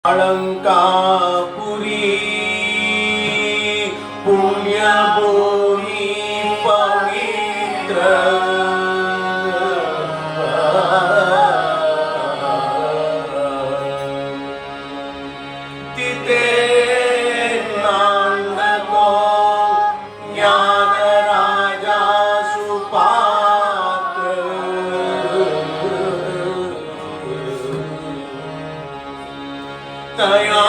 अलंकापुरी पुण्यभूमि पवित्र तिथे नांदको ज्ञान राजा सुपात्र तया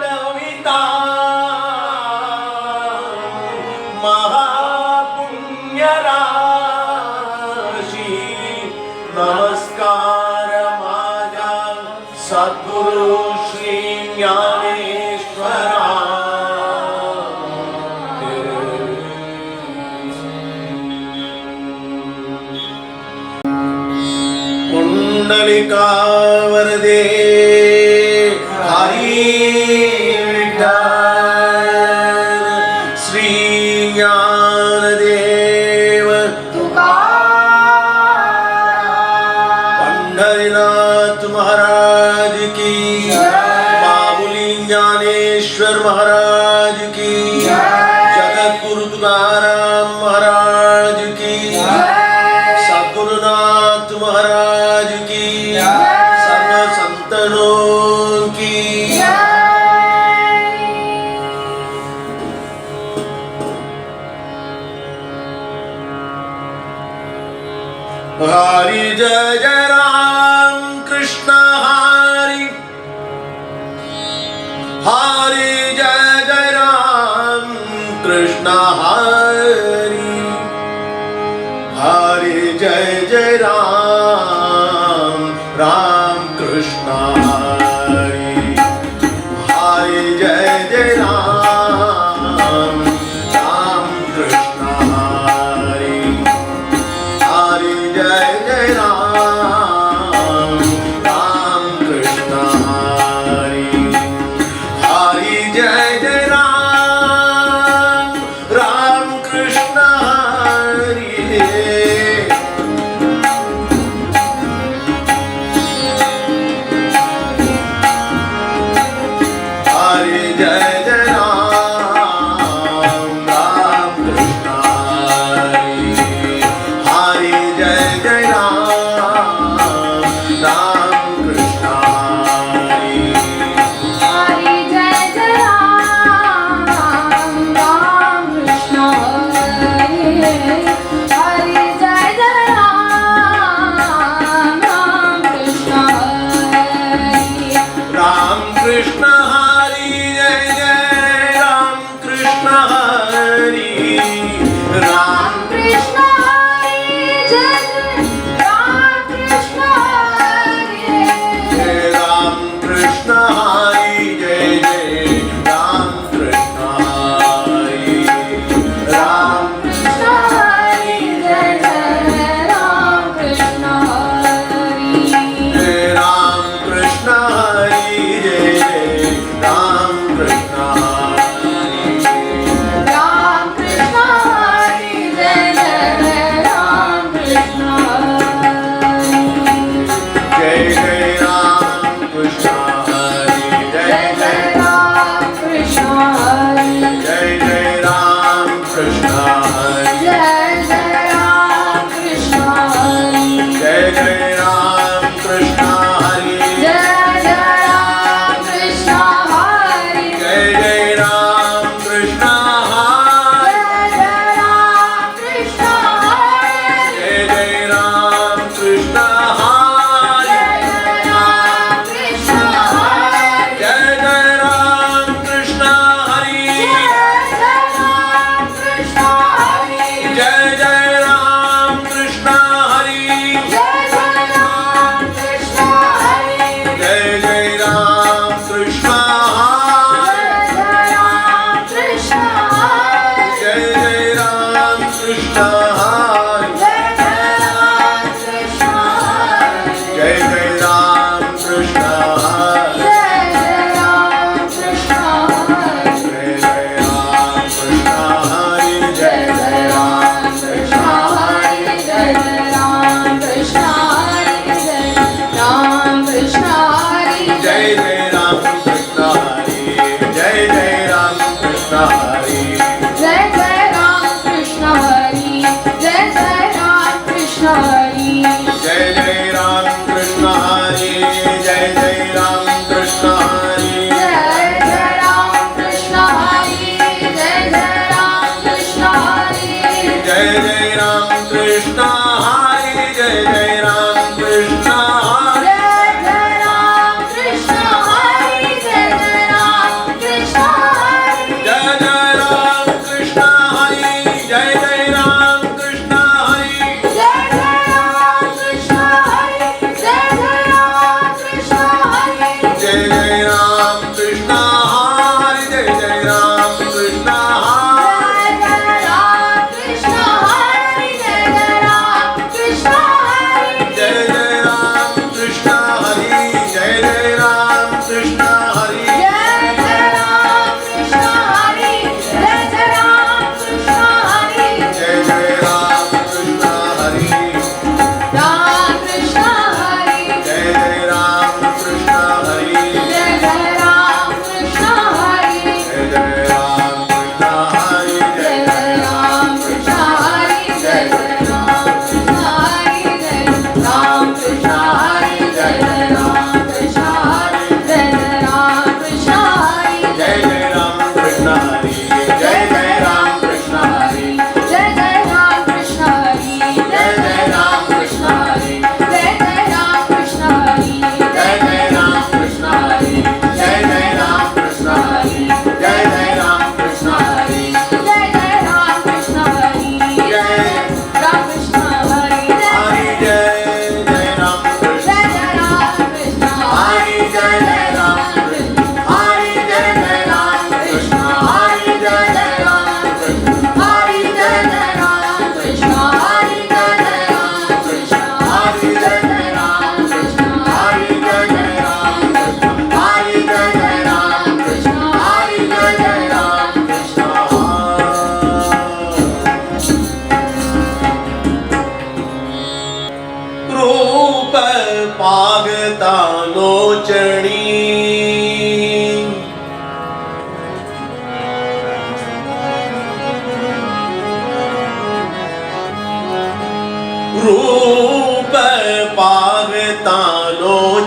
नविता महापुण्यराशी नमस्कार माझा सद्गुरु श्री ज्ञानेश्वरा कुंडलिका वरदे हरि विठ्ठल श्री ज्ञानदेव पंढरीनाथ महाराज की माऊली ज्ञानेश्वर महाराज की जगद्गुरु तुकाराम महाराज की सद्गुरुनाथ महाराज की सर्व संतनों की हरि जय जय राम कृष्ण हरि हरि जय जय राम कृष्ण हरि हरि जय जय राम राम कृष्ण हरि हरि जय जय राम राम कृष्ण हरि हरि जय जय राम राम कृष्ण हरि हरि जय जय राम राम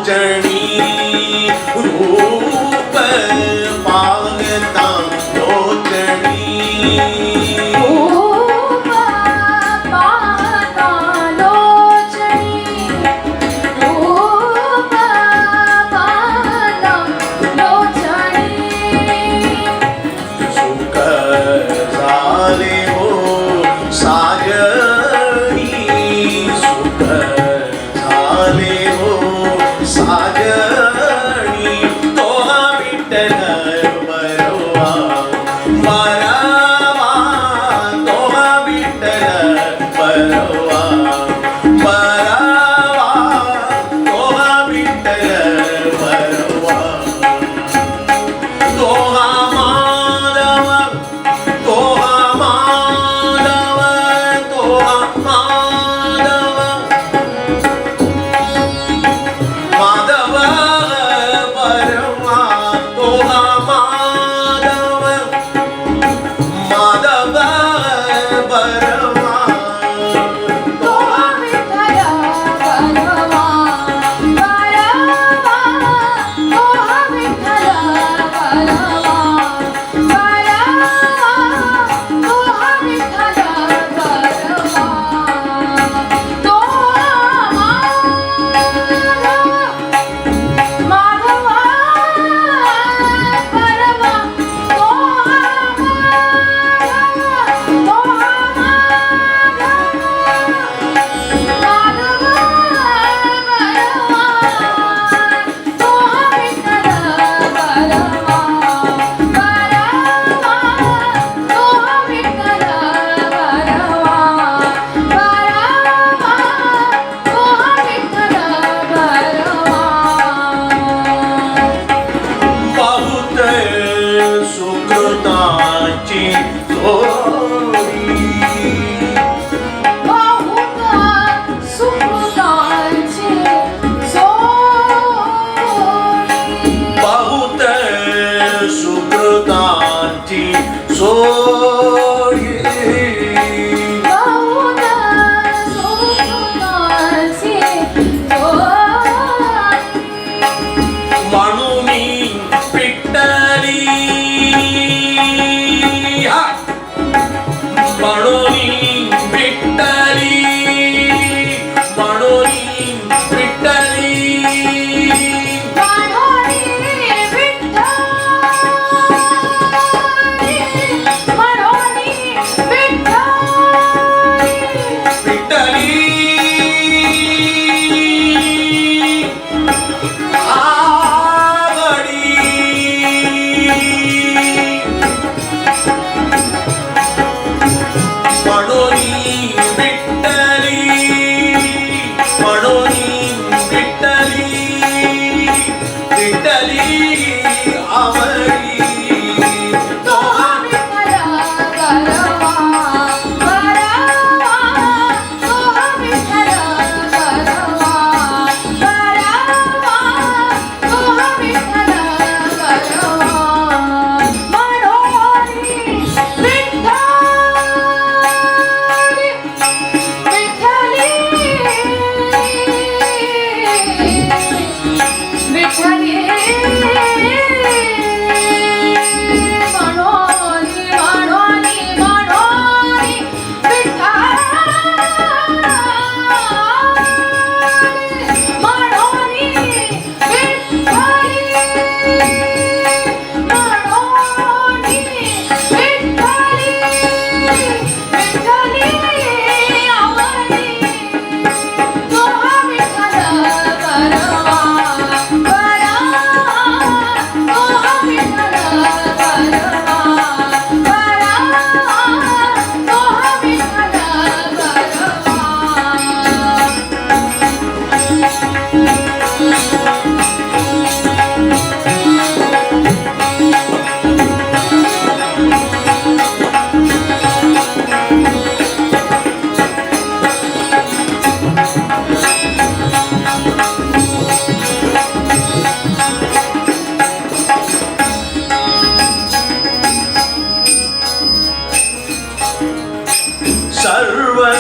लोचणी रूप पाहता लोचणी रूप पाहता लोचणी रूप पाहता लोचणी सुख झाले हो साजणी सुख झाले हो साजणी तोहा विठ्ठल बरोवा बरावा तोहा विठ्ठल बरोवा बरावा तोहा विठ्ठल बरोवा तोहा माधव तोहा माधव तोहा माधव माधव बरवा तोहा माधव माधव बरवा तोहा विठ्ठल बरवा बरवा तोहा विठ्ठल बरवा बरवा तोहा विठ्ठल बरवा तोहा माधव बरवा तोहा बहुत सुकृताची जोडी बहुत सुकृताची जोडी म्हणून पिट्टली म्हणून पिट्टली म्हणून पिट्टली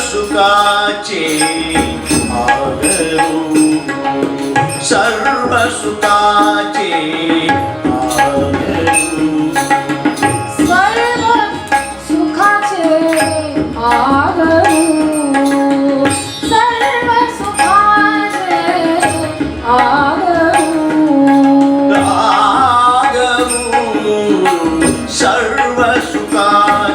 सुखाचे आगरू सर्व सुखाचे सर्व सुखाचे आगरू सर्व सुखाचे आगरू सर्व सुखाचे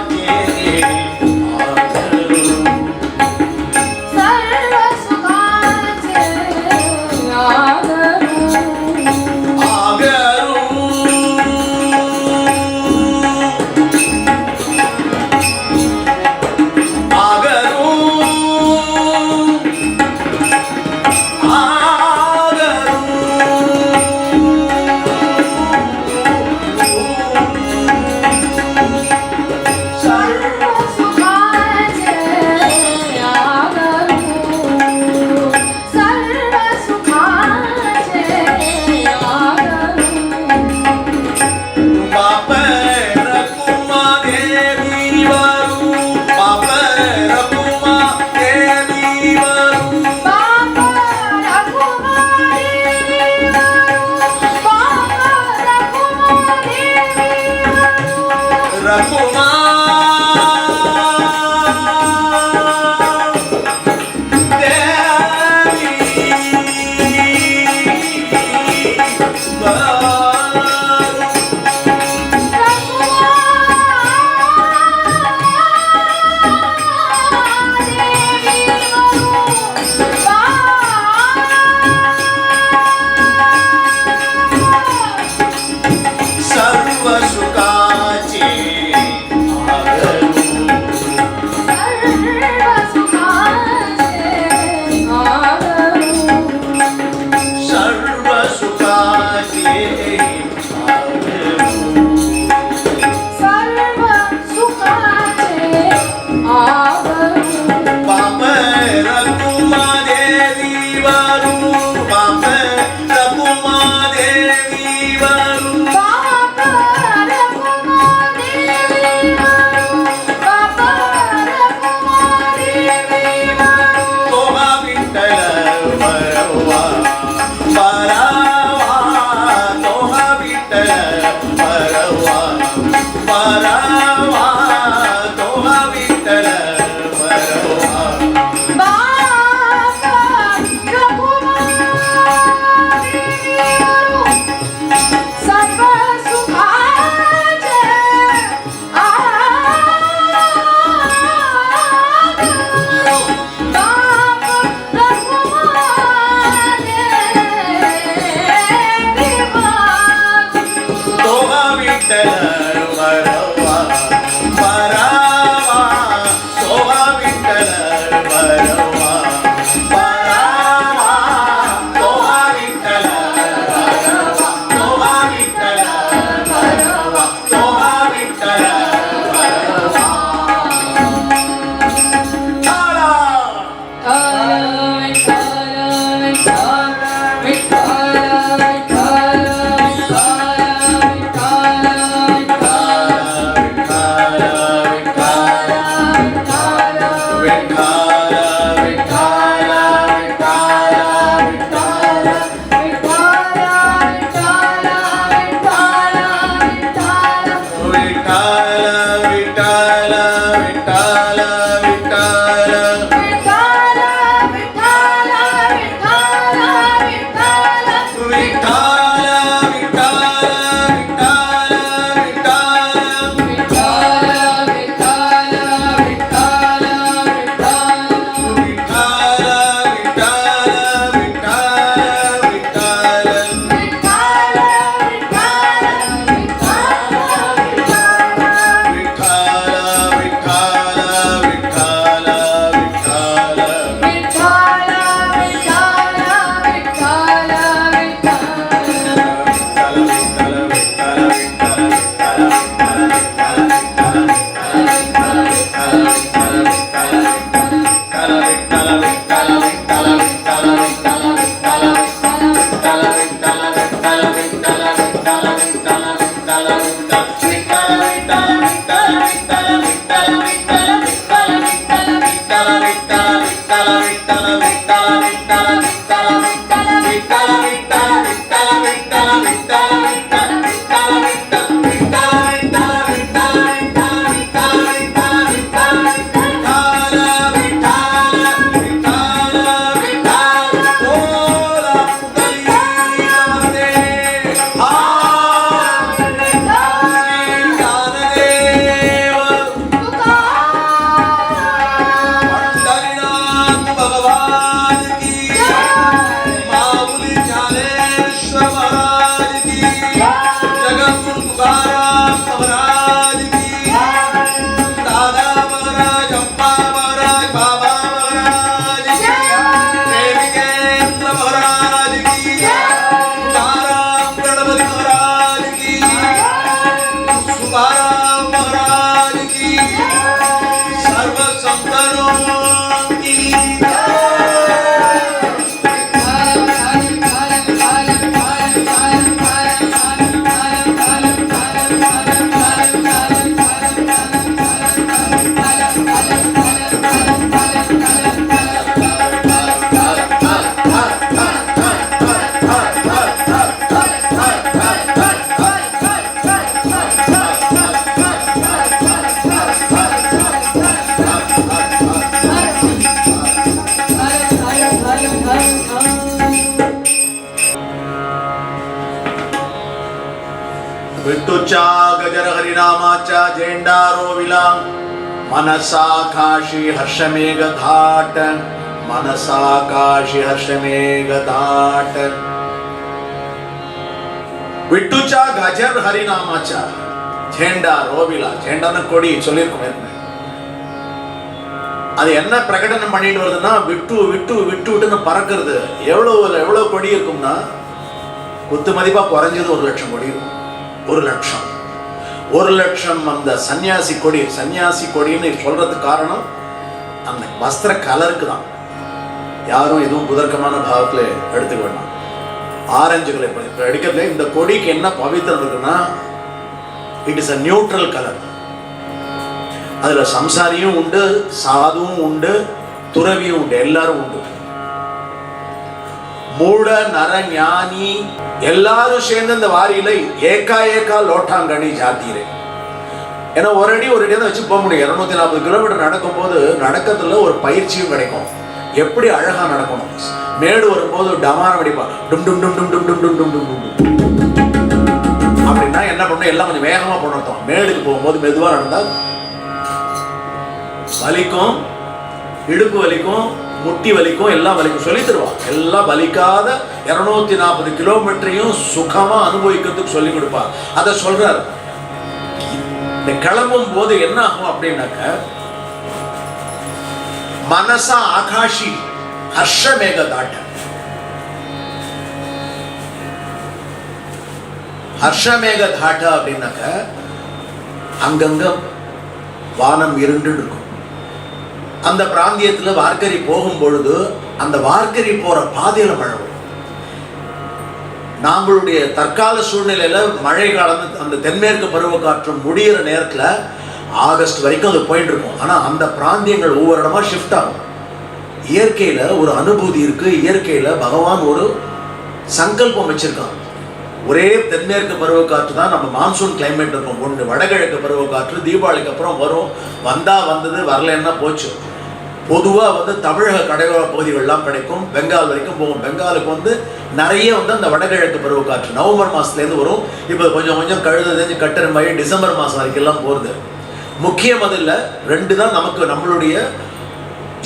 विट्टुचा गजर हरिनामाचा झेंडारो विला मनसा काशी हर्षमेघ घाट मनसा काशी हर्षमेघ घाट विट्टुचा गजर हरिनामाचा झेंडारो विला झेंडाன கொடி சொல்லிருக்கோம். அது என்ன பிரகடனம் பண்ணிட்டு வருதுன்னா விட்டு விட்டு விட்டு விட்டுன்னு பறக்கிறது. எவ்வளவு கொடி இருக்கும்னா குத்து மதிப்பா குறைஞ்சது 1,00,000 கொடி இருக்கும். 1,00,000 அந்த சன்னியாசி கொடி. சன்னியாசி கொடின்னு சொல்றதுக்கு காரணம் அந்த வஸ்திர கலருக்கு தான். யாரும் எதுவும் புதர்க்கமான பாவத்துல எடுத்துக்க வேண்டாம். ஆரஞ்சுகளை இப்ப எடுக்கிறதுல இந்த கொடிக்கு என்ன பவித்திரம் இருக்குன்னா it is a neutral colour. அதுல சம்சாரியும் உண்டு, சாதுவும் உண்டு, துறவியும் உண்டு, எல்லாரும் உண்டு. மூட நர ஞானி எல்லாரும் சேர்ந்து இந்த வாரியில ஏக்கா ஏக்கா லோட்டாங்கனி ஜாத்திரே. ஏன்னா ஒரு அடி தான் வச்சு போக முடியும். 240 கிலோமீட்டர் நடக்கும் போது நடக்கிறதுல ஒரு பயிற்சியும் கிடைக்கும். எப்படி அழகா நடக்கணும். மேடு வரும்போது டமாரம் அடிப்பா, டும் டும் டும் டும் டும் டும் டும் டும் டும் டும். அப்படின்னா என்ன பண்ணணும், எல்லாம் கொஞ்சம் வேகமா பண்ணணும். மேடுக்கு போகும்போது மெதுவா நடந்தா வலிக்கும், இடுப்பு வலிக்கும், முட்டி வலிக்கும், எல்லாம் வலிக்கும் சொல்லி தருவான். எல்லாம் வலிக்காத 240 கிலோமீட்டரையும் சுகமா அனுபவிக்கிறதுக்கு சொல்லி கொடுப்பா. அத சொல்றாரு. இந்த கிளம்பும் போது என்ன ஆகும் அப்படின்னாக்க மனசா ஆகாஷி ஹர்ஷமேக தாட்ட. ஹர்ஷமேக தாட்ட அப்படின்னாக்க அங்கங்க வானம் இருண்டு இருக்கும். அந்த பிராந்தியத்துல வார்க்கரி போகும் பொழுது அந்த வார்க்கரி போற பாதையில மழை வரும். நம்மளுடைய தற்கால சூழ்நிலையில மழை காலம் அந்த தென்மேற்கு பருவக்காற்று முடிகிற நேரத்துல ஆகஸ்ட் வரைக்கும் அது போயிட்டு இருக்கும். ஆனா அந்த பிராந்தியங்கள் ஒவ்வொரு இடமா ஷிஃப்ட் ஆகும். இயற்கையில ஒரு அனுபூதி இருக்கு. இயற்கையில பகவான் ஒரு சங்கல்பம் வச்சிருக்கான். ஒரே தென்மேற்கு பருவக்காற்று தான் நம்ம மான்சூன் கிளைமேட் இருக்கும். ஒன்று வடகிழக்கு பருவக்காற்று தீபாவளிக்கு அப்புறம் வரும். வந்தா வந்தது, வரலன்னா போச்சு. பொதுவாக தமிழக கடையோர பகுதிகள்லாம் கிடைக்கும். பெங்கால் வரைக்கும் போகும். பெங்காலுக்கு நிறைய அந்த வடகிழக்கு பருவக்காற்று நவம்பர் மாதத்துலேருந்து வரும். இப்போ கொஞ்சம் கொஞ்சம் கழுது கட்டெருமாயி டிசம்பர் மாதம் வரைக்கும் எல்லாம் போகிறது. முக்கியம் அது இல்லை, 2 தான் நமக்கு நம்மளுடைய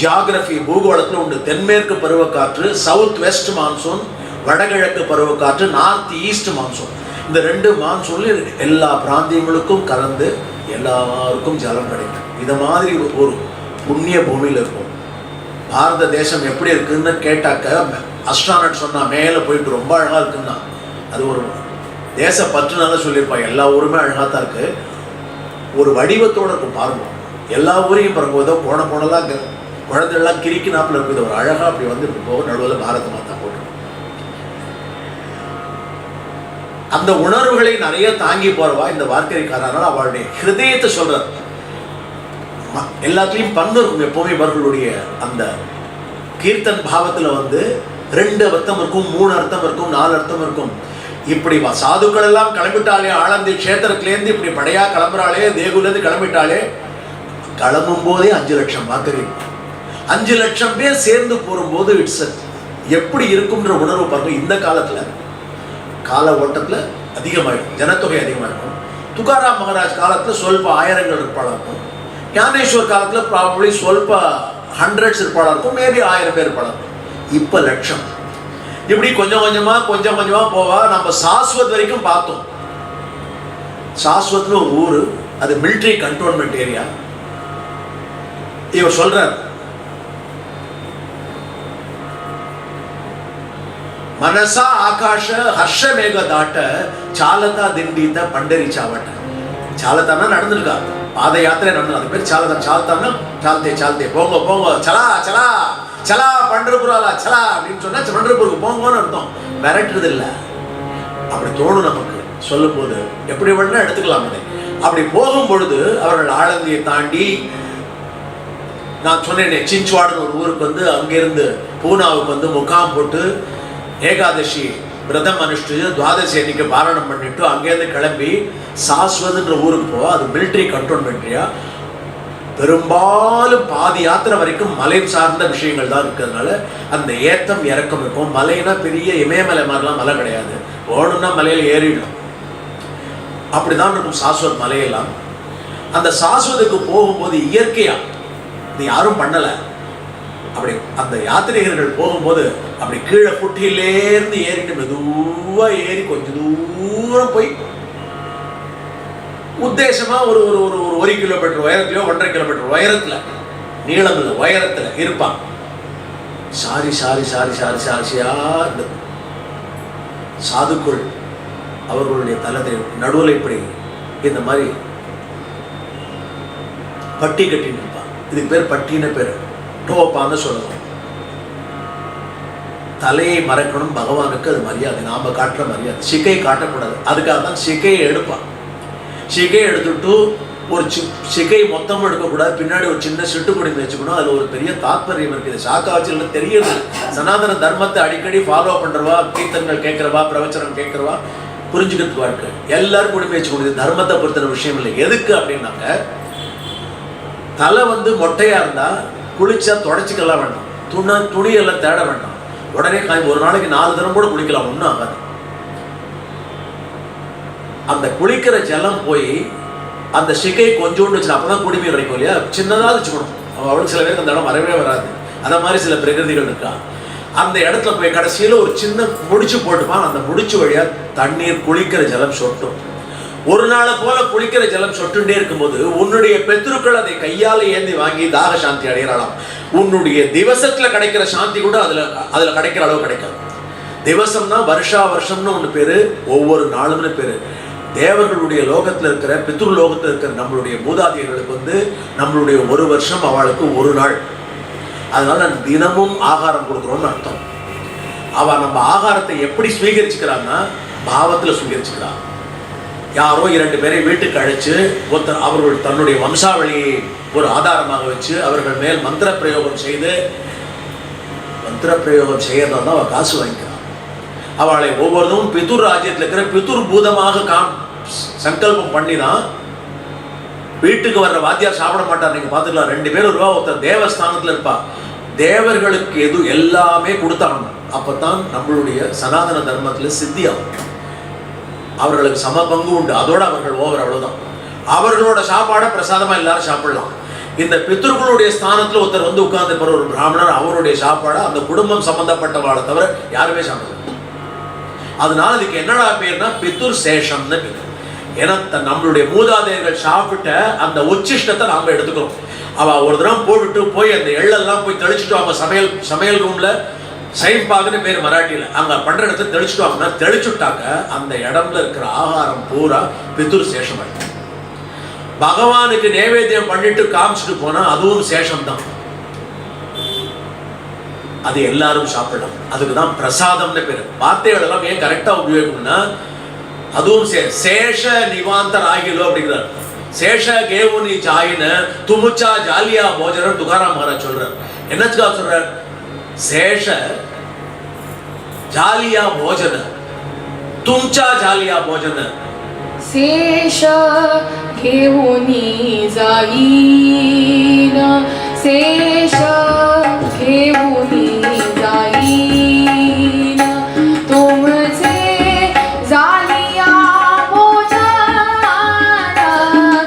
ஜியாகிரபி பூகோளத்தில் உண்டு. தென்மேற்கு பருவக்காற்று, சவுத் வெஸ்ட் மான்சூன், வடகிழக்கு பருவக்காற்று, நார்த் ஈஸ்ட் மான்சூன். இந்த 2 மான்சூனில் எல்லா பிராந்தியங்களுக்கும் கலந்து எல்லாருக்கும் ஜலம் கிடைக்கும். இதை மாதிரி ஒரு புண்ணிய பூமியில் இருக்கும். பாரத தேசம் எப்படி இருக்குன்னு கேட்டாக்க அஸ்ட்ரானட் சொன்னா மேலே போயிட்டு ரொம்ப அழகா இருக்குன்னா அது ஒரு தேச பற்றுனால சொல்லியிருப்பாங்க. எல்லா ஊருமே அழகா தான் இருக்கு. ஒரு வடிவத்தோடு இருக்கும். பாருங்க, எல்லா ஊரையும் பாருங்க, போனலாம் குழந்தைகள்லாம் கிரிக்கி நாப்பில் இருக்குது. ஒரு அழகா அப்படி இப்படி போக நடுவில் பாரத மாதா போட்டு அந்த உணர்வுகளை நிறைய தாங்கி போறவா இந்த வார்க்கரிக்காரனால அவளுடைய ஹிருதயத்தை சொல்றார். எல்லாத்துலேயும் பங்கு இருக்கும். எப்பவுமே இவர்களுடைய அந்த கீர்த்தன் பாவத்தில் 2 அர்த்தம் இருக்கும், 3 அர்த்தம் இருக்கும், 4 அர்த்தம் இருக்கும். இப்படி சாதுக்கள் எல்லாம் கிளம்பிட்டாலே, ஆளந்தி கஷேத்திரத்திலேருந்து இப்படி படையா கிளம்புறாளே, தேகுலேருந்து கிளம்பிட்டாலே, கிளம்பும் போதே 5 லட்சம் வார்க்கரி, 5 லட்சம் பேர் சேர்ந்து போகும்போது இட்ஸ் எப்படி இருக்கும்ன்ற உணர்வு பாருங்க. இந்த காலத்தில் கால ஓட்டத்தில் அதிகமாகிடும், ஜனத்தொகை அதிகமாகிடும். துகாராம் மகாராஜ் காலத்தில் சொல்ப ஆயிரங்கள் இருப்பாளா இருக்கும். ஞானேஸ்வர் காலத்தில் ப்ராபப்ளி சொல்ப ஹண்ட்ரட்ஸ் இருப்பாளா இருக்கும். மேபி 1000 பேர் இருப்பாளா இருக்கும். இப்போ லட்சம். இப்படி கொஞ்சம் கொஞ்சமா போவா. நம்ம சாஸ்வத் வரைக்கும் பார்த்தோம். சாஸ்வத்னு ஒரு ஊர், அது மிலிட்டரி கண்டோன்மெண்ட் ஏரியா. இவர் சொல்றார், மனசா ஆகாஷ ஹர்ஷ மேக தாட்ட சாலதா திண்டித பண்டரி சாவட்ட. சாலத்தானா நடந்திருக்கா, பாத யாத்திரை நடந்து, அது பேர் சாலதா. சாலத்தானா சால்தே போங்க போங்க, சலா சலா சலா பண்டர்புராலா சலா அப்படின்னு சொன்னா பண்டர்புருக்கு போங்கன்னு அர்த்தம். மிரட்டுறது இல்லை, அப்படி தோணும் நமக்கு சொல்லும் போது. எப்படி வேணா எடுத்துக்கலாம். அப்படி போகும் பொழுது அவர்கள் ஆலந்தியை தாண்டி, நான் சொன்னேன் சின்ச்வாடுன்னு ஒரு ஊருக்கு அங்கிருந்து பூனாவுக்கு முகாம் போட்டு ஏகாதசி விரதம் அனுஷ்டிச்சு துவாதசி அன்னைக்கு பாரணம் பண்ணிட்டு அங்கேருந்து கிளம்பி சாஸ்வதுன்ற ஊருக்கு போவா. அது மிலிட்டரி கண்டோன்மெண்ட்ரியா. பெரும்பாலும் பாதி யாத்திரை வரைக்கும் மலை சார்ந்த விஷயங்கள் தான் இருக்கிறதுனால அந்த ஏத்தம் இறக்கம் இருக்கும். மலைனா பெரிய இமயமலை மாதிரிலாம் மலை கிடையாது. ஓணும்னா மலையில் ஏறிடும். அப்படிதான் இருக்கும் சாஸ்வத் மலையெல்லாம். அந்த சாஸ்வதுக்கு போகும்போது இயற்கையா இது யாரும் பண்ணல, அப்படி அந்த யாத்திரிகர்கள் போகும்போது அப்படி கீழே புட்டியிலேருந்து ஏறிட்டு மெதுவா ஏறி கொஞ்சம் தூரம் போய் உத்தேசமா ஒரு ஒரு ஒரு ஒரு 1 கிலோமீட்டர் உயரத்திலயோ 1.5 கிலோமீட்டர் உயரத்துல, நீளம் இல்லை உயரத்துல இருப்பான். சாரி சாரி சாரி சாரி சாரியா இந்த சாதுக்குள் அவர்களுடைய தலத்தை நடுவில் இப்படி இந்த மாதிரி பட்டி கட்டின்னு இருப்பான். இதுக்கு பேர் பட்டின்னு பேர், டோப்பான்னு சொல்லலாம். தலையை மறைக்கணும் பகவானுக்கு, அது மரியாதை, நாம காட்டுற மரியாதை. சிக்கை காட்டக்கூடாது, அதுக்காக தான் சிக்கையை எடுப்பான். சிக்கையை எடுத்துட்டு ஒரு சிக்கை மொத்தமும் எடுக்கக்கூடாது, பின்னாடி ஒரு சின்ன சிட்டுக்குடி வச்சுக்கணும். அது ஒரு பெரிய தாத்பரியம் இருக்குது. சாக்கா வச்சு தெரியுது. சனாதன தர்மத்தை அடிக்கடி ஃபாலோ பண்றவா, கீர்த்தங்கள் கேட்கிறவா, பிரவச்சனம் கேட்கிறவா புரிஞ்சுக்கிறதுக்கு இருக்கு. எல்லாரும் குடிமை வச்சுக்கணும். தர்மத்தை பொறுத்த விஷயம் இல்லை. எதுக்கு அப்படின்னாங்க, தலை மொட்டையா இருந்தா குளிச்சா தொடச்சிக்கலாம் வேண்டாம், துணியெல்லாம் தேட வேண்டாம், உடனே ஒரு நாளைக்கு 4 தினம் கூட குளிக்கலாம், ஒன்றும் ஆகாது. அந்த குளிக்கிற ஜலம் போய் அந்த சிக்கை கொஞ்சோண்டு வச்சு அப்பதான் குடிமை கிடைக்கும் இல்லையா, சின்னதாக வச்சுக்கணும். அவளுக்கு சில பேருக்கு அந்த இடம் வரவே வராது. அந்த மாதிரி சில பிரகிருதிகள் இருக்கா. அந்த இடத்துல போய் கடைசியில் ஒரு சின்ன முடிச்சு போட்டுப்பான். அந்த முடிச்சு வழியா தண்ணீர் குளிக்கிற ஜலம் சொட்டும். ஒரு நாளை போல குளிக்கிற ஜலம் சொட்டுண்டே இருக்கும்போது உன்னுடைய பெத்ருக்கள் அதை கையால் ஏந்தி வாங்கி தாக சாந்தி அடையலாம். உன்னுடைய திவசத்துல கிடைக்கிற சாந்தி கூட அதுல கிடைக்கிற அளவு கிடைக்காது. திவசம்னா வருஷா வருஷம்னு ஒன்று பேரு, ஒவ்வொரு நாளும்னு பேரு. தேவர்களுடைய லோகத்தில் இருக்கிற பித்ரு லோகத்தில் இருக்கிற நம்மளுடைய மூதாதையர்களுக்கு நம்மளுடைய ஒரு வருஷம், அவளுக்கு ஒரு நாள். அதனால தினமும் ஆகாரம் கொடுக்குறோம்னு அர்த்தம். அவ நம்ம ஆகாரத்தை எப்படி ஸ்வீகரிச்சுக்கிறான்னா பாவத்தில் ஸ்வீகரிச்சுக்கிறான். யாரோ 2 பேரை வீட்டுக்கு அழைச்சு ஒருத்தர் அவர்கள் தன்னுடைய வம்சாவளியை ஒரு ஆதாரமாக வச்சு அவர்கள் மேல் மந்திர பிரயோகம் செய்து, மந்திர பிரயோகம் செய்யறதா தான் அவள் காசு வாங்கிக்கிறான். அவளை ஒவ்வொருதும் பிதுர் ராஜ்யத்தில் இருக்கிற பிதுர் பூதமாக சங்கல்பம் பண்ணி தான் வீட்டுக்கு வர்ற வாத்தியார் சாப்பிட மாட்டார். நீங்க பார்த்துக்கலாம், 2 பேர் வருவா, ஒருத்தர் தேவஸ்தானத்தில் இருப்பா. தேவர்களுக்கு எது எல்லாமே கொடுத்தாங்க. அப்பதான் நம்மளுடைய சனாதன தர்மத்தில் சித்தியாகும். அவர்களுக்கு சம பங்கு உண்டு. அதோட அவர்கள் ஓவர், அவ்வளவுதான். அவர்களோட சாப்பாடை பிரசாதமா எல்லாரும் சாப்பிடலாம். இந்த பித்ருக்களுடைய ஸ்தானத்துல ஒருத்தர் உட்கார்ந்து போற ஒரு பிராமணர், அவருடைய சாப்பாடை அந்த குடும்பம் சம்பந்தப்பட்டவாளை தவிர யாருமே சாப்பிடலாம். அதனால இதுக்கு என்னடா பேர்னா பித்துர் சேஷம்னு பேர். ஏன்னா நம்மளுடைய மூதாதையர்கள் சாப்பிட்ட அந்த உச்சிஷ்டத்தை நாம எடுத்துக்கிறோம். அவ ஒரு தினம் போட்டுட்டு போய் அந்த எள்ளெல்லாம் போய் தெளிச்சுட்டு அவங்க சமையல் ரூம்ல சைன்பாகுன்னு பேர் மராட்டியில, அங்க பண்ற இடத்துல தெளிச்சுட்டு வாங்கன்னா தெளிச்சுட்டாக்க அந்த இடம்ல இருக்கிற ஆகாரம் பூரா பித்துர் சேஷமாயிடும். பகவானுக்கு நைவேத்தியம் பண்ணிட்டு காமிச்சுட்டு போனா அதுவும் சேஷம்தான். அது எல்லாரும் சாப்பிடலாம். அதுக்குதான் பிரசாதம்னு பேரு. வார்த்தைகள் எல்லாம் ஏன் கரெக்டா உபயோகம்னா அதுவும் சேஷ நிவாந்தர் ஆகிலோ அப்படிங்கிறார். சேஷ கேவுனி ஜாயின துமுச்சா ஜாலியா போஜனம் துகாராம் மகாராஜ் சொல்றார். என்னச்சுக்கா சொல்றார்? சேஷ ஜாலியா போஜன தும்ச்சா ஜாலியா போஜன சேஷ கேவுனி ஜாயின சேஷ கேவுனி ஜாயின तुमसे जालिया भोजन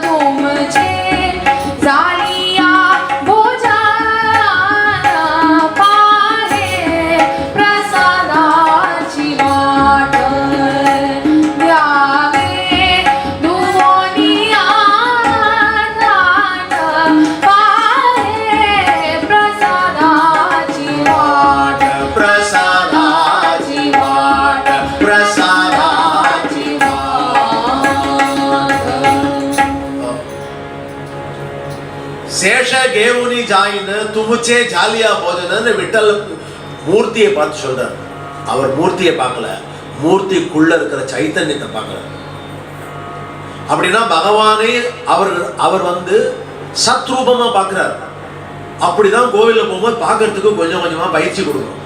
तुमचे जालिया भोजन पाहे प्रसादाची वाट द्यावे दुनिया पाहे प्रसादाची वाट பிரசாதாச்சி வாட பிரசாதாச்சி சேஷ கேவுனி ஜாயின்னு துமுச்சே ஜாலியா போஜனன்னு விட்டல் மூர்த்தியை பார்த்து சொல்றார். அவர் மூர்த்தியை பார்க்கல, மூர்த்திக்குள்ள இருக்கிற சைத்தன்யத்தை பார்க்கல. அப்படின்னா பகவானே அவர் சத்ரூபமா பார்க்கிறார். அப்படிதான் கோவிலில் போகும்போது பார்க்கறதுக்கு கொஞ்சம் கொஞ்சமா பயிற்சி கொடுக்கணும்.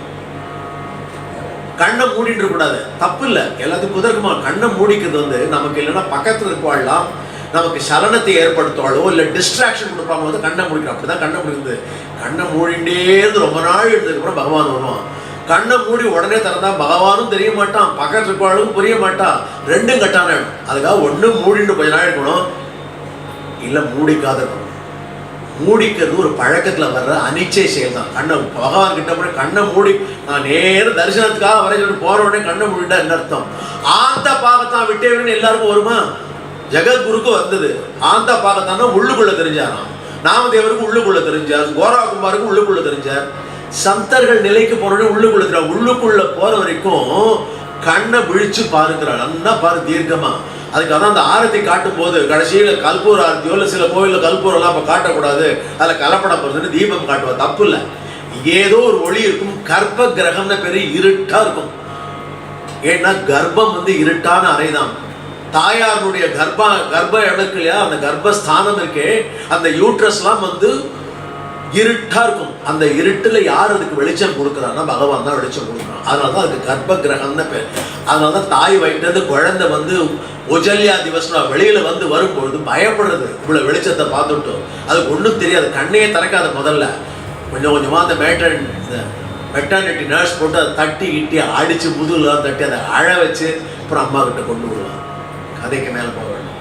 கண்ணை மூடிட்டு இருக்கக்கூடாது, தப்பு இல்லை, எல்லாத்துக்கும் குதர்க்கமா. கண்ணை மூடிக்கிறது நமக்கு இல்லைன்னா பக்கத்தில் இருப்பாள்லாம் நமக்கு சலனத்தை ஏற்படுத்துவாளோ இல்லை டிஸ்ட்ராக்ஷன் கொடுப்பாங்க கண்ணை முடிக்கணும். அப்படிதான் கண்ணை முடிக்கிறது. கண்ணை மூடிண்டே இருந்து ரொம்ப நாள் இருந்ததுக்கப்புறம் பகவான் வருவான். கண்ணை மூடி உடனே திறந்தா பகவானும் தெரிய மாட்டான், பக்கத்து இருப்பாளும் புரிய மாட்டான், ரெண்டும் கட்டான இடம். அதுக்காக ஒன்று மூடிட்டு கொஞ்ச நாள் இருக்கணும், இல்லை மூடிக்காத இருக்கணும். மூடிக்கிறது ஒரு பழக்கத்தில் வர்ற அனிச்சை செயல் தான். கண்ணை பகவான் கிட்ட போய் கண்ணை மூடி நான் நேரம் தரிசனத்துக்காக வர சொல்லிட்டு போற உடனே கண்ணை மூடிட்டா என்ன அர்த்தம்? ஆந்த பாகத்தான் விட்டே விட்டு எல்லாருக்கும் வருமா? ஜெகத்குருக்கு வந்தது ஆந்த பாகத்தான்னா உள்ளுக்குள்ள தெரிஞ்சாராம். நாமதேவருக்கு உள்ளுக்குள்ள தெரிஞ்சார், கோரா குமாருக்கு உள்ளுக்குள்ள தெரிஞ்சார். சந்தர்கள் நிலைக்கு போனோடனே உள்ளுக்குள்ள தெரியும். உள்ளுக்குள்ள போற வரைக்கும் கண்ணை விழிச்சு பாருங்கிறாள், நல்லா பாரு தீர்க்கமா. அதுக்காக தான் அந்த ஆரத்தி காட்டும் போது கடைசியில் கல்பூர ஆரத்தியோ இல்லை சில கோயிலில் கல்பூரெல்லாம் இப்போ காட்டக்கூடாது, அதில் கலப்படம் போகிறதுன்னு தீபம் காட்டுவா, தப்பு இல்லை. ஏதோ ஒரு ஒளி இருக்கும். கர்ப்ப கிரகம்னு பெரிய இருட்டா இருக்கும். ஏன்னா கர்ப்பம் இருட்டான அறைதான். தாயாருடைய கர்ப்ப இருக்கு இல்லையா, அந்த கர்ப்பஸ்தானம் இருக்கே, அந்த யூட்ரஸ்லாம் இருட்டா இருக்கும். அந்த இருட்டுல யார் அதுக்கு வெளிச்சம் கொடுக்குறான்னா பகவான் தான் வெளிச்சம் கொடுக்குறான். அதனாலதான் அதுக்கு கர்ப்ப கிரகம்னு பேர். அதனாலதான் தாய் வயிற்று குழந்தை உஜல்யா திவஸ்னா வெளியில வரும்பொழுது பயப்படுறது. இவ்வளவு வெளிச்சத்தை பார்த்துட்டு அதுக்கு ஒன்றும் தெரியாது, கண்ணையே திறக்காத. முதல்ல கொஞ்சம் கொஞ்சமா அந்த மெட்டர்னிட்டி நர்ஸ் போட்டு அதை தட்டி கிட்டி அடிச்சு முதுகுலாம் தட்டி அதை அழ வச்சு அப்புறம் அம்மா கிட்ட கொண்டு விடுவாங்க. கதைக்கு மேல போக வேண்டும்.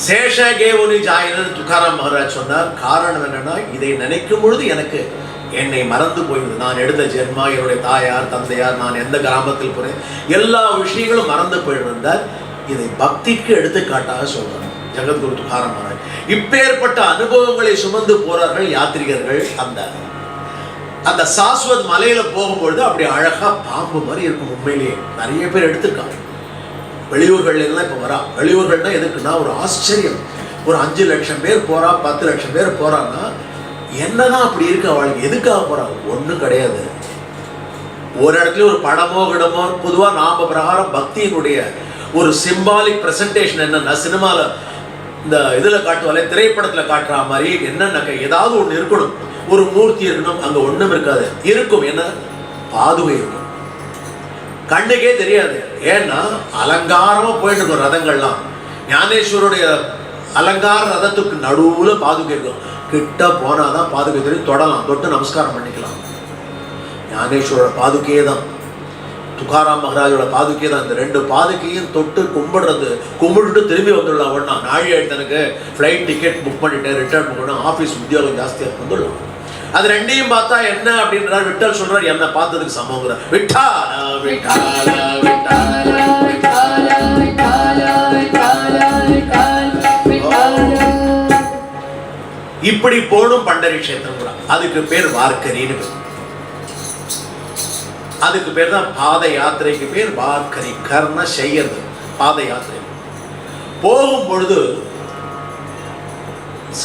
சேஷகேவுனி ஜாயினு துக்காராம் மகாராஜ் சொன்னார். காரணம் என்னன்னா, இதை நினைக்கும் பொழுது எனக்கு என்னை மறந்து போயிடுது. நான் எடுத்த ஜென்மா, என்னுடைய தாயார் தந்தையார், நான் எந்த கிராமத்தில் போறேன், எல்லா விஷயங்களும் மறந்து போயிருந்தார். இதை பக்திக்கு எடுத்துக்காட்டாக சொல்றாங்க ஜெகத்குரு துக்காராம் மகாராஜ். இப்பேற்பட்ட அனுபவங்களை சுமந்து போறார்கள் யாத்ரிகர்கள். அந்த சாஸ்வத் மலையில போகும்பொழுது அப்படி அழகா பாம்பு மாதிரி இருக்கும். உண்மையிலேயே நிறைய பேர் எடுத்திருக்காங்க. வெளியூர்கள் எல்லாம் இப்போ வரா. வெளியூர்கள்னா எதுக்குன்னா ஒரு ஆச்சரியம். ஒரு 5 லட்சம் பேர் போறா, 10 லட்சம் பேர் போறான்னா என்னதான் அப்படி இருக்கு அவளுக்கு, எதுக்காக போறாங்க? ஒன்றும் கிடையாது. ஒரு இடத்துல ஒரு படமோ கிடமோ, பொதுவாக நாம பிரகாரம் பக்தியினுடைய ஒரு சிம்பாலிக் பிரசன்டேஷன் என்னன்னா, சினிமாவில் இந்த இதில் காட்டுவாலே, திரைப்படத்தில் காட்டுற மாதிரி என்னன்னாக்க ஏதாவது ஒன்று இருக்கணும். ஒரு மூர்த்தி இருக்கணும், அங்கே ஒன்றும் இருக்காது. இருக்கும் என்ன, பாதுகை இருக்கும். கண்ணுக்கே தெரியாது. ஏன்னா அலங்காரமா போயிட்டு இருக்கும் ரதங்கள்லாம். ஞானேஸ்வருடைய அலங்கார ரதத்துக்கு நடுவுல பாதுகை இருக்கும். கிட்ட போனாதான் பாதுகை தெரியும், தொடலாம், தொட்டு நமஸ்காரம் பண்ணிக்கலாம். ஞானேஸ்வரோட பாதுகையே தான், துக்காராம் மகாராஜோட பாதுகையே தான். இந்த 2 பாதுகையும் தொட்டு கும்பிட்டு திரும்பி வந்துடலாம். ஒன்னா நாழி ஆயிடுத்தனுக்கு ஃப்ளைட் டிக்கெட் புக் பண்ணிட்டேன், ரிட்டர்ன் பண்ணணும், ஆஃபீஸ் உத்தியோகம் ஜாஸ்தியாக வந்துடலாம். அது ரெண்டையும் பார்த்தா என்ன அப்படின்றார் விட்டல் சொல்றார், என்ன பார்த்ததுக்கு சமங்கிற. விட்டால விட்டால விட்டால விட்டால விட்டால விட்டால. இப்படி போனும் பண்டரி கஷேத்திரம் கூட. அதுக்கு பேர் வார்க்கரின்னு பேர். அதுக்கு பேர் தான் பாத யாத்திரைக்கு பேர் வார்க்கரி. கர்ண செய்யறது பாத யாத்திரை. போகும் பொழுது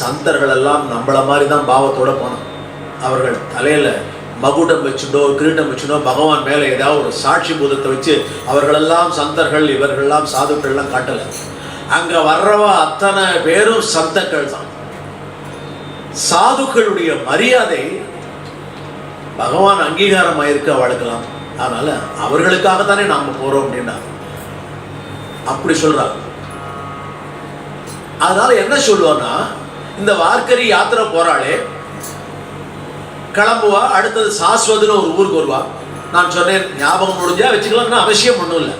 சந்தர்கள் எல்லாம் நம்மள மாதிரி தான் பாவத்தோட போனோம். அவர்கள் தலையில மகுடம் வச்சுட்டோ கிரீட்டம் வச்சுட்டோ பகவான் மேல ஏதாவது ஒரு சாட்சி பூதத்தை வச்சு அவர்களெல்லாம் சந்தர்கள், இவர்களெல்லாம் சாதுக்கள்லாம் காட்டல. அங்க வர்றவ அத்தனை பேரும் சந்தர்கள் தான். சாதுக்களுடைய மரியாதை பகவான் அங்கீகாரம் ஆயிருக்கு அவளுக்கெல்லாம். அதனால அவர்களுக்காகத்தானே நாம போறோம் அப்படின்னா அப்படி சொல்றாங்க. அதனால என்ன சொல்லுவோம்னா, இந்த வார்க்கரி யாத்திரை போறாளே கிளம்புவா, அடுத்தது சாஸ்வதுன்னு ஒரு ஊருக்கு வருவா. நான் சொன்னேன், ஞாபகம் முடிஞ்சா வச்சுக்கலாம்னா அவசியம் ஒன்றும் இல்லை.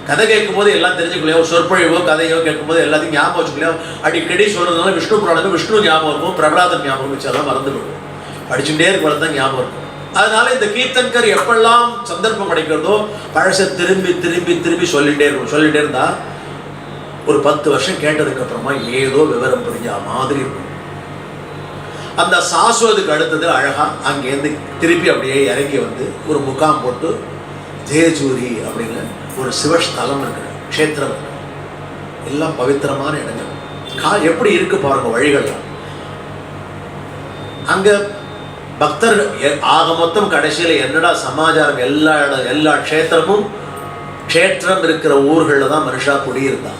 கதை கேட்கும் போது எல்லாம் தெரிஞ்சுக்கலையோ, சொற்பொழிவோ கதையோ கேட்கும்போது எல்லாத்தையும் ஞாபகம் வச்சுக்கலையோ. அடிக்கடி சொல்றதுனால விஷ்ணு புராணம் விஷ்ணு ஞாபகம் இருக்கும், பிரகலாதன் ஞாபகம் வச்சாலாம் மறந்து போயிடும். படிச்சுட்டே இருக்கிறது தான் ஞாபகம் இருக்கும். அதனால இந்த கீர்த்தன்கர் எப்பெல்லாம் சந்தர்ப்பம் கிடைக்கிறதோ பழசை திரும்பி திரும்பி திரும்பி சொல்லிட்டே இருந்தா ஒரு 10 வருஷம் கேட்டதுக்கு அப்புறமா ஏதோ விவரம் புரிஞ்ச மாதிரி இருக்கும். அந்த சாஸ்வதுக்கு அடுத்தது அழகா அங்கேருந்து திருப்பி அப்படியே இறங்கி ஒரு முகாம் போட்டு தேஜூரி அப்படிங்கிற ஒரு சிவஸ்தலம் இருக்கிற க்ஷேத்திரம் இருக்கு. எல்லாம் பவித்திரமான இடங்கள். எப்படி இருக்கு பாருங்க வழிகள்லாம். அங்க பக்தர்கள் ஆக மொத்தம் கடைசியில என்னடா சமாச்சாரம், எல்லா க்ஷேத்திரமும் க்ஷேத்திரம் இருக்கிற ஊர்களில் தான் மனுஷா குடியிருந்தான்.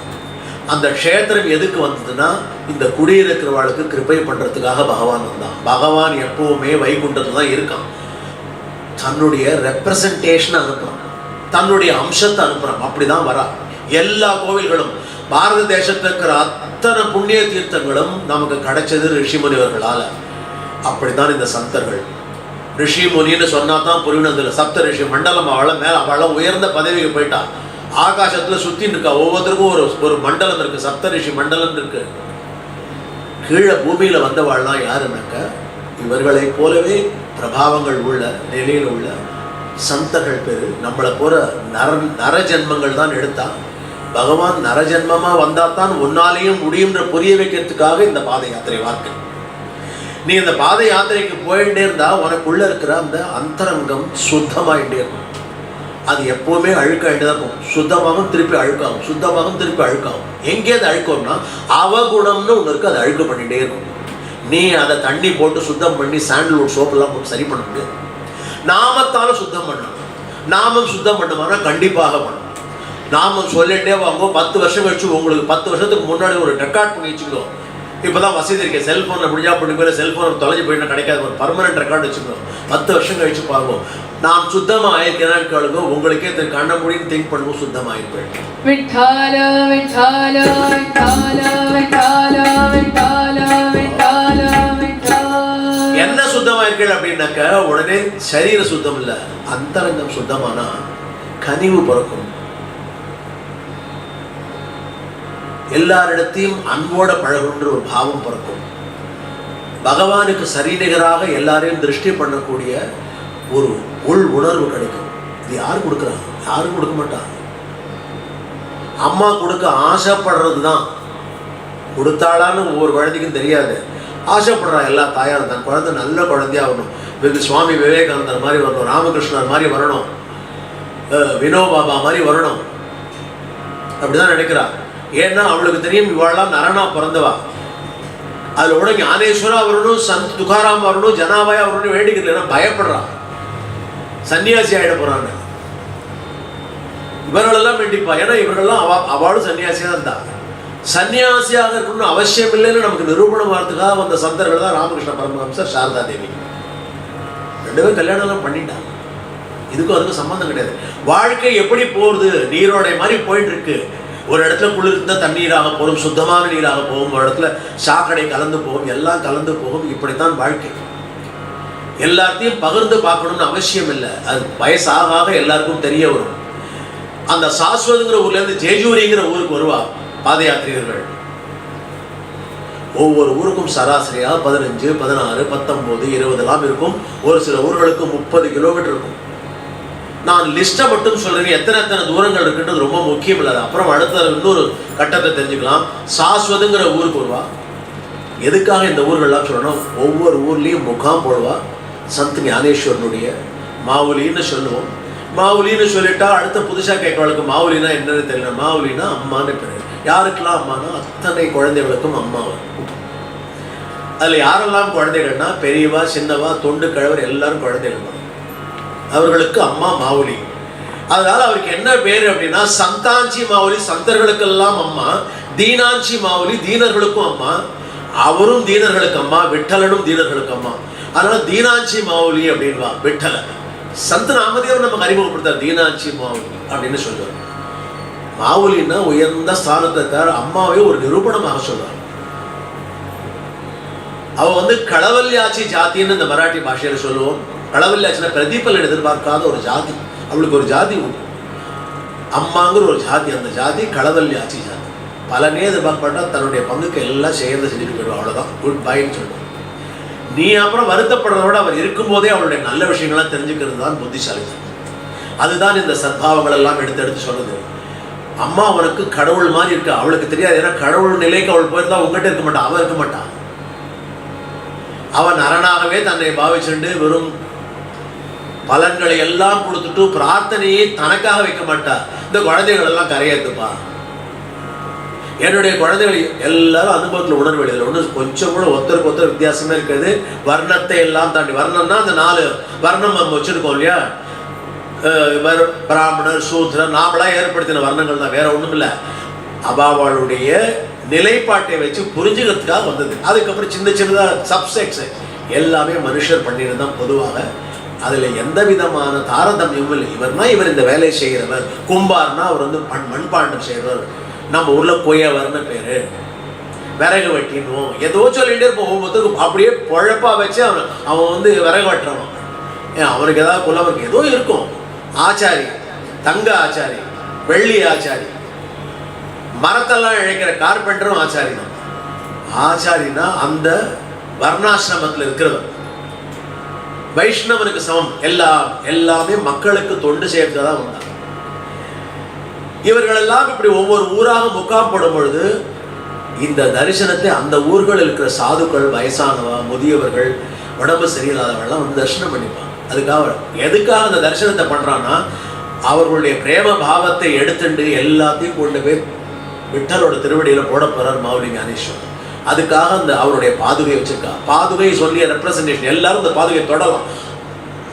அந்த க்ஷேத்திரம் எதுக்கு வந்ததுன்னா, இந்த குடியிருக்கிறவாளுக்கு கிருபை பண்றதுக்காக பகவான் வந்தான். பகவான் எப்பவுமே வைகுண்டத்துல தான் இருக்கான். தன்னுடைய ரெப்ரசன்டேஷன் அனுப்புறான், தன்னுடைய அம்சத்தை அனுப்புறான். அப்படிதான் வரா. எல்லா கோவில்களும் பாரத தேசத்தில் இருக்கிற அத்தனை புண்ணிய தீர்த்தங்களும் நமக்கு கிடைச்சது ரிஷிமுனிவர்களால. அப்படித்தான் இந்த சந்தர்கள் ரிஷி முனின்னு சொன்னா தான் புரியணும். சப்த ரிஷி மண்டலம் அவளை உயர்ந்த பதவிக்கு போயிட்டா. ஆகாசத்துல சுத்தின்னு இருக்கா. ஒவ்வொருத்தருக்கும் ஒரு மண்டலம் இருக்கு, சப்த ரிஷி மண்டலம் இருக்கு. கீழே பூமியில வந்தவாள்லாம் யாருன்னாக்க இவர்களை போலவே பிரபாவங்கள் உள்ள நிலையில் உள்ள சந்தர்கள் பேரு. நம்மளை போற நரஜன்மங்கள் தான் எடுத்தா. பகவான் நரஜன்மமா வந்தா தான் உன்னாலேயும் முடியும்ன்ற புரிய வைக்கிறதுக்காக இந்த பாத யாத்திரை வாக்கு. நீ இந்த பாத யாத்திரைக்கு போயிட்டே இருந்தா உனக்குள்ள இருக்கிற அந்த அந்தரங்கம் சுத்தமாயிட்டே இருக்கும். அது எப்பவுமே அழுக்காயிட்டே தான் இருக்கும். சுத்தமாகவும் திருப்பி அழுக்காகும், சுத்தமாகவும் திருப்பி அழுக்காகும். எங்கே அது அழுக்கம்னா அவகுணம்னு ஒன்று இருக்கு, அது அழுக்கு பண்ணிட்டே இருக்கும். நீ அதை தண்ணி போட்டு சுத்தம் பண்ணி சாண்டல்வுட் சோப்பெல்லாம் போட்டு சரி பண்ண முடியாது. நாமத்தால சுத்தம் பண்ணணும். நாமம் சுத்தம் பண்ணுமானா கண்டிப்பாக பண்ணணும். நாமம் சொல்லிட்டே வாங்க. 10 வருஷம் கழிச்சு உங்களுக்கு 10 வருஷத்துக்கு முன்னாடி ஒரு ரெக்கார்ட் பண்ணி வச்சுக்கோ. இப்போதான் வசதி இருக்கேன், செல்ஃபோனில் முடிஞ்சா பண்ணி போய் செல்ஃபோன் தொலைஞ்சு போயிட்டா கிடைக்காது, ஒரு பர்மனெண்ட் ரெக்கார்டு வச்சுக்கணும். 10 வருஷம் கழிச்சு பார்ப்போம் நான் சுத்தமாக ஆயிருக்கேன்னு கேளுங்க. உங்களுக்கே கண்ண முடியும் திங்க் பண்ணுவோம், சுத்தமாக ஆயிருப்பேன். விட்டால விட்டால விட்டால விட்டால விட்டால விட்டால விட்டால. என்ன சுத்தமாக இருக்கீள் அப்படின்னாக்க உடனே சரீர சுத்தம் இல்லை, அந்தரங்கம் சுத்தமானா கனிவு பிறக்கும். எல்லாரிடத்தையும் அன்போட பழகுன்ற ஒரு பாவம் பிறக்கும். பகவானுக்கு சரிநிகராக எல்லாரையும் திருஷ்டி பண்ணக்கூடிய ஒரு உள் உணர்வு கிடைக்கும். இது யார் கொடுக்குறா? யாரும் கொடுக்க மாட்டாங்க. அம்மா கொடுக்க ஆசைப்படுறது தான். கொடுத்தாளான்னு ஒவ்வொரு குழந்தைக்கும் தெரியாது. ஆசைப்படுறா எல்லா தாயாரும் தன் குழந்தை நல்ல குழந்தையா வரணும், சுவாமி விவேகானந்தர் மாதிரி வரணும், ராமகிருஷ்ணர் மாதிரி வரணும், வினோபாபா மாதிரி வரணும், அப்படிதான் நினைக்கிறா. ஏன்னா அவளுக்கு தெரியும் இவாளெல்லாம் நரனா பிறந்தவா. அதோட ஞானேஸ்வரா வரணும், சந்த் துகாராம் வரணும், ஜனாபாயா வரணும்னு வேண்டிக்கிறேன். பயப்படுறான், சன்னியாசி ஆகிட போறான்னு. இவர்களெல்லாம் வேண்டிப்பா. ஏன்னா இவர்கள்லாம் அவளும் சன்னியாசியாக இருந்தா. சன்னியாசியாக இருக்கணும்னு அவசியம் இல்லைன்னு நமக்கு நிரூபணம் வரதுக்காக வந்த சந்தர்கள் தான் ராமகிருஷ்ண பரமஹம்சர், சாரதா தேவி. 2 பேரும் கல்யாணம் பண்ணிட்டாங்க. இதுக்கும் அதுக்கும் சம்பந்தம் கிடையாது. வாழ்க்கை எப்படி போகுது? நீரோடை மாதிரி போயிட்டு இருக்கு. ஒரு இடத்துல குளிர்ந்த தண்ணீராக போகும், சுத்தமான நீராக போகும், ஒரு இடத்துல சாக்கடை கலந்து போகும், எல்லாம் கலந்து போகும். இப்படித்தான் வாழ்க்கை. எல்லாத்தையும் பகிர்ந்து பார்க்கணும்னு அவசியம் இல்லை. அது வயசாக எல்லாருக்கும் தெரிய வரும். அந்த சாஸ்வதுங்கிற ஊர்ல இருந்து ஜெய்ஜூரிங்கிற ஊருக்கு வருவா பாத யாத்திரிகர்கள். ஒவ்வொரு ஊருக்கும் சராசரியா 15, 16, 19, 20 எல்லாம் இருக்கும். ஒரு சில ஊர்களுக்கு 30 கிலோமீட்டர் இருக்கும். நான் லிஸ்ட்டை மட்டும் சொல்றேன், எத்தனை தூரங்கள் இருக்குன்றது ரொம்ப முக்கியம் இல்லை. அப்புறம் அடுத்த இன்னொரு கட்டத்தை தெரிஞ்சுக்கலாம். சாஸ்வதுங்கிற ஊருக்கு வருவா. எதுக்காக இந்த ஊர்கள்லாம் சொல்லணும்? ஒவ்வொரு ஊர்லேயும் முகாம் போடுவா. சந்த் ஞானேஸ்வரனுடைய மாவுலின்னு சொல்லுவோம். மாவுலின்னு சொல்லிட்டா அடுத்த புதுசாக கேட்கவளுக்கு மாவுலினா என்னன்னு தெரியல. மாவுலினா அம்மான்னு பேர். யாருக்கெல்லாம் அம்மானா அத்தனை குழந்தைகளுக்கும் அம்மா. அதில் யாரெல்லாம் குழந்தைகள்னா பெரியவா, சின்னவா, தொண்டு, கழவர் எல்லாரும் குழந்தைகள் தான். அவர்களுக்கு அம்மா மாவுலி. அதனால அவருக்கு என்ன பேர் அப்படின்னா சந்தாஞ்சி மாவுலி, சந்தர்களுக்கெல்லாம் அம்மா. தீனாஞ்சி மாவுலி, தீனர்களுக்கும் அம்மா. அவரும் தீனர்களுக்கு அம்மா, விட்டலனும் தீனர்களுக்கு அம்மா. அதனால தீனாஞ்சி மாவுலி அப்படின்வா விட்டல. சந்த நாமதேவர் நமக்கு அறிமுகப்படுத்தார் தீனாஞ்சி மாவுலி அப்படின்னு சொல்லுவார். மாவுலின்னா உயர்ந்த ஸ்தானத்தை அம்மாவே ஒரு நிரூபணமாக சொல்றார். அவ களவல்யாச்சி ஜாத்தின்னு இந்த மராட்டி பாஷையில சொல்லுவோம். களவல்யாச்சினா பிரதிபலன் எதிர்பார்க்காத ஒரு ஜாதி. அவளுக்கு ஒரு ஜாதி உண்டு, அம்மாங்கிற ஒரு ஜாதி. அந்த ஜாதி களவல்யாச்சி ஜாதி. பலனே எதிர்பார்க்கப்பட்டா தன்னுடைய பங்குக்கு எல்லாம் செய்யறத செஞ்சுட்டு போயிடுவோம். அவ்வளவுதான், குட் பைன்னு சொல்லுவோம். நீ அப்புறம் வருத்தப்படுறத விட அவர் இருக்கும்போதே அவளுடைய நல்ல விஷயங்கள்லாம் தெரிஞ்சுக்கிறது தான் புத்திசாலித்தனம். அதுதான் இந்த சத்பாவங்கள் எல்லாம் எடுத்து சொல்றது. அம்மா அவனுக்கு கடவுள் மாதிரி இருக்கா. அவளுக்கு தெரியாது. ஏன்னா கடவுள் நிலைக்கு அவள் போயிருந்தா உங்ககிட்ட இருக்க மாட்டான், அவன் இருக்க மாட்டான். அவன் அரணாகவே தன்னை பாவிச்சுண்டு வெறும் பலன்களை எல்லாம் கொடுத்துட்டு பிரார்த்தனையை தனக்காக வைக்க மாட்டார். இந்த குழந்தைகள் எல்லாம் கரையேற்றுப்பா. என்னுடைய குழந்தைகள் எல்லாரும் அனுபவத்தில் உணர்வு எழுதல. ஒன்று கொஞ்சம் கூட ஒருத்தருக்கு ஒருத்தர் வித்தியாசமே இருக்கிறது. வர்ணத்தை எல்லாம் தாண்டி, வர்ணம்னா அந்த 4 வர்ணம் நம்ம வச்சுருக்கோம் இல்லையா? பிராமணர், சூத்ரர், நாமளாக ஏற்படுத்தின வர்ணங்கள் தான், வேற ஒன்றும் இல்லை. அபாவாளுடைய நிலைப்பாட்டை வச்சு புரிஞ்சுக்கிறதுக்காக வந்தது. அதுக்கப்புறம் சின்னதாக சப்செக்ஸ் எல்லாமே மனுஷர் பண்ணியிருந்தான் பொதுவாக. அதில் எந்த விதமான தாரதமியமும் இல்லை. இவர்னா இவர் இந்த வேலையை செய்கிறவர், கும்பார்னா அவர் மண்பாண்டம் செய்கிறவர், நம்ம ஊரில் கொய்யவர்னு பேர், விறகு வெட்டினும் ஏதோ சொல்லிகிட்டே இருப்போம். ஒவ்வொருத்தருக்கும் அப்படியே பொழப்பா வச்சு அவன் விறகு வெட்டுறவன். அவனுக்கு ஏதாவது புலவருக்கு ஏதோ இருக்கும். ஆச்சாரி, தங்க ஆச்சாரி, வெள்ளி ஆச்சாரி, மரத்தெல்லாம் இழைக்கிற கார்பெண்டரும் ஆச்சாரி தான். ஆச்சாரினா அந்த வர்ணாசிரமத்தில் இருக்கிறவர், வைஷ்ணவனுக்கு சமம். எல்லாமே மக்களுக்கு தொண்டு சேர்த்துதான் வந்தாங்க. இவர்களெல்லாம் இப்படி ஒவ்வொரு ஊராக முகாம் போடும் பொழுது இந்த தரிசனத்தை அந்த ஊர்கள் இருக்கிற சாதுக்கள், வயசானவா, முதியவர்கள், உடம்பு சரியில்லாதவர்கள்லாம் வந்து தரிசனம் பண்ணிப்பாங்க. எதுக்காக அந்த தரிசனத்தை பண்றான்னா, அவர்களுடைய பிரேம பாவத்தை எடுத்துட்டு எல்லாத்தையும் கொண்டு போய் விட்டலோட திருவடியில போட போறார் மாவுலி ஞானேஸ்வர். அதுக்காக அந்த அவருடைய பாதுகை வச்சிருக்கா. பாதுகை சொல்லிய ரெப்ரசன்டேஷன். எல்லாரும் அந்த பாதுகை தொடலாம்.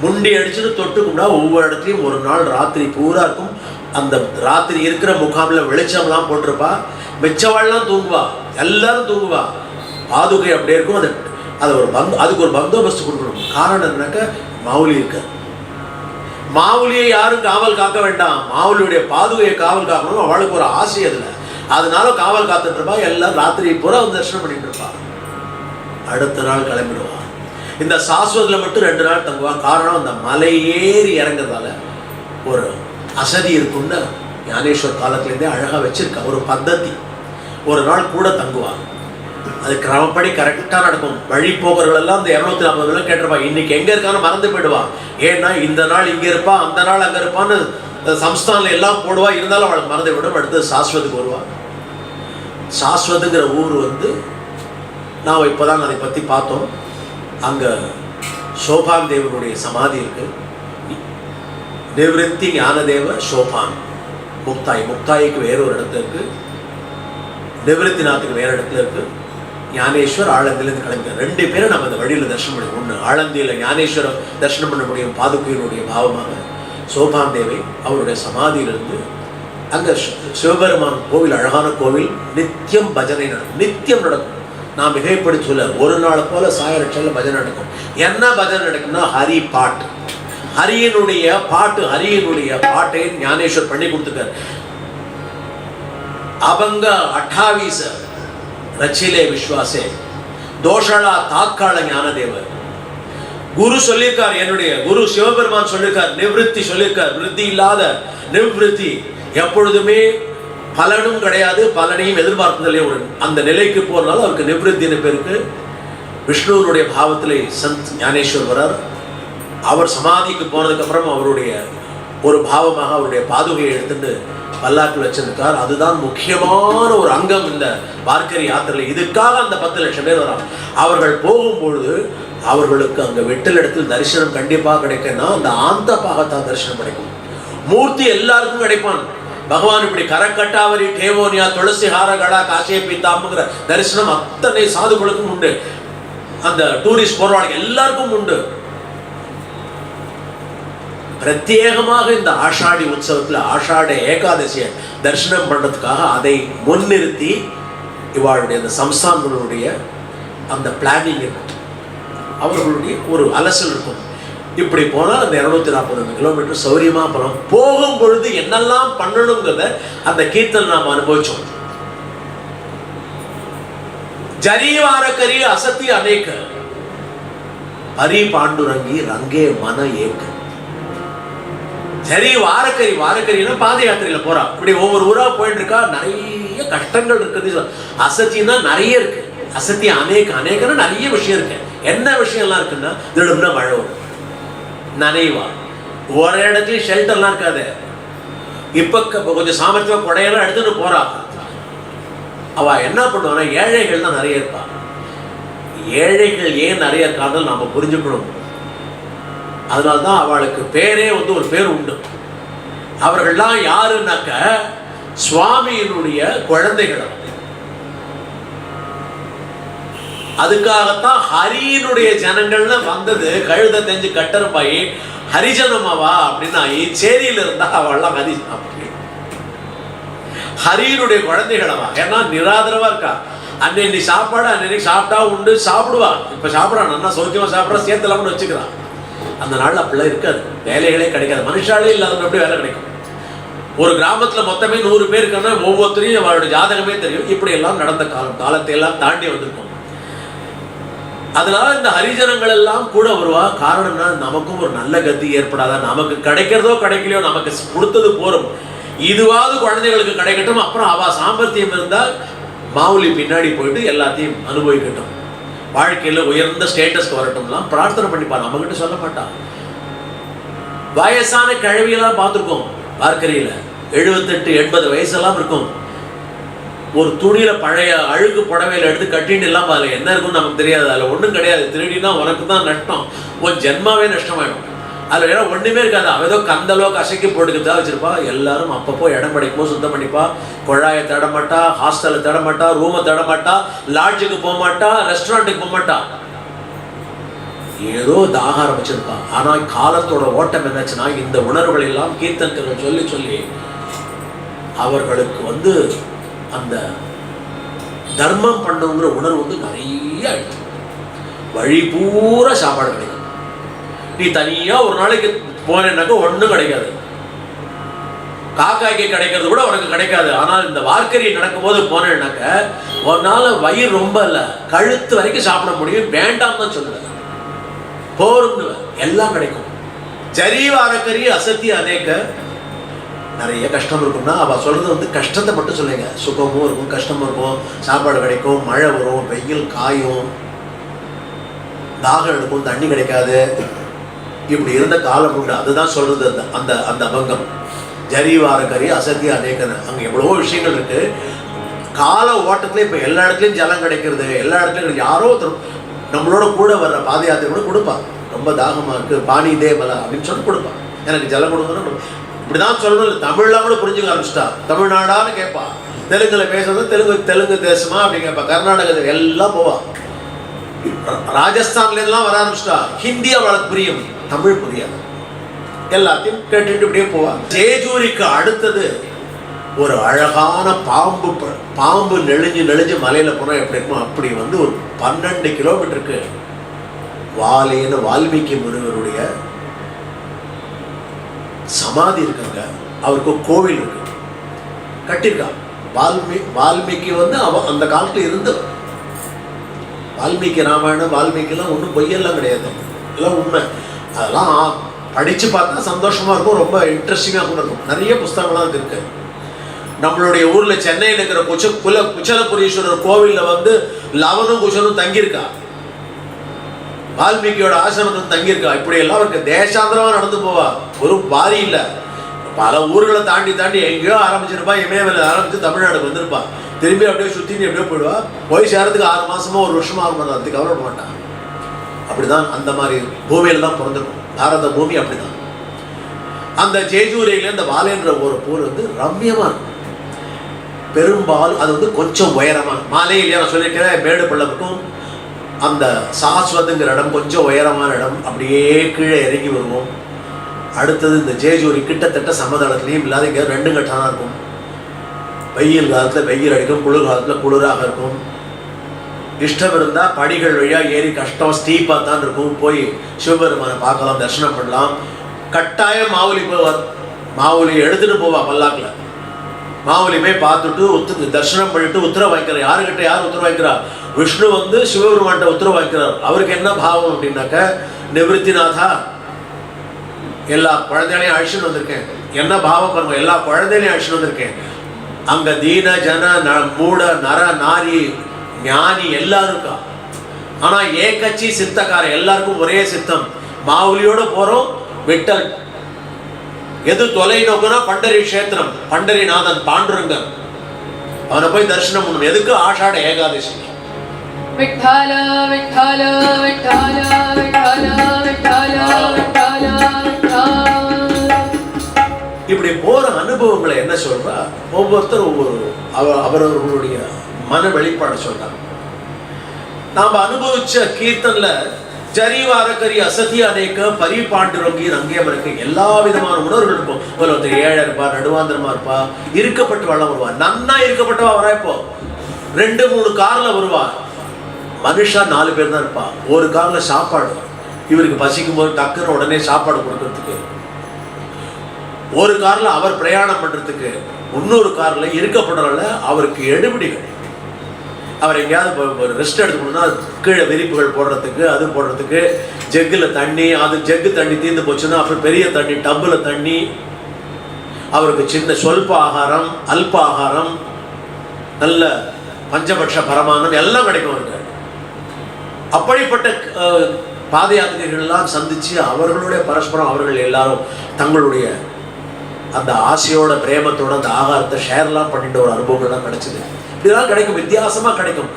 முண்டி அடிச்சுட்டு தொட்டுக்கும்னா ஒவ்வொரு இடத்துலையும் ஒரு நாள் ராத்திரி பூரா இருக்கும். அந்த ராத்திரி இருக்கிற முகாமில் வெளிச்சம்லாம் போட்டிருப்பா. மிச்சவாள்லாம் தூங்குவா, எல்லாரும் தூங்குவா. பாதுகை அப்படியே இருக்கும். அது ஒரு அதுக்கு ஒரு பந்தோபஸ்து கொடுக்கணும். காரணம் என்னன்னாக்க மாவுலி இருக்க. மாவுலியை யாரும் காவல் காக்க வேண்டாம், மாவுலியுடைய பாதுகையை காவல் காக்கணும். அவளுக்கு ஒரு ஆசை அதில். அதனால காவல் காத்துட்டு இருப்பா. எல்லாம் ராத்திரி பூரா வந்து தரிசனம் பண்ணிட்டு இருப்பா. அடுத்த நாள் கிளம்பிடுவா. இந்த சாஸ்வதில் மட்டும் 2 நாள் தங்குவா. காரணம், அந்த மலை ஏறி இறங்குறதால ஒரு அசதி இருக்குன்னு ஞானேஸ்வர் காலத்திலேருந்தே அழகாக வச்சிருக்கா ஒரு பத்ததி. ஒரு நாள் கூட தங்குவா. அது கிரமப்படி கரெக்டாக நடக்கும். வழி போகிறவர்களெல்லாம் அந்த 240 கேட்டிருப்பா. இன்னைக்கு எங்கே இருக்கான்னு மறந்து போயிடுவா. ஏன்னா இந்த நாள் இங்கே இருப்பா, அந்த நாள் அங்கே இருப்பான்னு சம்ஸ்தானில் எல்லாம் போடுவா. இருந்தாலும் அவளுக்கு மறந்து விடும். அடுத்து சாஸ்வதுக்கு வருவா. சாஸ்வதுங்கிற ஊர் வந்து நாம் இப்போதான் அதை பற்றி பார்த்தோம். அங்கே சோபான் தேவனுடைய சமாதி இருக்கு. நிவத்தி ஞானதேவ சோபான். முக்தாய்க்கு வேற ஒரு இடத்துல இருக்கு, நிவத்திநாத்துக்கு வேற இடத்துல இருக்கு. ஞானேஸ்வர் ஆலந்தியிலிருந்து கிளம்பி 2 பேரும் நம்ம அந்த வழியில் தரிசனம் பண்ண. ஒன்று ஆலந்தியில் ஞானேஸ்வரம் தரிசனம் பண்ண முடியும் பாதுகையினுடைய பாவமாக. சோபான் தேவை அவருடைய சமாதியிலிருந்து அங்கே சிவபெருமான் கோவில், அழகான கோவில். நித்தியம் பஜனை நடக்கும், நித்தியம் நடக்கும். நான் மிகைப்படி சொல்ல, ஒரு நாள் போல சாயரட்சல பஜனை நடக்கும். என்ன பஜனை நடக்கும்னா ஹரி பாட்டு. ஹரியினுடைய பாட்டை ஞானேஸ்வர் பண்ணி கொடுத்துட்டார். அபங்க 28 ரச்சிலே விஸ்வாசே தோஷலா தாக்காள ஞானதேவர். குரு சொல்லியிருக்கார், என்னுடைய குரு சிவபெருமான் சொல்லியிருக்கார். நிவத்தி சொல்லியிருக்கார், விருத்தி இல்லாத நிவத்தி. எப்பொழுதுமே பலனும் கிடையாது, பலனையும் எதிர்பார்ப்பதில்லை. ஒரு அந்த நிலைக்கு போனாலும் அவருக்கு நிவத்தின்னு பேருக்கு. விஷ்ணுவனுடைய பாவத்திலே சந்த் ஞானேஸ்வர் வரார். அவர் சமாதிக்கு போனதுக்கு அப்புறம் அவருடைய ஒரு பாவமாக அவருடைய பாதுகையை எடுத்துட்டு பல்லாக்கில் வச்சிருக்கார். அதுதான் முக்கியமான ஒரு அங்கம் இந்த வார்க்கரி யாத்திரையில். இதுக்காக அந்த 10 லட்சம் பேர் வராங்க. அவர்கள் போகும்பொழுது அவர்களுக்கு அங்கே விட்டல் இடத்தில் தரிசனம் கண்டிப்பாக கிடைக்குன்னா அந்த ஆந்த பாகத்தான் தரிசனம் கிடைக்கும். மூர்த்தி எல்லாருக்கும் கிடைப்பான். பகவான் இப்படி கரக்கட்டாவரி, டேவோனியா, துளசி ஹாரகடா, காசிய பீத்தாம்புங்கிற தரிசனம் அத்தனை சாதுகளுக்கும் உண்டு. அந்த டூரிஸ்ட் போறவங்க எல்லாருக்கும் உண்டு. பிரத்யேகமாக இந்த ஆஷாடி உற்சவத்தில் ஆஷாட ஏகாதசியை தரிசனம் பண்ணுறதுக்காக அதை முன்னிறுத்தி இவாளுடைய அந்த சம்ஸ்தான்களுடைய அந்த பிளானிங் இருக்கும், அவர்களுடைய ஒரு அலசல் இருக்கும். இப்படி போனால் அந்த 240 கிலோமீட்டர் சௌரியமாக போகலாம். போகும் பொழுது என்னெல்லாம் பண்ணணுங்கிறத அந்த கீர்த்தனை நாம் அனுபவிச்சோம். ஜரீவாரக்கரி அசத்தி அநேக ஹரி பாண்டுரங்கி ரங்கே மன ஏக்க. சரி, வாரக்கரினா பாத யாத்திரையில போறா. இப்படி ஒவ்வொரு ஊரா போயிட்டு இருக்கா. நிறைய கஷ்டங்கள் இருக்குது. அசத்தின்னா நிறைய இருக்கு. அசத்தி அநேகன்னா நிறைய விஷயம் இருக்கு. என்ன விஷயம் எல்லாம் இருக்குன்னா, திடம்னா மழை வரும், நனைவா, ஒரு இடத்துலயும் ஷெல்டர்லாம் இருக்காது. இப்ப கொஞ்சம் சாமர்த்தியமா கொடையெல்லாம் எடுத்துட்டு போறா. அவ என்ன பண்ணுவானா, ஏழைகள் தான் நிறைய இருப்பா. ஏழைகள் ஏன் நிறைய இருக்கான்னு நாம புரிஞ்சுக்கணும். அதனால்தான் அவளுக்கு பேரே வந்து ஒரு பேர் உண்டு. அவர்கள்லாம் யாருன்னாக்க சுவாமியினுடைய குழந்தைகள். அதுக்காகத்தான் ஹரியினுடைய ஜனங்கள்னு வந்தது. கழுத தெரிஞ்சு கட்டருப்பாயி ஹரிஜனமாவா அப்படின்னா சேரியில இருந்தா அவள்லாம் ஹரியினுடைய குழந்தைகளவா. ஏன்னா நிராதரவா இருக்கா. அன்னைக்கு சாப்பாடு அன்னைக்கு சாப்பிட்டா உண்டு, சாப்பிடுவா. இப்ப சாப்பிடறான், நல்லா சௌக்கியமா சாப்பிட்றா, சேர்த்துலாம்னு வச்சுக்கிறான். அந்த நாள் அப்படிலாம் இருக்காது, வேலைகளே கிடைக்காது. மனுஷாலே இல்லாத எப்படி வேலை கிடைக்கும்? ஒரு கிராமத்துல மொத்தமே 100 பேர் இருக்குன்னா ஒவ்வொருத்தரையும் அவருடைய ஜாதகமே தெரியும். இப்படி எல்லாம் நடந்த காலத்தை எல்லாம் தாண்டி வந்திருக்கோம். அதனால இந்த ஹரிஜனங்கள் எல்லாம் கூட வருவா. காரணம்னா நமக்கும் ஒரு நல்ல கதி ஏற்படாதா, நமக்கு கிடைக்கிறதோ கிடைக்கலையோ நமக்கு கொடுத்தது போறோம், இதுவாவது குழந்தைகளுக்கு கிடைக்கட்டும், அப்புறம் அவ சாமர்த்தியம் இருந்தால் மாவுலி பின்னாடி போயிட்டு எல்லாத்தையும் அனுபவிக்கட்டும், வாழ்க்கையில உயர்ந்த ஸ்டேட்டஸ்க்கு வரட்டும்லாம் பிரார்த்தனை பண்ணிப்பா. நம்ம கிட்ட சொல்ல மாட்டான். வயசான கிழவியெல்லாம் பார்த்துருக்கோம் வார்க்கரியில, 78-80 வயசெல்லாம் இருக்கும். ஒரு துணியில பழைய அழுக்கு புடவையில எடுத்து கட்டின்னு இல்லாம அதில் என்ன இருக்குன்னு நமக்கு தெரியாது. அதில் ஒன்றும் கிடையாது. திருடினா உனக்கு தான் நஷ்டம், உன் ஜென்மாவே நஷ்டமாயிடும். அதில் ஏன்னா ஒன்றுமே இருக்காது. அவன் ஏதோ கந்தலோ கசக்கி போட்டுக்கிட்டா வச்சிருப்பா. எல்லாரும் அப்பப்போ இடம் கிடைக்கும்போது சுத்தம் பண்ணிப்பா. குழாயை தேட மாட்டா, ஹாஸ்டலை தேட மாட்டா, ரூமை தேட மாட்டா, லாட்ஜுக்கு போக மாட்டா, ரெஸ்டாரண்ட்டுக்கு போக மாட்டா. ஏதோ தாக ஆரம்பிச்சிருப்பா. ஆனால் காலத்தோட ஓட்டம் என்னாச்சுன்னா இந்த உணர்வுகள் எல்லாம் கீர்த்தன்கள் சொல்லி சொல்லி அவர்களுக்கு அந்த தர்மம் பண்ணுங்கிற உணர்வு நிறைய ஆயிடுச்சு. வழி பூரா சாப்பாடு கிடைக்கும். நீ தனியா ஒரு நாளைக்கு போனேன்னாக்க ஒன்றும் கிடைக்காது. காக்காய்க்கு கிடைக்கிறது கூட உனக்கு கிடைக்காது. ஆனால் இந்த வார்க்கரி நடக்கும்போது போனேன்னாக்க ஒரு நாள் வயிறு ரொம்ப இல்லை, கழுத்து வரைக்கும் சாப்பிட முடியும். வேண்டாம் தான் சொல்லுவேன், போருங்க எல்லாம் கிடைக்கும். ஜரி வாரக்கரி அசத்தி அநேக. நிறைய கஷ்டம் இருக்கும்னா அவள் சொல்கிறது கஷ்டத்தை மட்டும் சொல்லுங்க. சுகமும் இருக்கும், கஷ்டமும் இருக்கும், சாப்பாடு கிடைக்கும், மழை வரும், வெயில் காயும், தாகம் எடுக்கும், தண்ணி கிடைக்காது, இப்படி இருந்த காலம் உண்டு. அதுதான் சொல்றது அந்த அந்த அபங்கம். ஜரிவாரக்கரி அசத்திய அநேகன. அங்கே எவ்வளவோ விஷயங்கள் இருக்கு. கால ஓட்டத்துல இப்போ எல்லா இடத்துலையும் ஜலம் கிடைக்கிறது, எல்லா இடத்துலையும் யாரோ ஒருத்தர் நம்மளோட கூட வர்ற பாத யாத்திரை கூட கொடுப்பான். ரொம்ப தாகமா இருக்கு, பாணி தேவலா அப்படின்னு சொல்லி கொடுப்பான், எனக்கு ஜலம் கொடுக்கணும். இப்படிதான் சொல்லணும். தமிழ்ல கூட புரிஞ்சுக்க ஆரம்பிச்சிட்டா. தமிழ்நாடான்னு கேட்பா, தெலுங்குல பேசுறது தெலுங்கு தேசமா அப்படின்னு கேட்பா, கர்நாடகத்தில் எல்லாம் போவா, ராஜஸ்தான்ல எல்லாம் வர ஆரம்பிச்சிட்டா. ஹிந்தி அவளுக்கு புரியும், தமிழ் புரியாது. எல்லாத்தையும் கேட்டுட்டு இப்படியே போவா. ஜேஜூரிக்கு அடுத்தது ஒரு அழகான பாம்பு நெளிஞ்சு மலையில போனா எப்படி இருக்கும் அப்படி ஒரு 12 கிலோமீட்டருக்கு வாலேன்னு வால்மீகி முனிவருடைய சமாதி இருக்காங்க. அவருக்கு கோவில் இருக்கு, கட்டியிருக்கா. வால்மீகி அந்த காலத்துல இருந்து வால்மீகி ராமாயணம் வால்மீகிலாம் ஒன்றும் பொய்யெல்லாம் கிடையாது, எல்லாம் உண்மை. அதெல்லாம் படித்து பார்த்தா சந்தோஷமாக இருக்கும், ரொம்ப இன்ட்ரெஸ்டிங்காக கூட இருக்கும். நிறைய புஸ்தகங்கள்லாம் இருக்கு. நம்மளுடைய ஊரில் சென்னையில் இருக்கிற குச்சலபுரீஸ்வரர் கோவிலில் லவனும் குஷனும் தங்கியிருக்கா, வால்மீகியோட ஆசிரமத்தில் தங்கியிருக்கா. இப்படி எல்லாம் இருக்கு. தேசாந்திரமாக நடந்து போவா, ஒரு பாரி இல்லை. பல ஊர்களை தாண்டி எங்கேயோ ஆரம்பிச்சிருப்பா, இமயமலை ஆரம்பித்து தமிழ்நாடுக்கு வந்திருப்பா. திரும்பி அப்படியே சுற்றின்னு எப்படியோ போயிடுவா. போய் சேரத்துக்கு 6 மாதமோ 1 வருஷமோ ஆகும், அதுக்கு கவலைப்பட மாட்டான். அப்படிதான் அந்த மாதிரி பூமியில தான் பிறந்திருக்கும். பாரத பூமி அப்படிதான். அந்த ஜேஜூரியில இந்த வாலேன்ற ஒரு ஊர் ரம்யமா இருக்கும். பெரும்பாலும் அது கொஞ்சம் உயரமா, மாலையிலேயே நான் சொல்லியிருக்கிறேன், மேடு பள்ளத்துக்கும் அந்த சாஸ்வதுங்கிற இடம் கொஞ்சம் உயரமான இடம். அப்படியே கீழே இறங்கி வருவோம். அடுத்தது இந்த ஜேஜூரி கிட்டத்தட்ட சமதளத்துலேயும் இல்லாத இங்கே 2 கட்டானா இருக்கும். வெயில் காலத்தில் வெயில் அடிக்கும், குளிர் காலத்தில் குளிராக இருக்கும். இஷ்டம் இருந்தால் படிகள் வழியாக ஏறி, கஷ்டம் ஸ்டீப்பாக தான் இருக்கும், போய் சிவபெருமானை பார்க்கலாம், தரிசனம் பண்ணலாம். கட்டாயம் மாவுலி போவார், மாவுலி எடுத்துகிட்டு போவா பல்லாக்கில். மாவுலி போய் பார்த்துட்டு தரிசனம் பண்ணிட்டு உத்தரவு வாங்கிக்கிறார். யாருக்கிட்ட யார் உத்தரவு வாங்கிக்கிறார்? விஷ்ணு சிவபெருமான்கிட்ட உத்தரவு வாங்கிக்கிறார். அவருக்கு என்ன பாவம் அப்படின்னாக்க, நிவர்த்திநாதா எல்லா குழந்தைகளையும் அழிச்சுன்னு வந்திருக்கேன். என்ன பாவம் பாருங்க, எல்லா குழந்தைகளையும் அழிச்சுன்னு வந்திருக்கேன். அங்கே தீன ஜன மூட நர நாரி ஞானி எல்லாரும் இருக்கா. ஆனா ஏகச்சி சித்தக்கார, எல்லாருக்கும் ஒரே சித்தம். மாவுலியோட போறோம். விட்டல் எது தொலை நோக்குனா பண்டரி கஷேத்திரம், பண்டரிநாதன் பாண்டுரங்கன், அவனை போய் தரிசனம் பண்ணணும். எதுக்கு? ஆஷாட ஏகாதசி. விட்டல விட்டல விட்டல விட்டல விட்டல விட்டல. இப்படி போற அனுபவங்களை என்ன சொல்றா, ஒவ்வொருத்தரும் ஒவ்வொரு அவரவர்களுடைய மன வெளிப்பாடு சொல்றாங்க. நாம் அனுபவிச்ச கீர்த்தன்ல ஜரிவாரக்கரி அசதி அநேக பரிபாண்டுரங்கி ரங்கியமருக்கு எல்லா விதமான உணர்வுகள் இருக்கும். ஒருத்தர் ஏழை இருப்பா, நடுவாந்திரமா இருப்பா, இருக்கப்பட்டு வளம் வருவா. நன்னா இருக்கப்பட்டவா வரா. இப்போ 2-3 கார்ல வருவா. மனுஷா 4 பேர் தான் இருப்பா. ஒரு கார்ல சாப்பாடு, இவருக்கு பசிக்கும் போது டக்குன்னு உடனே சாப்பாடு கொடுக்கறதுக்கு. ஒரு கார்ல அவர் பிரயாணம் பண்றதுக்கு, இன்னொரு கார்ல இருக்கப்படுறதுல அவருக்கு எடுபிடிகள். அவர் எங்கேயாவது ரெஸ்ட் எடுத்துக்கணும்னா கீழே விரிப்புகள் போடுறதுக்கு அது போடுறதுக்கு ஜெக்கில் தண்ணி, அது ஜெக்கு தண்ணி தீர்ந்து போச்சுன்னா அப்புறம் பெரிய தண்ணி டப்பில் தண்ணி, அவருக்கு சின்ன சொல்ப ஆகாரம், அல்ப ஆகாரம், நல்ல பஞ்சபட்ச பரமானம் எல்லாம் கிடைக்கும் அவருக்கு. அப்படிப்பட்ட பாத யாத்திரைகள்லாம் சந்திச்சு அவர்களுடைய பரஸ்பரம் அவர்கள் எல்லாரும் தங்களுடைய அந்த ஆசையோட பிரேமத்தோட அந்த ஆகாரத்தை ஷேர்லாம் பண்ணிட்டு ஒரு அனுபவங்கள்லாம் கிடைச்சது. இதெல்லாம் கிடைக்கும், வித்தியாசமா கிடைக்கும்.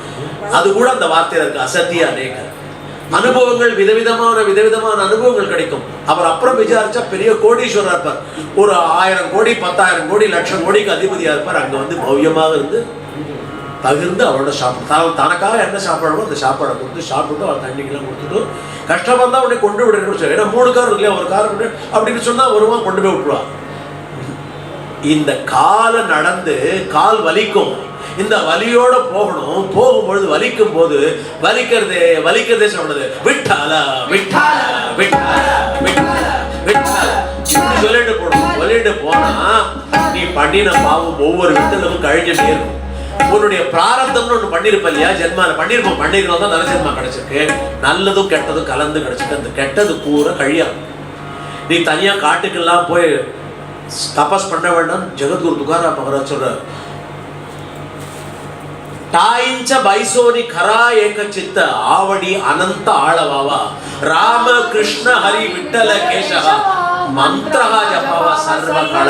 அது கூட அந்த வார்த்தையில இருக்கு, அசத்திய அநேக அனுபவங்கள், விதவிதமான அனுபவங்கள் கிடைக்கும். அவர் அப்புறம் விசாரிச்சா பெரிய கோடீஸ்வரர் இருப்பார், ஒரு 1000 கோடி 10,000 கோடி லட்சம் கோடிக்கு அதிபதியா இருப்பார். அங்க வந்து பவ்யமாக இருந்து பகிர்ந்து அவரோட சாப்பிடும், தனக்காக என்ன சாப்பிடணும் அந்த சாப்பாடை கொடுத்து சாப்பிட்டு அவர் தண்ணிக்கெல்லாம் கொடுத்துட்டு கஷ்டம் வந்தால் உடனே கொண்டு விடுறேன்னு சொல்லி, ஏன்னா 3 கார் இல்லையா, ஒரு கார் அப்படின்னு சொன்னா வருவான், கொண்டு போய் விட்டுருவான். இந்த காலை நடந்து கால் வலிக்கும், இந்த வலியோட போகணும். போகும்பொழுது வலிக்கும் போது வலிக்கிறதே சொல்றது விட்டால விட்டால விட்டால விட்டால விட்டால சொல்லிட்டு போகணும். சொல்லிட்டு போனா நீ பண்ணின பாவம் ஒவ்வொரு விட்டலும் கழிஞ்சிட்டே இருக்கும். உன்னுடைய பிராரப்தம்னு ஒன்று பண்ணிருப்ப இல்லையா, ஜென்மால பண்ணிருக்கோம் தான் நல்ல ஜென்மா கிடைச்சிருக்கு. நல்லதும் கெட்டதும் கலந்து கிடைச்சிருக்கு. அந்த கெட்டது பூரா கழியாது. நீ தனியா காட்டுக்கெல்லாம் போய் தபஸ் பண்ண வேண்டாம். ஜெகத்குரு துகாராம் மகாராஜ் சொல்ற, ಟಾಯಿಂಚ ಬೈಸೋನಿ ಖರಾ ಏಕ ಚಿತ್ತ ಆವಡಿ ಅನಂತ ಆಳವಾವ ರಾಮ ಕೃಷ್ಣ ಹರಿ ವಿಠಲ ಕೇಶವ ಮಂತ್ರ ಜಪವ ಸರ್ವ ಕಳ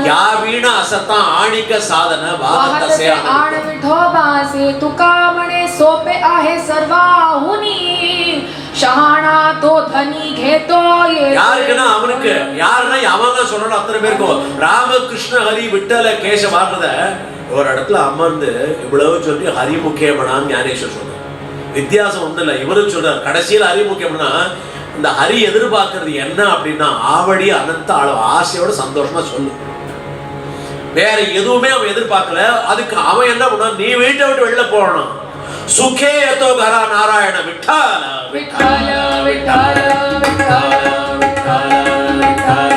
ಯಾವೀಣ ಅಸತ ಆಣಿಕ ಸಾಧನ ಭಾಗತ ಸೇ ಆಣ ವಿಠೋಬಾಸೆ ತುಕಾಮಣೆ ಸೋಪೆ आहे सर्वाहुनी ಶಹಾಣಾ ತೋ ಧನಿ ಘೇತೋ யாருக்குன்னா அவனுக்கு யாருன்னா அவன் சொல்லணும். அத்தனை பேருக்கும் ராம கிருஷ்ண ஹரி விட்டல கேசவான்றத ஒரு இடத்துல அமர்ந்து இவ்வளவு சொல்லி ஹரிமுக்கியமனான்னு ஞானேஸ்வர் சொல்றார். வித்தியாசம் ஒன்றும் இல்லை. இவரும் சொல்றார் கடைசியில் ஹரிமுக்கியம்னா இந்த ஹரி எதிர்பார்க்கறது என்ன அப்படின்னா ஆவடி அனந்த அளவு ஆசையோட சந்தோஷமா சொல்லு. வேற எதுவுமே அவன் எதிர்பார்க்கல. அதுக்கு அவன் என்ன பண்ணா, நீ வீட்டை விட்டு வெளில போகணும். சுகே எதோ கரா நாராயண விட்டால விட்டால விட்டால விட்டால விட்டால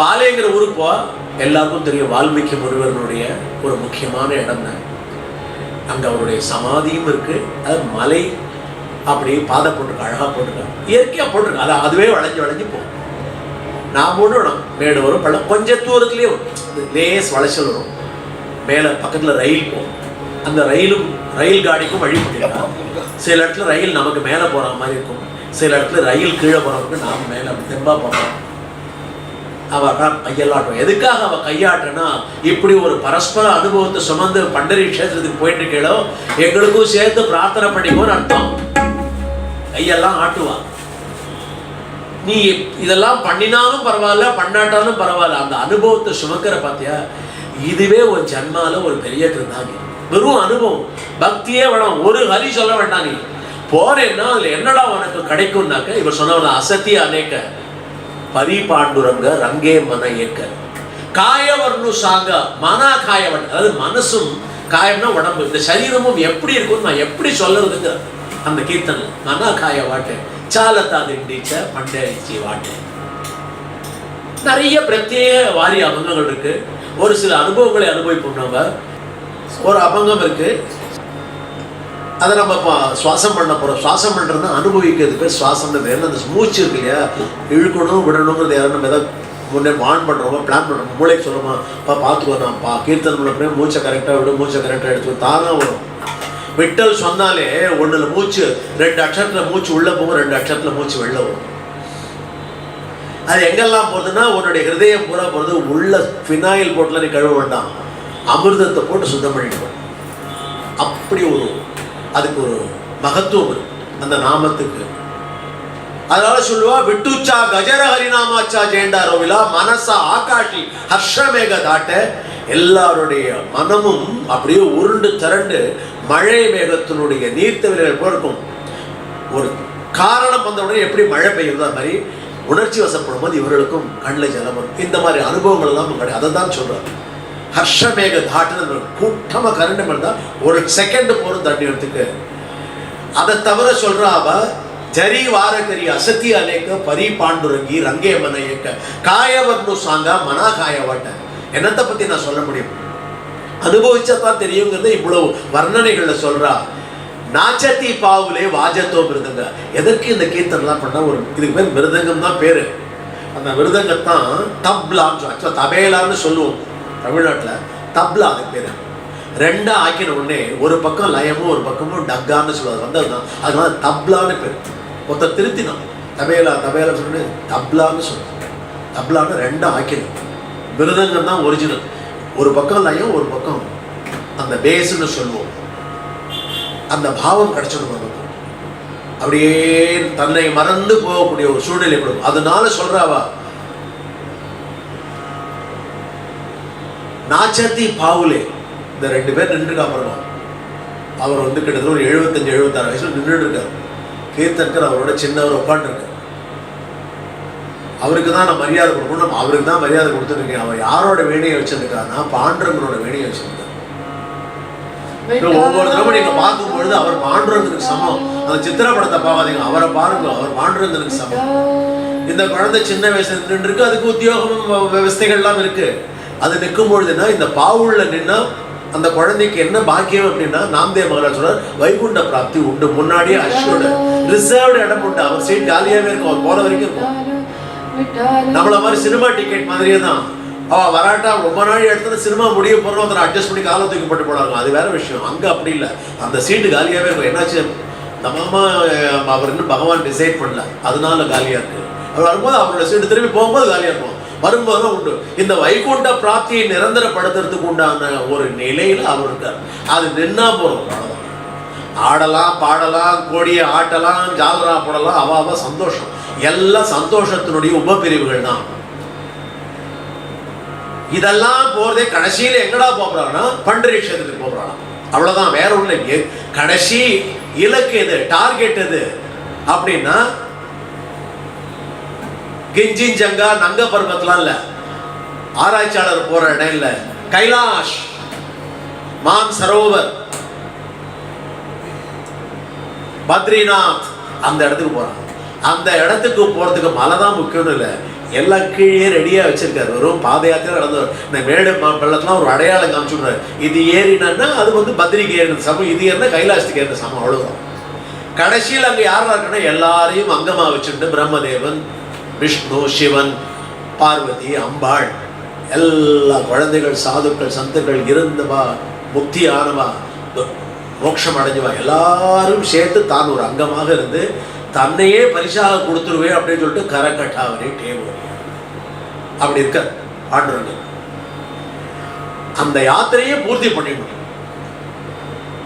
வாலேங்கிற ஊருக்கு போ. எல்லாருக்கும் தெரியும் வால்மீகி முனிவர்களுடைய ஒரு முக்கியமான இடம் தான். அங்க அவருடைய சமாதியும் இருக்கு. அது மலை அப்படியே பாதை போட்டிருக்க, அழகா போட்டிருக்காங்க, இயற்கையா போட்டிருக்காங்க. அதுவே வளைஞ்சு போகும். நான் போடணும், மேடு வரும், பள்ளம் கொஞ்சம் தூரத்துலேயே லேஸ் வளைச்சல் வரும். மேலே பக்கத்தில் ரயில் போகும். அந்த ரயில் காடிக்கும் வழி பண்ணிருக்காங்க. சில இடத்துல ரயில் நமக்கு மேலே போகிற மாதிரி இருக்கும், சில இடத்துல ரயில் கீழே போகிறவங்க நாம் மேலே அப்படி தெம்பா போகிறோம். அவ கையெல்லாட்டும். எதுக்காக அவ கையாட்டுனா, இப்படி ஒரு பரஸ்பர அனுபவத்தை சுமந்து பண்டரி கஷேத்திரத்துக்கு போயிட்டு கேளோ எங்களுக்கும் சேர்த்து பிரார்த்தனை பண்ணிக்கோன்னு அர்த்தம். கையெல்லாம் ஆட்டுவா. நீ இதெல்லாம் பண்ணினாலும் பரவாயில்ல, பண்ணாட்டாலும் பரவாயில்ல, அந்த அனுபவத்தை சுமக்கிற பாத்தியா, இதுவே ஒரு ஜன்மால ஒரு பெரிய கிருந்தாங்க. வெறும் அனுபவம், பக்தியே வேணும். ஒரு ஹரி சொல்ல வேண்டாம். நீ போறேன்னா அதுல என்னடா உனக்கு கிடைக்கும்னாக்க இவர் சொன்ன அசத்திய அநேக பரிபாண்டுரங்க ரங்கே மன ஏக்க காயவர்னு சாங்க மனா காயவன். அதாவது மனசும் காயம்னா உடம்பு, இந்த சரீரமும் எப்படி இருக்கும்னு நான் எப்படி சொல்றதுங்க அந்த கீர்த்தனை. மனா காய வாட்டேன் சாலத்தா திண்டிச்ச பண்டரிச்சி வாட்டேன். நிறைய பிரத்யேக வாரிய அபங்கங்கள் இருக்கு. ஒரு சில அனுபவங்களை அனுபவிப்போம்னாங்க. ஒரு அபங்கம் இருக்கு, அதை நம்ம சுவாசம் பண்ண போகிறோம். சுவாசம் பண்ணுறதுனா அனுபவிக்கிறது பேர் சுவாசம்ன்றது. ஏன்னா அந்த மூச்சு இருக்கு இல்லையா, இழுக்கணும் விடணுங்கிறது யாரும் நம்ம எதாவது முன்னே வான் பண்ணுறோமோ பிளான் பண்ணுறோம். மூளைக்கு சொல்லுமா பார்த்துக்கோ, நான் கீர்த்தனை பண்ண மூச்சை கரெக்டாக விடும், மூச்சை கரெக்டாக எடுத்து தானாக வரும். விட்டல் சொன்னாலே ஒன்றில் மூச்சு 2 அக்ஷரத்தில் மூச்சு உள்ளே போகும், 2 அக்ஷரத்தில் மூச்சு வெளில வரும். அது எங்கெல்லாம் போகுதுன்னா உன்னுடைய ஹிருதயம் பூரா போகிறது. உள்ள ஃபினாயில் போட்டுல நீ கழுவ வேண்டாம், அமிர்தத்தை போட்டு சுத்தம் பண்ணிட்டு. அப்படி அதுக்கு ஒரு மகத்துவம் இருக்கு அந்த நாமத்துக்கு. அதனால சொல்லுவா, விட்டுச்சா கஜர ஹரிநாமாச்சா ஜெயண்டாரோவிலா மனசா ஆகாஷி ஹர்ஷமேக தாட்ட. எல்லாருடைய மனமும் அப்படியே உருண்டு திரண்டு மழை மேகத்தினுடைய நீர்த்தவிரைகள் போல இருக்கும். ஒரு காரணம் வந்த உடனே எப்படி மழை பெய்யுதோ அது மாதிரி உணர்ச்சி வசப்படும் போது இவர்களுக்கும் கண்ணில் ஜலம் வரும். இந்த மாதிரி அனுபவங்கள் எல்லாம் கிடையாது. அதை தான் சொல்றாரு. ஹர்ஷமேக தாட்டுன்னு கூட்டமாக கரண்ட் தான் ஒரு செகண்ட் போகிறோம் தண்ணி எடுத்துக்கு. அதை தவிர சொல்கிறா அவ ஜரி வாரகரி அசத்தி அலேக்க பரி பாண்டுரங்கி ரங்கே மன ஏக்க காயவர்னு சாங்கா மனா காயவாட்ட. என்னத்தை பத்தி நான் சொல்ல முடியும்? அனுபவிச்சாதான் தெரியுங்கிறத இவ்வளவு வர்ணனைகள்ல சொல்றா. நாச்சத்தி பாவுலே வாஜத்தோ மிருதங்க. எதற்கு இந்த கீர்த்தனெல்லாம் பண்ணா? ஒரு இதுக்கு பேர் மிருதங்கம் தான் பேரு. அந்த மிருதங்கத்தான் தப்லான்னு தபேலான்னு சொல்லுவோம் தமிழ்நாட்டில். தப்லா அதுக்கு பேரு. ரெண்டா ஆக்கின உடனே ஒரு பக்கம் லயமும் ஒரு பக்கமும் டக்கான்னு சொல்லுவாங்க வந்ததுதான். அதனால தப்லான்னு பேர். மொத்த திருத்தினான் தபேலா தபேலா சொல்லி தப்லான்னு சொல்லுவாங்க. தப்லான்னு ரெண்டா ஆக்கிடும். மிருதங்கம் தான் ஒரிஜினல். ஒரு பக்கம் லயம் ஒரு பக்கம் அந்த பேஸ்ன்னு சொல்லுவோம். அந்த பாவம் கிடைச்சிடும் நமக்கு. அப்படியே தன்னை மறந்து போகக்கூடிய ஒரு சூழ்நிலை கொடுக்கும். அதனால சொல்றாவா நாச்சத்தி பாவுலே. இந்த ரெண்டு பேர் நின்றுக்கா பாருங்க. அவர் வந்து கிட்டத்தட்ட ஒரு 75-76 வயசுல நின்றுட்டு இருக்காரு. கீர்த்தன்கர் அவரோட சின்னவர் உட்காந்துருக்கார். அவருக்கு தான் நான் மரியாதை கொடுக்கணும். அவருக்கு தான் மரியாதை கொடுத்துருக்கேன். அவர் யாரோட வேணியை வச்சிருக்காருன்னா பாண்டரங்கனோட வேணியை வச்சிருக்காரு. ஒவ்வொரு தடவை நீங்க பார்க்கும் பொழுது அவர் பாண்டுரங்கனுக்கு சமம். அந்த சித்திர படத்தை பார்க்காதீங்க, அவரை பாருங்க, அவர் பாண்டுரங்கனுக்கு சமம். இந்த குழந்தை சின்ன வயசுல நின்று இருக்கு. அதுக்கு உத்தியோகம் விவசாயங்கள்லாம் இருக்கு. அது நிற்கும் பொழுதுன்னா இந்த பாவுள்ள நின்னா அந்த குழந்தைக்கு என்ன பாக்கியம் அப்படின்னா நாம்தேவ் மகாராஜ் சொல்றார் வைகுண்ட பிராப்தி உண்டு. முன்னாடியே அஷ்யோட ரிசர்வ்டு இடம் உண்டு. அவர் சீட் காலியாவே இருக்கும். அவர் போற வரைக்கும் இருக்கும். நம்மள மாதிரி சினிமா டிக்கெட் மாதிரியே தான். அவ வராட்டா ரொம்ப நாள் எடுத்து சினிமா முடிய போறோம் அதை அட்ஜஸ்ட் பண்ணி காலை தூக்கி போட்டு போனாங்க. அது வேற விஷயம். அங்க அப்படி இல்லை. அந்த சீட்டு காலியாவே இருக்கும். என்னாச்சு நம்ம அவர் இன்னும் பகவான் டிசைட் பண்ணல, அதனால காலியா இருக்கு. அவர் வரும்போது அவரோட சீட்டு திரும்பி போகும்போது காலியா இருக்கும். வரும்போதும் உண்டு. இந்த வைகுண்ட பிராப்தியை நிரந்தரப்படுத்துறதுக்கு உண்டான ஒரு நிலையில அவர் இருக்கார். அது நின்னா போறோம். அவ்வளவுதான். ஆடலாம் பாடலாம் கோடியை ஆட்டலாம் ஜாலரா போடலாம். அவ சந்தோஷம். எல்லாம் சந்தோஷத்தினுடைய உபபிரிவுகள் தான். இதெல்லாம் போறதே கடைசியில எங்கடா போறான்னா பண்டரீஷத்துக்கு போறானா. அவ்வளவுதான். வேற ஒண்ணு. கடைசி இலக்கு எது, டார்கெட் எது அப்படின்னா கிஞ்சின் ஜங்கா நங்க பர்வத்லாம் இல்ல. ஆராய்ச்சியாளர் போற இடம் இல்ல. கைலாஷ் மான் சரோவர் பத்ரிநாத் அந்த இடத்துக்கு போறாங்க. அந்த இடத்துக்கு போறதுக்கு மலை தான் முக்கியம் இல்லை. எல்லாம் கீழே ரெடியா வச்சிருக்காரு. வெறும் பாத யாத்திரை நடந்து இந்த மேடு பள்ளத்தெல்லாம் ஒரு அடையாளம் காமிச்சு விடுறாரு. இது ஏறினா அது வந்து பத்ரிக்கு ஏறினது சமம், இது ஏறினா கைலாசத்துக்கு ஏறின சமம். அவ்வளவுதான். கடைசியில் அங்க யாரா இருக்குன்னா எல்லாரையும் அங்கமா வச்சுட்டு பிரம்மதேவன் விஷ்ணு சிவன் பார்வதி அம்பாள் எல்லா குழந்தைகள் சாதுக்கள் சந்துக்கள் இருந்தவா முக்தி ஆனவா மோட்சம் அடைஞ்சவா எல்லாரும் சேர்த்து தான் ஒரு அங்கமாக இருந்து தன்னையே பரிசாக கொடுத்துருவேன் அப்படின்னு சொல்லிட்டு கரக்கட்டாவரே டேவோ அப்படி இருக்க ஆண்டுறாங்க. அந்த யாத்திரையே பூர்த்தி பண்ணிடணும்.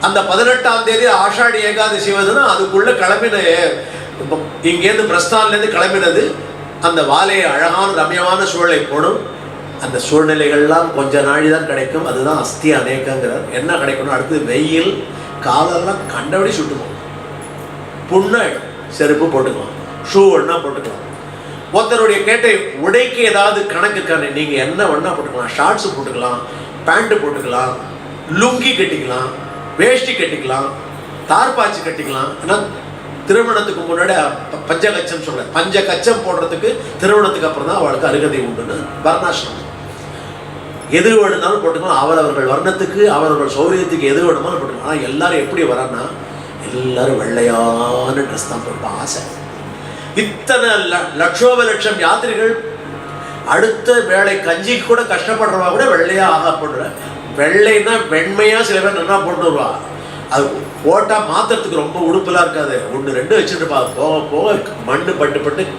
அந்த 18ஆம் தேதி ஆஷாடி ஏகாதசி வருதுன்னா அதுக்குள்ள கிளம்பின இங்கேருந்து பிரஸ்தான்லேருந்து கிளம்பினது அந்த வாழையை அழகான ரம்யமான சூழலை போடும். அந்த சூழ்நிலைகள்லாம் கொஞ்ச நாளி தான் கிடைக்கும். அதுதான் அஸ்தி அநேகங்கிறார். என்ன கிடைக்கணும்? அடுத்தது வெயில் காலெல்லாம் கண்டபடி சுட்டு போகும். புண்ணாயிடும். செருப்பு போட்டுக்கலாம், ஷூ ஒன்னா போட்டுக்கலாம். ஒருத்தருடைய கேட்டை உடைக்கு ஏதாவது கணக்குக்கான நீங்க என்ன வேணா போட்டுக்கலாம். ஷார்ட்ஸ் போட்டுக்கலாம், பேண்ட் போட்டுக்கலாம், லுங்கி கட்டிக்கலாம், வேஷ்டி கட்டிக்கலாம், தார்பாச்சி கட்டிக்கலாம். ஏன்னா திருமணத்துக்கு முன்னாடி பஞ்சகச்சம் சொல்றேன். பஞ்சகச்சம் போடுறதுக்கு திருமணத்துக்கு அப்புறம் தான் அவளுக்கு அருகதை உண்டுன்னு வர்ணாசிரமம். எது வேணுனாலும் போட்டுக்கலாம். அவரவர்கள் வர்ணத்துக்கு அவரவர்கள் சௌரியத்துக்கு எது வேணுமாலும் போட்டுக்கலாம். ஆனால் எல்லாரும் எப்படி வரான்னா எல்லாரும் வெள்ளையான ட்ரெஸ் தான் போட்டு ஆசை. இத்தனை லட்சோப லட்சம் யாத்திரிகள் அடுத்த வேலை கஞ்சிக்கு கூட கஷ்டப்படுறவா கூட வெள்ளையா ஆகப்படுற. வெள்ளைன்னா வெண்மையா சில பேர் நல்லா போட்டு வருவா. அது போட்டா மாத்திரத்துக்கு ரொம்ப உடுப்பெல்லாம் இருக்காது. 1-2 வச்சுட்டு போக போக மண்ணு பட்டு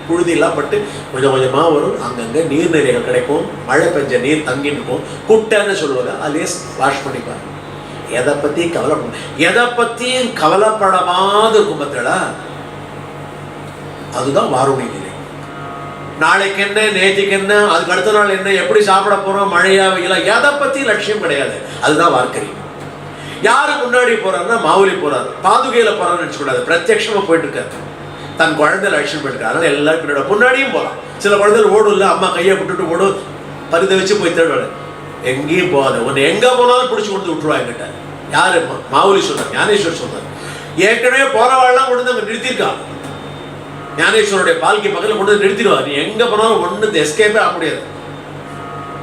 புழுதியெல்லாம் பட்டு கொஞ்சம் கொஞ்சமா வரும். அங்கங்க நீர்நிலைகள் கிடைக்கும். மழை பெஞ்ச நீர் தங்கிட்டு இருக்கும். குட்டைன்னு சொல்லுவாங்க. அதுலேயே வாஷ் பண்ணிப்பாங்க. எதை பத்தியும் கவலைப்பட எதை பத்தியும் கவலைப்படாத இருக்கும் பத்திரா. அதுதான் வாருணி நிலை. நாளைக்கு என்ன, நேற்றுக்கு என்ன, அதுக்கு அடுத்த நாள் என்ன, எப்படி சாப்பிட போறோம், மழையா வெயிலா, எதை பத்தி லட்சியம் கிடையாது. அதுதான் வார்க்கரி. யாரு முன்னாடி போறாருன்னா மாவுலி போறாரு. பாதுகையில போறான்னு நினைச்சக்கூடாது. பிரத்யட்சமா போயிட்டு இருக்காரு. தன் குழந்தை லட்சியம் போயிட்டு இருக்காரு. அதனால எல்லாரும் பின்னாடி முன்னாடியும் போறான். சில குழந்தைகள் ஓடும் இல்லை, அம்மா கையை விட்டுட்டு ஓடும், பரித வச்சு போய் தேடுவாரு. எங்கேயும் போகாது. உன்னை எங்க போனாலும் பிடிச்சி கொண்டு விட்டுருவாங்க கிட்ட. யாரு? மாவுலி சொன்னார், ஞானேஸ்வர் சொன்னார். ஏற்கனவே போறவாள்லாம் கொண்டு அங்க நிறுத்திருக்கான். ஞானேஸ்வருடைய பால்கி பக்கத்தில் கொண்டு வந்து நிறுத்திடுவார். நீ எங்க போனாலும் ஒன்று எஸ்கேப்பே ஆக முடியாது.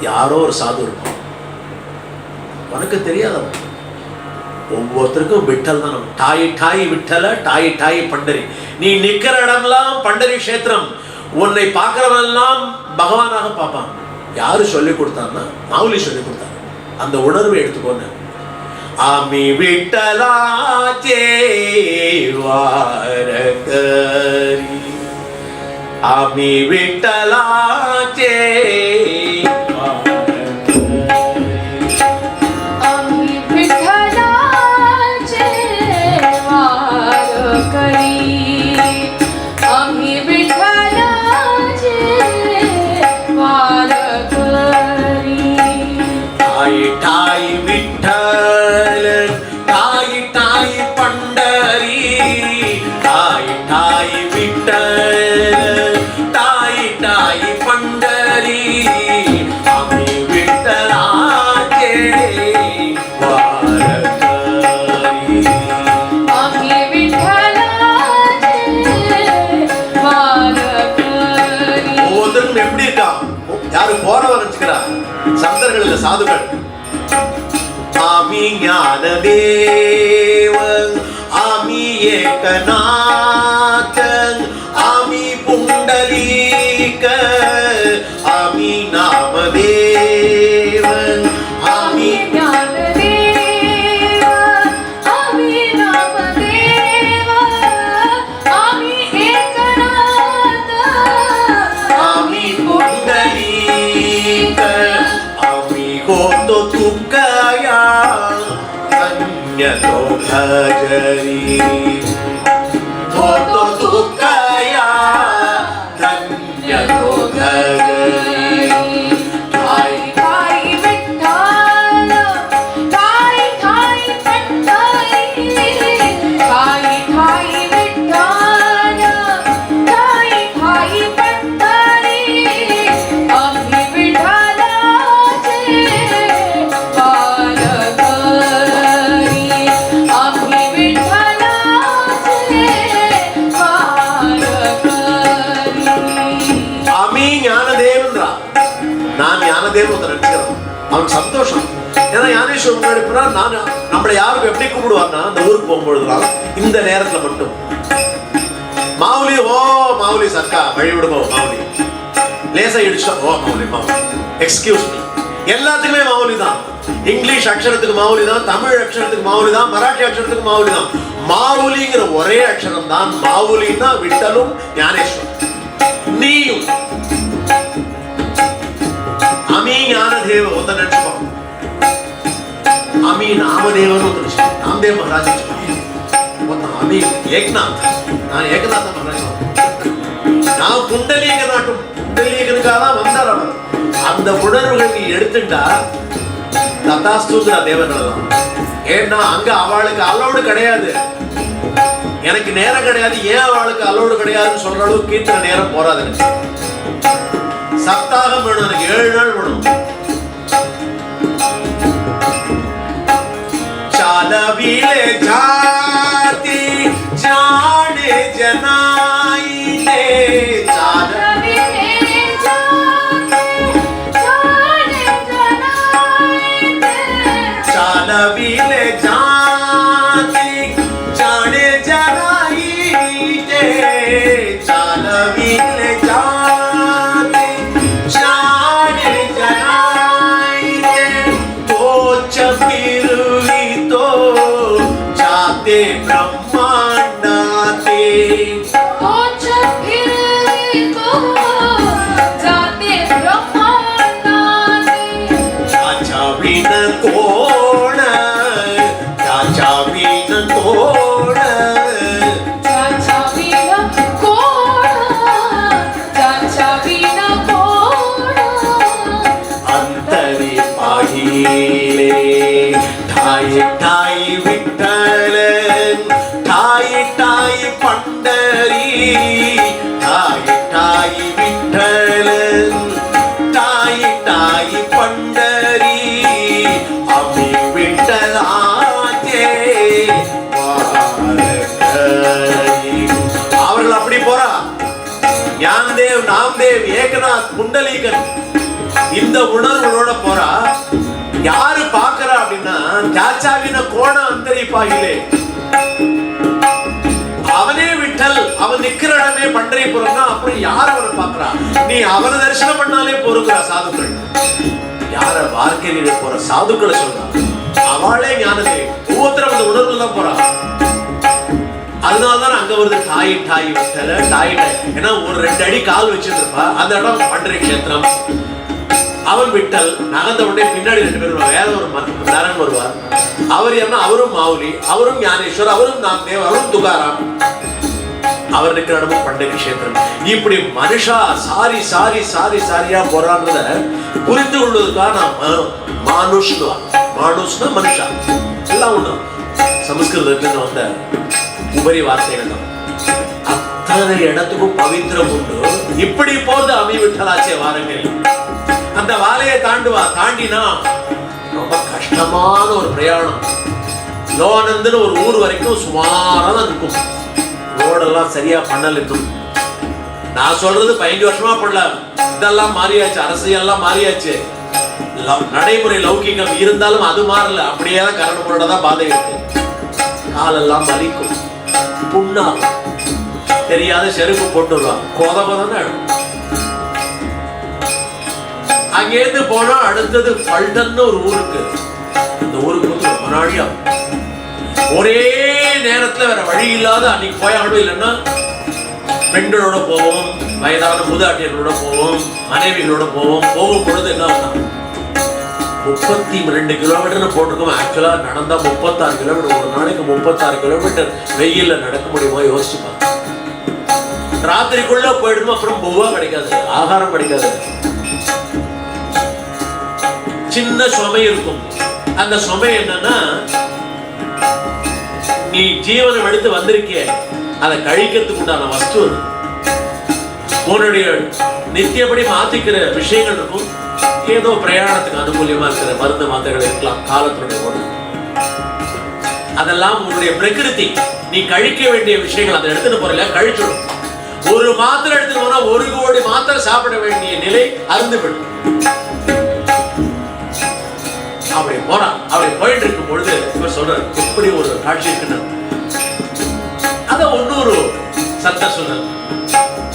யாரோ ஒரு சாது இருப்பான், உனக்கு தெரியாதவன். ஒவ்வொருத்தருக்கும் விட்டல் தான். டாயி டாயி விட்டல, டாயி டாயி பண்டரி. நீ நிக்கிற இடம்லாம் பண்டரி கஷேத்திரம். உன்னை பார்க்கிறவெல்லாம் பகவானாக பார்ப்பான். யாரு சொல்லி கொடுத்தான்னா மாவுலி சொல்லி கொடுத்தாங்க. அந்த உணர்வை எடுத்துக்கோங்க. आम्ही विठ्ठलाचे वार करी, आम्ही विठ्ठलाचे वार करी, आम्ही विठ्ठलाचे वार करी. ठाई ठाई विठ्ठल, ठाई ठाई पंढरी, ठाई ठाई विठ्ठल, ठाई ठाई पंढरी, आम्ही विठ्ठलाचे वार करी, आम्ही विठ्ठलाचे वार करी. ஒவ்வொருத்தருக்கும் எப்படி இருக்கா? யாரு போறவர் வச்சுக்கிறா? சந்தர்கள் இல்ல, சாதுகள். आम्ही ज्ञानदेव, आम्ही एकनाथ, आम्ही पुंडलिक, आम्ही नामदेव, आम्ही ज्ञानदेव, आम्ही नामदेव, आम्ही एकनाथ, आम्ही पुंडलिक, आम्ही होतो तुकया धन्य तो भजरी, होतो तुकया धन्य तो भजरी. ठाई ठाई विठ्ठल, ठाई ठाई पंढरी, ठाई ठाई विठ्ठल, ठाई ठाई पंढरी, आम्ही विठ्ठलाचे वार करी, आम्ही विठ्ठलाचे वार करी. आम्ही ஞானதேவன்றா. நான் ஞானதேவன் ஒருத்தர் நினைச்சுக்கிறேன். அவன் சந்தோஷம். ஏன்னா ஞானேஸ்வரர் முன்னாடி போனா நான் நம்மளை யாருக்கு எப்படி கூப்பிடுவார்னா, அந்த ஊருக்கு போகும்பொழுதுலாம் இந்த நேரத்துல மட்டும் மாவுலி, ஓ மாவுலி சர்க்கா வழி விடுமோ மாவுலி, லேசா இடிச்சா ஓ மாவுலி மாவுலி, எக்ஸ்கியூஸ் மீ, எல்லாத்துக்குமே மாவுலி தான். இங்கிலீஷ் அக்ஷரத்துக்கு மாவுலி தான், தமிழ் அக்ஷரத்துக்கு மாவுலி தான், மராட்டி அக்ஷரத்துக்கு மாவுலி தான். மாவுலிங்கிற ஒரே அக்ஷரம் தான். மாவுலின்னா விட்டலும் ஞானேஸ்வரன். நீயும் आम्ही ज्ञानदेव होता नटपा, आम्ही नामदेवन होतो. नामदेव महाराज होता. आम्ही एकनाथ, நான் ஏகநாத மகாராஜ். நான் குண்டலீக நாட்டும் குண்டலீகனுக்காக தான் வந்தார் அவர். அந்த உணர்வுகள் நீ எடுத்துட்டா ததாஸ்துங்கிற தேவர்கள் தான். ஏன்னா அங்க அவளுக்கு அலோடு கிடையாது, எனக்கு நேரம் கிடையாது. ஏன் அவளுக்கு அலோடு கிடையாதுன்னு சொல்ற அளவுக்கு கீர்த்தனை நேரம் போறாது. எனக்கு சப்தாகம் வேணும், எனக்கு 7 நாள் வேணும். चालविले जाती जाने जनाईले, चालविले जाती जाने जनाईले, चालविले जाती जाने जनाईले, चालविले जाती जाने जनाईले, तोच फिरवी तो जाते ब्रह्मांडाते, तोच फिरवी तो जाते ब्रह्मांडाते, त्याच्या विन कोण, त्याच्या विन कोण, त्याच्या विन कोण, त्याच्या विन कोण, अंतरी पाहिले ठाई ठाई विठ्ठल, ठाई ठाई पंढरी, ठाई ठाई विठ्ठल, ठाई ठाई पंढरी, आम्ही विठ्ठलाचे वार करी. அவர்கள் அப்படி போறா. மகாதேவ், ஏகநாத், குண்டலீகன் இந்த உணர்வுகளோட போறா. யாரு பாக்குறா அப்படின்னா சாச்சாவின கோண அந்தரிப்பாகிலே அவனே விட்டல். அவன் நிக்கிற இடமே பண்டரிபுரம்னா அப்புறம் யார் அவனை பாக்குறா? நீ அவனை தரிசனம் பண்ணாலே போருங்கிறா சாதுக்கள். யார வாழ்க்கையில போற சாதுக்களை சொல்றா, அவளே ஞானதே ஒவ்வொருத்தரும் அந்த உணர்வுல தான் போறா. அதனாலதான் அங்க வருது டாய் டாய் விட்டல டாய் டாய். ஏன்னா ஒரு 2 அடி கால் வச்சிருப்பா, அந்த இடம் பண்டரி கஷேத்திரம். அவன் விட்டல் நகர்ந்த உடனே பின்னாடி 2 பேர் வருவாங்க. வேற ஒரு நரன் வருவார். அவர் என்ன? அவரும் மாவுலி, அவரும் ஞானேஸ்வர், அவரும் நாம்தேவ், அவரும் துகாராம். அவர் இருக்கிற இடமும் பண்டரி கஷேத்திரம். இப்படி மனுஷா சாரி சாரி சாரி சாரியா போறான்றத புரிந்து கொள்வதற்காக நான் மானுஷ்னா மனுஷா எல்லாம் ஒண்ணு. சமஸ்கிருதத்துல வந்த உபரி வார்த்தைகள் தான். அத்தனை இடத்துக்கும் பவித்திரம் உண்டு. இப்படி போது அமிவிட்டலாச்சே வாரங்கள். அந்த வாலையை தாண்டினா ரொம்ப கஷ்டமான ஒரு பிரயாணம். லோனந்துன்னு ஒரு ஊர் வரைக்கும் சுமாரா இருக்கும். ரோடெல்லாம் சரியா பண்ணல. நான் சொல்றது 15 வருஷமா பண்ணல. இதெல்லாம் மாறியாச்சு, அரசியல்லாம் மாறியாச்சு. நடைமுறை லௌகிகம் இருந்தாலும் அது மாறல. அப்படியே தான் கரடு தான் பாதை இருக்கு. காலெல்லாம் வலிக்கும், புண்ணாகும். தெரியாத செருப்பு போட்டு வருவான், கொதபதான். அங்கேருந்து போனா அடுத்தது பல்டன்னு ஒரு ஊருக்கு. இந்த ஊருக்கு வந்து ரொம்ப நாடியா ஒரே நேரத்துல வேற வழி இல்லாத அன்னைக்கு போயாடும். இல்லைன்னா பெண்களோட போவோம், வயதான மூதாட்டியர்களோட போவோம், மனைவிகளோட போவோம். போகும் பொழுது என்ன 32 கிலோமீட்டர் போட்டிருக்கோம். ஆக்சுவலா நடந்தா 36 கிலோமீட்டர். ஒரு நாளைக்கு 36 கிலோமீட்டர் வெயில்ல நடக்க முடியுமா யோசிச்சு பாருங்க. ராத்திரிக்குள்ள போயிடுமா, அப்புறம் பூவா கிடைக்காது, ஆகாரம் கிடைக்காது. சின்ன சுமை இருக்கும். அந்த சுமை என்னன்னா, நீ ஜீவனம் எடுத்து வந்திருக்கிய அதை கழிக்கிறதுக்கு உண்டான வஸ்து அது. உன்னுடைய நித்தியப்படி மாத்திக்கிற விஷயங்கள் இருக்கும். ஏதோ பிரயாணத்துக்கு அனுகூலியமா இருக்கிற மருந்து மாத்திரைகள் இருக்கலாம், காலத்தினுடைய ஓடு. அதெல்லாம் உன்னுடைய பிரகிருதி. நீ கழிக்க வேண்டிய விஷயங்கள் அதை எடுத்துட்டு போறல, கழிச்சிடும். ஒரு மாத்திரை எடுத்துட்டு போனா 1 கோடி மாத்திரை சாப்பிட வேண்டிய நிலை அருந்துவிடும். அப்படி போறான். அப்படி போயிட்டு இருக்கும் பொழுது இவர் சொல்றாரு, எப்படி ஒரு காட்சி இருக்குன்னு. அத இன்னொரு சத்தம் சொல்றாரு.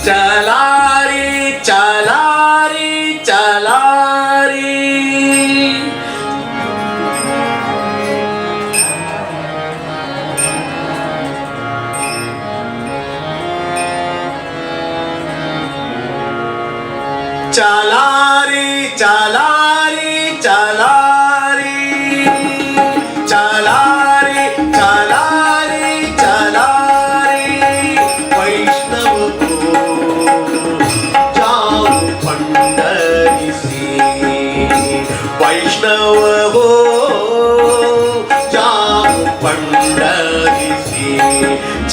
சலாரி சலாரி சலாரி. சலாரி சலாரி சலாரி சலாரி சலாரி சலாரி. வைஷ்ணவ जाओ पंडरी से, वैष्णव हो जाओ पंडरी से.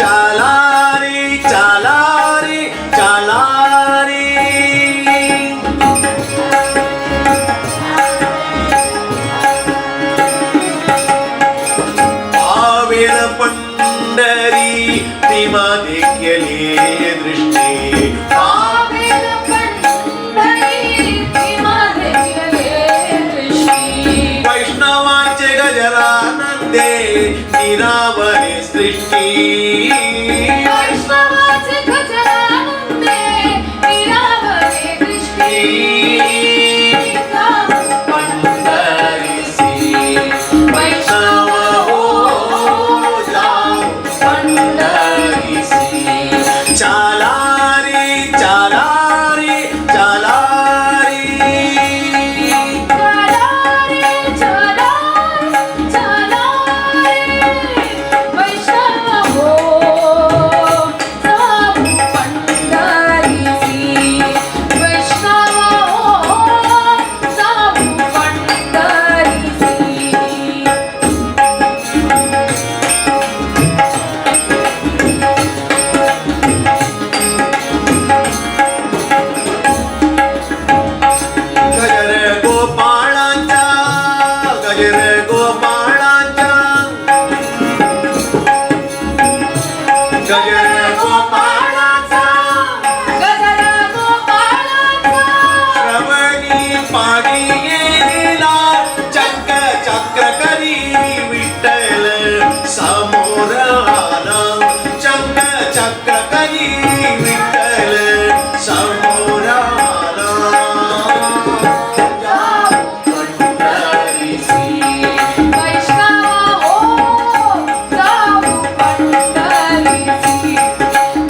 चलारी चलारी चलारी. आवेर पंडरी भीमा देखले दृष्टि. वैष्णवांचे गजरानंदे निरावरे सृष्टि. वैष्णवांचे गजरानंदे निरावरे दृष्टि. पंडरी से वैष्णव हो जाओ पंडरी से. चलारी चलारी चलारी. गजर गोपाळाचा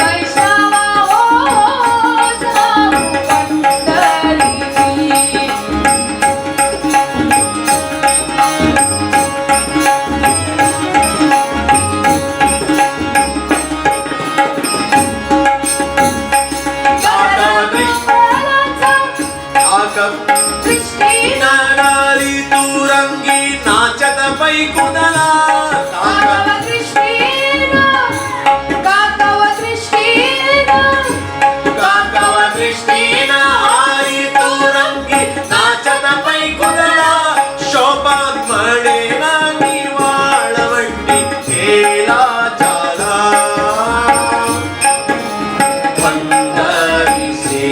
वैष्णवा हो जाऊ पंढरीसी. नाराली तुरंगी नाचत पैकुदला काकव दृष्टीना, काकव दृष्टीना, काकव दृष्टीना हारी तुरंगी नाचत पैकुदला शोभात मळेना निवाळवंडी केला चाला पंढरीसी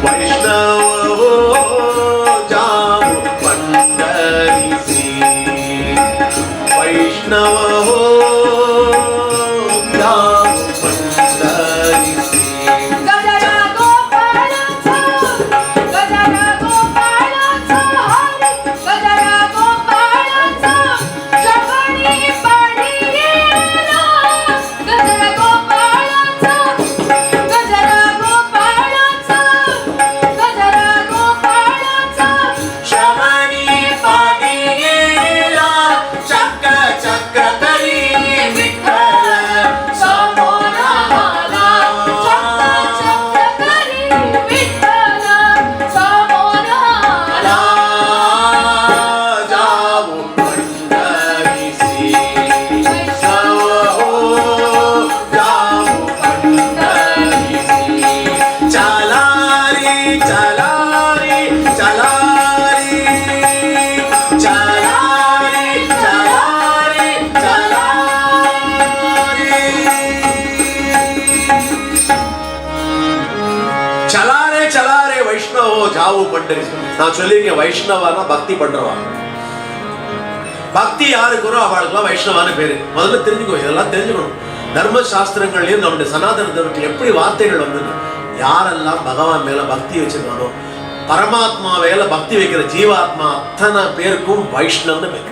वैष्णव वैष्णव हो जाऊ पंढरीसी. गजरा गोपाळाचा, गजरा गोपाळाचा हरी, गजरा गोपाळाचा श्रवणी पाणी गेला. गजरा गोपाळाचा, गजरा गोपाळाचा, गजरा गोपाळाचा श्रवणी पाणी गेला चक्र चक्र करी विठ्ठल समोर आला. चक्र करी विठ्ठल समोर आला. जाऊ पंढरीसी वैष्णव हो जाऊ पंढरीसी. चला रे चला रे चला रे चला रे चला रे चला रे चला रे वैष्णव हो जाऊ पंढरीसी. நான் சொல்லிருக்கேன் வைஷ்ணவானா பக்தி பண்றவா. பக்தி யாருக்குறோ அவளுக்குலாம் வைஷ்ணவான்னு பேரு. முதல்ல தெரிஞ்சுக்கோ, இதெல்லாம் தெரிஞ்சுக்கணும். தர்ம சாஸ்திரங்கள்லயும் நம்முடைய சனாதன தர்மத்தில் எப்படி வார்த்தைகள் வந்து யாரெல்லாம் பகவான் மேல பக்தி வச்சிருக்கானோ, பரமாத்மா மேல பக்தி வைக்கிற ஜீவாத்மா அத்தனை பேருக்கும் வைஷ்ணவன்னு பேரு.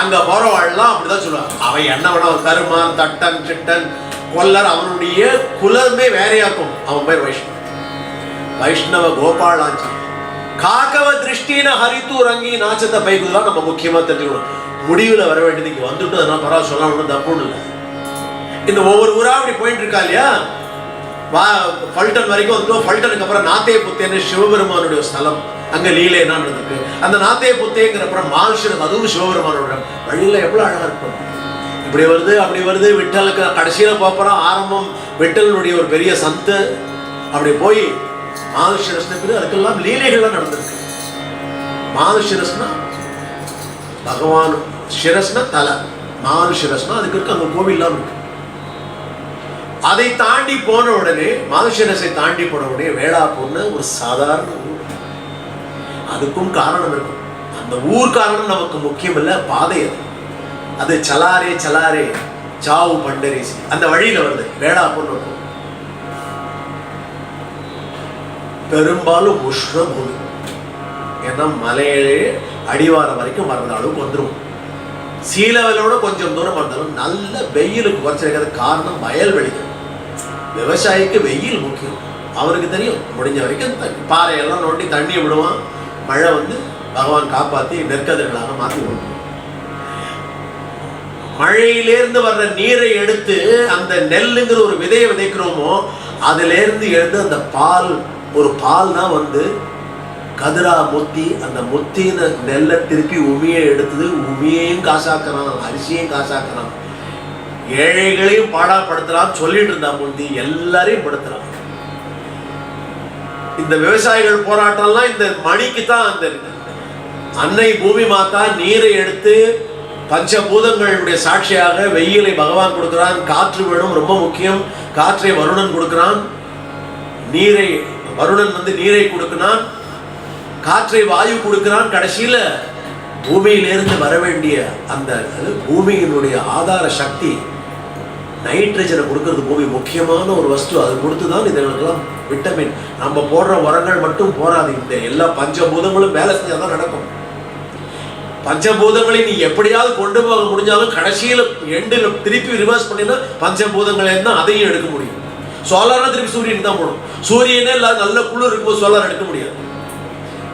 அங்க போறவாள்லாம் அப்படிதான் சொல்லுவாங்க. அவன் என்ன வேணா கருமான் தட்டன் சிட்டன் கொல்லர் அவனுடைய குலமே வேறையா இருக்கும். அவன் பேர் வைஷ்ணவ. வைஷ்ணவ கோபாலாச்சி காக்கவ திருஷ்டின ஹரித்து ரங்கி நாச்சத்தை பைக்குதான் நம்ம முக்கியமா தெரிஞ்சுக்கணும். முடிவுல வர வேண்டியது இங்க வந்துட்டு அதனால பரவாயில்ல சொல்லலாம், ஒன்றும் தப்பு இல்லை. இந்த ஒவ்வொரு ஊரா அப்படி போயிட்டு இருக்கா இல்லையா, பல்டன் வரைக்கும் வந்துட்டோம். பல்டனுக்கு அப்புறம் நாத்தே புத்தேன்னு சிவபெருமானுடைய ஸ்தலம், அங்க லீலை என்ன இருக்கு. அந்த நாத்தே புத்தேங்கிற அப்புறம் மால்ஷிரம், அதுவும் சிவபெருமானோட வழியில எவ்வளவு அழகா இருக்கும். இப்படி வருது அப்படி வருது. விட்டலுக்கு கடைசியில போறோம். ஆரம்பம் விட்டலனுடைய ஒரு பெரிய சந்து. அப்படி போய் மால்ஷிரஸ்ன பேரு, அதுக்கெல்லாம் லீலைகள்லாம் நடந்திருக்கு. மால்ஷிரஸ்னா பகவான், சிரஸ்னா தலை, மால்ஷிரஸ்னா அதுக்கு இருக்கு அங்க கோவில்லாம் இருக்கு. அதை தாண்டி போன உடனே, மால்ஷிரஸை தாண்டி போன உடனே வேளாப்பூர்னு ஒரு சாதாரண ஊர். அதுக்கும் காரணம் இருக்கும். அந்த ஊர் காரணம் நமக்கு முக்கியம் இல்ல, பாதை அது. அது சலாரே சலாரே ஜாவு பண்டரிசி அந்த வழியில வருது. வேளாப்பூர்னு இருக்கும். பெரும்பாலும் உஷ்ண பூமி. ஏன்னா மலையிலே அடிவாரம் வரைக்கும் வர்ற அளவுக்கு வந்துடும். சீலவலோட கொஞ்சம் தூரம் வந்தாலும் நல்ல வெயிலுக்கு குறைச்சிருக்கிறது காரணம் வயல்வெளிகள். விவசாயிக்கு வெயில் முக்கியம். அவருக்கு தெரியும், முடிஞ்ச வரைக்கும் பாறையெல்லாம் நோண்டி தண்ணி விடுவான். மழை வந்து பகவான் காப்பாற்றி நெற்கதிர்களாக மாற்றி விடுவான். மழையிலேருந்து வர்ற நீரை எடுத்து அந்த நெல்லுங்கிற ஒரு விதையை விதைக்கிறோமோ, அதிலேருந்து எழுந்து அந்த பால், ஒரு பால் தான் வந்து கதிரா முத்தி. அந்த முத்தின நெல்லை திருப்பி உமியை எடுத்தது, உமியையும் காசாக்குறான், அரிசியையும் காசாக்குறான், ஏழைகளையும் பாடாப்படுத்துறான். சொல்லிட்டு இருந்தா முந்தி எல்லாரையும் படுத்துறான். இந்த விவசாயிகள் போராட்டம்லாம் இந்த மணிக்கு தான். அந்த அன்னை பூமி மாதா நீரை எடுத்து பஞ்சபூதங்களுடைய சாட்சியாக வெயிலை பகவான் கொடுக்கிறான். காற்று வேணும், ரொம்ப முக்கியம். காற்றை வருணன் கொடுக்கிறான். நீரை வருணன் வந்து நீரை கொடுக்கிறான். காற்றை வாயு கொடுக்கிறான். கடைசியில பூமியிலிருந்து வர வேண்டிய அந்த பூமியினுடைய ஆதார சக்தி நைட்ரஜனை கொடுக்கறது பூமி முக்கியமான ஒரு வஸ்து. அது கொடுத்துதான் இதெல்லாம் விட்டமின். நம்ம போடுற உரங்கள் மட்டும் போராது. இந்த எல்லா பஞ்சபூதங்களும் வேலை செஞ்சாதான் நடக்கும். பஞ்சபூதங்களை நீ எப்படியாவது கொண்டு போக முடிஞ்சாலும் கடைசியில் எண்டில் திருப்பி ரிவர்ஸ் பண்ணினா பஞ்சபூதங்களை தான் அதையும் எடுக்க முடியும். சோலார்னா திருப்பி சூரியன் தான் போடும். சூரியனே இல்லாத நல்ல குளிர் இருக்கும்போது சோலார் எடுக்க முடியாது,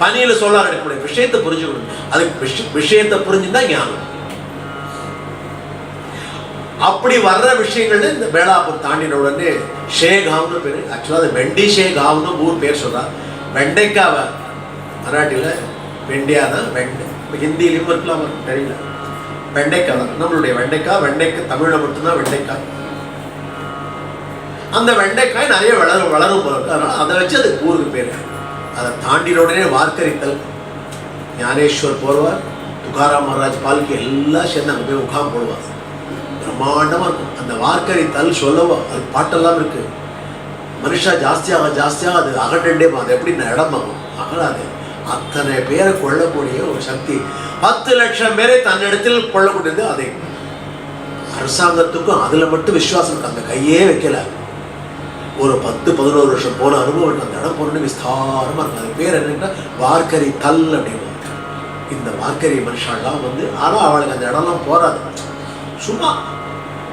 பனியில் சோலார் எடுக்க முடியாது. விஷயத்தை புரிஞ்சுக்கணும். அதுக்கு விஷயத்தை புரிஞ்சுதான் ஞானம். அப்படி வர்ற விஷயங்கள் இந்த வேளாப்பூர் தாண்டின உடனே ஷேகாவ்னு பேர். ஆக்சுவலாக அது வெண்டி ஷேகாவ்னு ஊர் பேர் சொல்கிறார். வெண்டைக்காவை மராட்டியில் வெண்டியா தான் வெண்டை, ஹிந்திலையும் இருக்கலாம் தெரியல. வெண்டைக்காய் தான் நம்மளுடைய வெண்டைக்காய் தமிழில் மட்டும்தான் வெண்டைக்காய். அந்த வெண்டைக்காய் நிறைய வளரும் போல இருக்கு. அதனால் அதை வச்சு அதுக்கு ஊருக்கு பேர். அதை தாண்டின உடனே வார்க்கரித்தல், ஞானேஸ்வர் போடுவார், துகாராம் மகாராஜ் பால்கி எல்லாம் சேர்ந்து அங்கே போய் முகாம் போடுவார். பிரம்மாண்டமாக இருக்கும் அந்த வார்க்கரித்தல். சொல்லவோ அது பாட்டெல்லாம் இருக்கு. மனுஷா ஜாஸ்தியாக அது அகண்டே அது எப்படி இடம் ஆகும், அகலாது. அத்தனை பேரை கொள்ளக்கூடிய ஒரு சக்தி. 10 லட்சம் பேரை தன்னிடத்தில் கொள்ளக்கூடியது. அதை அரசாங்கத்துக்கும் அதில் மட்டும் விசுவாசம் இருக்கு. அந்த கையே வைக்கல. ஒரு 10-11 வருஷம் போன அனுபவம் இருக்கு. அந்த இடம் போன விஸ்தாரமாக இருக்கும். அது பேர் என்னன்னா வார்க்கரி தல் அப்படின்னு. இந்த வார்க்கரி மனுஷாலாம் ஆனால் அவளுக்கு அந்த இடம்லாம் போராது. சும்மா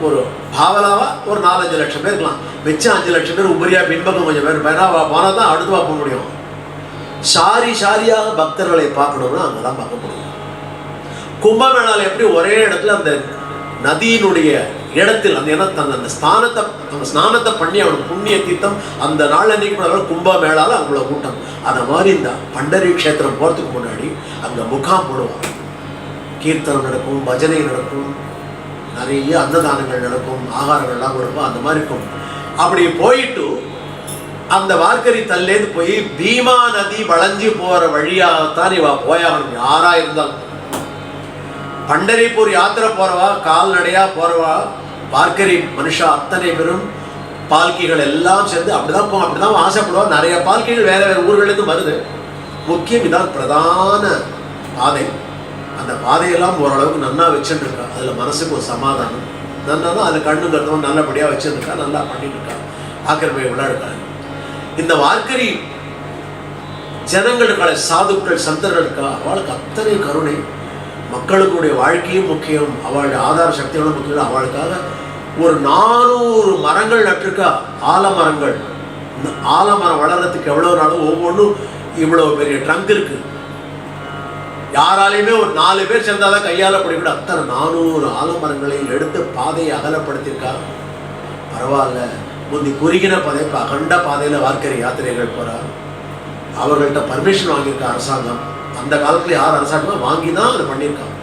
ஒரு பாவலாவா ஒரு 4-5 லட்சம் பேர் இருக்கலாம். மிச்சம் 5 லட்சம் பேர் உபரியா பின்பக்கம் கொஞ்சம் பேர் போனால் தான் அடுத்து பார்க்க முடியும். சாரியாக பக்தர்களை பார்க்கணும்னா அங்கே தான் பார்க்க முடியும். கும்பமேளாவில் எப்படி ஒரே இடத்துல அந்த நதியினுடைய இடத்தில் அந்த இனத்தை அந்த ஸ்நானத்தை பண்ணி அவனுக்கு புண்ணிய தீர்த்தம் அந்த நாள் அன்னைக்கு கும்பமேளாவில் அவ்வளோ கூட்டம். அந்த மாதிரி இந்த பண்டரி க்ஷேத்திரம் போகிறதுக்கு முன்னாடி அங்கே முகாம் போடுவாங்க. கீர்த்தனம் நடக்கும், பஜனை நடக்கும், நிறைய அன்னதானங்கள் நடக்கும், ஆகாரங்கள்லாம் கொடுப்போம். அந்த மாதிரி இருக்கும். அப்படி போயிட்டு அந்த வார்க்கரி தல்லேருந்து போய் பீமா நதி வளைஞ்சு போகிற வழியாகத்தான் இவா போயாகணும். யாரா இருந்தாலும் பண்டரிபூர் யாத்திரை போகிறவா, கால்நடையாக போகிறவா, வார்க்கரி மனுஷா அத்தனை பேரும் பால்கிகள் எல்லாம் சேர்ந்து அப்படிதான் ஆசைப்படுவா. நிறைய பால்கிகள் வேற ஊர்களேருந்து வருது. முக்கியம் இதான் பிரதான பாதை. அந்த பாதையெல்லாம் ஓரளவுக்கு நல்லா வச்சுருக்கா. அதில் மனசுக்கு ஒரு சமாதானம் நல்லா தான். அதில் கண்ணு கருத்தம் நல்லபடியாக வச்சுருக்கா, நல்லா பண்ணிட்டு இருக்கா. ஆக்கிரமிப்பை விளையாடுறாங்க. இந்த வார்க்கரி ஜனங்களுக்கான சாதுக்கள் சந்தர்களுக்கா அவளுக்கு அத்தனை கருணை. மக்களுக்குடைய வாழ்க்கையும் முக்கியம், அவளுடைய ஆதார சக்திகளும் முக்கியம். அவளுக்காக ஒரு 400 மரங்கள் நட்டிருக்கா. ஆலமரங்கள். ஆலமரம் வளர்றதுக்கு எவ்வளோ நாளும் ஒவ்வொன்றும் இவ்வளோ பெரிய ட்ரங்க் இருக்குது. யாராலையுமே ஒரு 4 பேர் சேர்ந்தாதான் கையால் பிடிக்கூட அத்தனை 400 ஆலமரங்களை எடுத்து பாதையை அகலப்படுத்தியிருக்கா. பரவாயில்ல. முந்தி குறுகின பாதை, இப்போ அகண்ட பாதையில் வார்க்கரி யாத்திரைகள் போகிறார். அவர்கள்ட்ட பர்மிஷன் வாங்கியிருக்கா அரசாங்கம். அந்த காலத்தில் யார் அரசாங்கம் வாங்கி தான் அதை பண்ணியிருக்காங்க.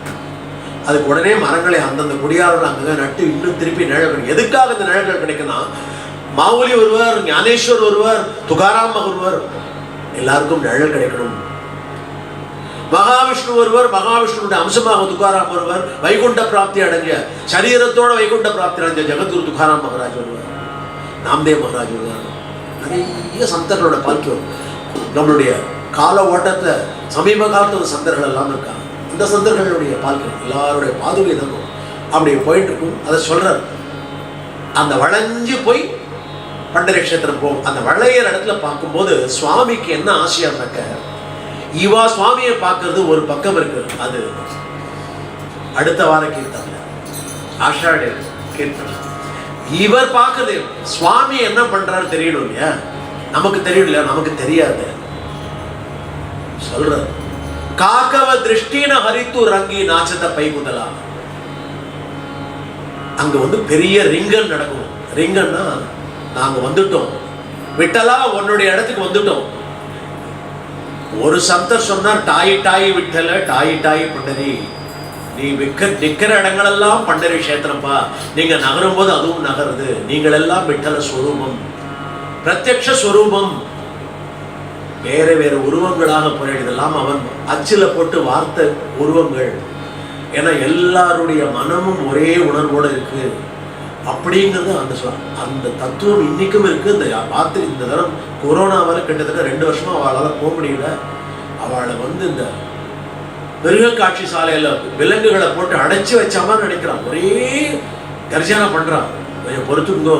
அதுக்கு உடனே மரங்களை அந்தந்த குடியாளர்கள் அங்கே நட்டு இன்னும் திருப்பி நிழல் கிடைக்கும். எதுக்காக இந்த நிழல்கள் கிடைக்குன்னா, மாவுலி ஒருவர், ஞானேஸ்வர் ஒருவர், துகாராம் ஒருவர், எல்லாருக்கும் நிழல் கிடைக்கணும். மகாவிஷ்ணு ஒருவர், மகாவிஷ்ணுடைய அம்சமாக துகாராம் ஒருவர், வைகுண்ட பிராப்தி அடைஞ்ச சரீரத்தோட வைகுண்ட பிராப்தி அடைஞ்ச ஜெகத்குரு துகாராம் மகாராஜ் ஒருவர், நாம்தேவ் மகாராஜ் ஒருவர். நிறைய சந்தர்களோட பால்கி வரும். நம்மளுடைய கால ஓட்டத்தில் சமீப காலத்தில் சந்தர்கள் எல்லாம் இருக்காங்க. இந்த சந்தர்களுடைய பால்கி எல்லாருடைய பாதுகை தான் அப்படி போயிட்டு இருக்கும். அதை சொல்றார். அந்த வளைஞ்சு போய் பண்டரி க்ஷேத்திரம் போகும். அந்த வளையிற இடத்துல பார்க்கும்போது சுவாமிக்கு என்ன ஆசையா இருந்தாக்க, இவா சுவாமியை பார்க்கறது ஒரு பக்கம் இருக்கு. அது அடுத்த வார கீர்த்தனை, ஆஷாಢ கீர்த்தனை. இவர் பார்க்கறது சுவாமி என்ன பண்றாரு தெரியணும் இல்லையா? நமக்கு தெரியும் இல்லையா? நமக்கு தெரியாது. சொல்ற காக்கவ திருஷ்டின ஹரித்து ரங்கி நாச்சத பைகுதலா. அங்க பெரிய ரிங்கன் நடக்கும். ரிங்கன்னா நாங்க வந்துட்டோம், விட்டலா உன்னுடைய இடத்துக்கு வந்துட்டோம். ஒரு சந்தர் சொன்னார், டாய் விட்டல டாய் பண்டரி. நீ நிக்கிற இடங்களெல்லாம் பண்டரி கஷேத்திரம்பா. நீங்க நகரும் போது அதுவும் நகருது. நீங்கள் எல்லாம் விட்டல ஸ்வரூபம், பிரத்யக்ஷ ஸ்வரூபம். வேற வேற உருவங்களாக போயிடுதெல்லாம் அவன் அச்சில போட்டு வார்த்த உருவங்கள். ஏன்னா எல்லாருடைய மனமும் ஒரே உணர்வோடு இருக்கு அப்படிங்கிறது அந்த தத்துவம் இன்னைக்கும் இருக்கு. இந்த பார்த்து இந்த தரம் கொரோனாவால் கிட்டத்தட்ட 2 வருஷமா அவளால் போக முடியல. அவளை இந்த மிருக காட்சி சாலையில விலங்குகளை போட்டு அடைச்சி வச்சாம நினைக்கிறான். ஒரே கர்ஜனை பண்றான். கொஞ்சம் பொறுத்துங்கோ,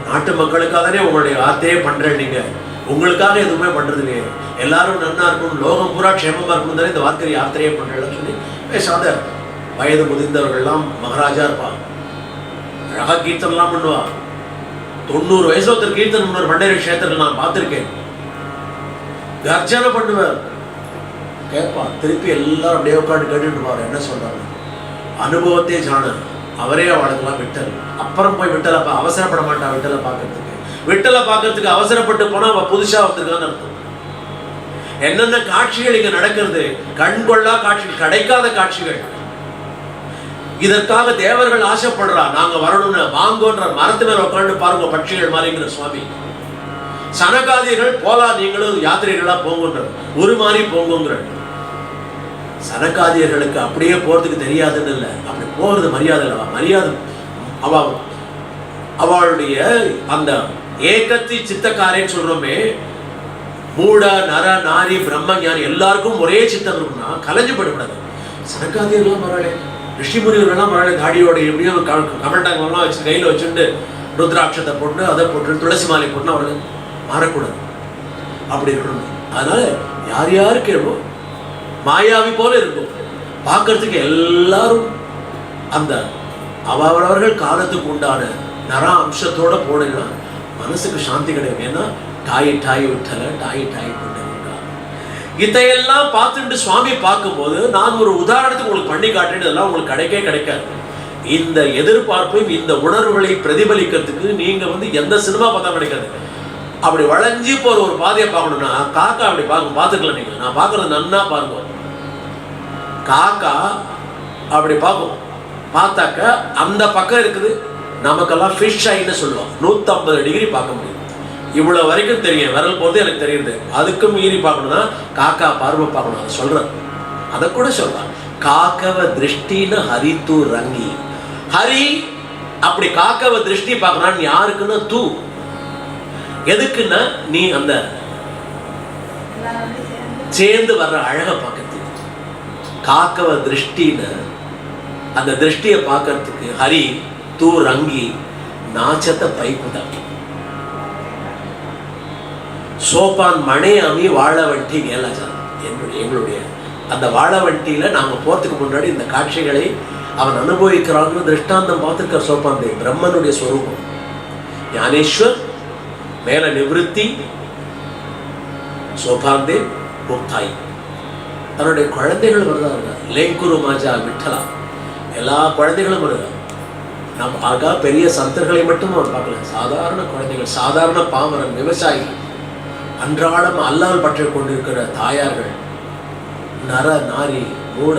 நாட்டு மக்களுக்காக தானே உங்களுடைய வார்த்தையே பண்றேன். நீங்க உங்களுக்காக எதுவுமே பண்றது இல்லையே, எல்லாரும் நன்னா இருக்கணும், லோகம் பூரா க்ஷேமமா இருக்கணும் தானே இந்த வார்த்தையை யாத்திரையே பண்றேன்னு சொல்லி பேசாத. வயது முதிர்ந்தவர்கள்லாம் மகாராஜா இருப்பாங்க, அழகா கீர்த்தனெல்லாம் பண்ணுவா. 90 வயசுல ஒருத்தர் கீர்த்தனம் பண்ணுவார். பண்டேரி கஷேத்திரத்தில் நான் பார்த்திருக்கேன். கர்ஜனை பண்ணுவார், கேட்பா. திருப்பி எல்லாரும் அப்படியே உட்காந்து கேட்டுட்டு இருப்பாரு என்ன சொல்றாங்க. அனுபவத்தே ஜான அவரே அவளுக்கெல்லாம் விட்டல். அப்புறம் போய் விட்டலை அவசரப்பட மாட்டா. விட்டலை பார்க்கறதுக்கு அவசரப்பட்டு போனா அவ புதுசா வந்திருக்கான்னு அர்த்தம். என்னென்ன காட்சிகள் இங்க நடக்கிறது, கண்கொள்ளா காட்சிகள், கிடைக்காத காட்சிகள். இதற்காக தேவர்கள் ஆசைப்படுறா, நாங்க வரணும்னு. வாங்கோன்ற மரத்து மேல உட்காந்து பாருங்க பட்சிகள் மாதிரிங்கிற சுவாமி. சனகாதிகள் போலா, நீங்களும் யாத்திரைகளா போங்கன்ற, ஒரு மாதிரி போங்குங்கிற. சனகாதியர்களுக்கு அப்படியே போறதுக்கு தெரியாதுன்னு இல்லை, அப்படி போறது மரியாதை இல்லவா. மரியாதை அவளுடைய அந்த ஏகத்தி சித்தக்காரேன்னு சொல்றோமே, மூட நர நாரி பிரம்ம ஞானி எல்லாருக்கும் ஒரே சித்தம் இருக்குன்னா கலைஞ்சு போயிடக்கூடாது. சனகாதியெல்லாம் பரவாயில்ல, ரிஷிமுனிவர்கள்லாம் பரவாயில்ல, தாடியோட எப்படியும் கமெண்டாங்கலாம் வச்சு கையில் வச்சுட்டு ருத்ராட்சத்தை போட்டு அதை போட்டு துளசி மாலை போட்டு அவர்கள் மாறக்கூடாது. அப்படி இருக்கணும். அதனால யார் யாருக்கு மாயாவி போல இருக்கும் பார்க்கறதுக்கு. எல்லாரும் அந்த அவரவர்கள் காலத்துக்கு உண்டான நர அம்சத்தோட போனீங்கன்னா மனசுக்கு சாந்தி கிடைக்கும். ஏன்னா டாய் விட்டல டாய் கொண்டு. இதையெல்லாம் பார்த்துட்டு சுவாமி பார்க்கும்போது நான் ஒரு உதாரணத்துக்கு உங்களுக்கு பண்ணி காட்டேன். இதெல்லாம் உங்களுக்கு கிடைக்காது. இந்த எதிர்பார்ப்பையும் இந்த உணர்வுகளை பிரதிபலிக்கிறதுக்கு நீங்க எந்த சினிமா பார்த்தா கிடைக்காது. அப்படி வளைஞ்சி போற ஒரு பாதையை பார்க்கணும்னா காக்கா அப்படி பார்த்துக்கலாம். நீங்க நான் பார்க்கறது நன்னா பாருங்க. காக்கா அப்படி பார்க்கும், பார்த்தாக்க அந்த பக்கம் இருக்குது. நமக்கெல்லாம் ஃபிஷ் ஐன்னு சொல்லுவோம். 150 டிகிரி பார்க்க முடியும். இவ்வளவு வரைக்கும் தெரியும், விரல் போது எனக்கு தெரியுது. அதுக்கும் மீறி பார்க்கணும்னா காக்கா பார்வை பார்க்கணும். அதை சொல்றேன், அதை கூட சொல்றான். காக்கவ திருஷ்டின்னு ஹரித்து ரங்கி. ஹரி அப்படி காக்கவ திருஷ்டி பார்க்கறான்னு யாருக்குன்னா தூ. எதுக்குன்னா நீ அந்த சேர்ந்து வர்ற அழக பார்க்கறது. காக்கவ திருஷ்டின்னு அந்த திருஷ்டியை பார்க்கறதுக்கு ஹரி தூ ரங்கி நாச்சத்தை பைக்குதா. சோப்பான் மணே அமி வாழவண்டி கேலாச்சாரம். எங்களுடைய அந்த வாழவண்டியில நாங்க போறதுக்கு முன்னாடி இந்த காட்சிகளை அவன் அனுபவிக்கிறான்னு திருஷ்டாந்தம் பார்த்துருக்க. சோப்பான் தேவ் பிரம்மனுடைய ஸ்வரூபம். ஞானேஸ்வர் மேல நிவೃತ್ತಿ, சோபான் தேவ் முக்தாய். தன்னுடைய குழந்தைகள் வருதாங்க. லேங்குரு மாஜா விட்டலா எல்லா குழந்தைகளும் வருது. நம்ம ஆகா பெரிய சந்தர்களை மட்டும் அவர் பார்க்கல. சாதாரண குழந்தைகள், சாதாரண பாமரன் விவசாயி, அன்றாடம் அல்லால் பற்றி கொண்டிருக்கிற தாயார்கள், நர நாரி மூட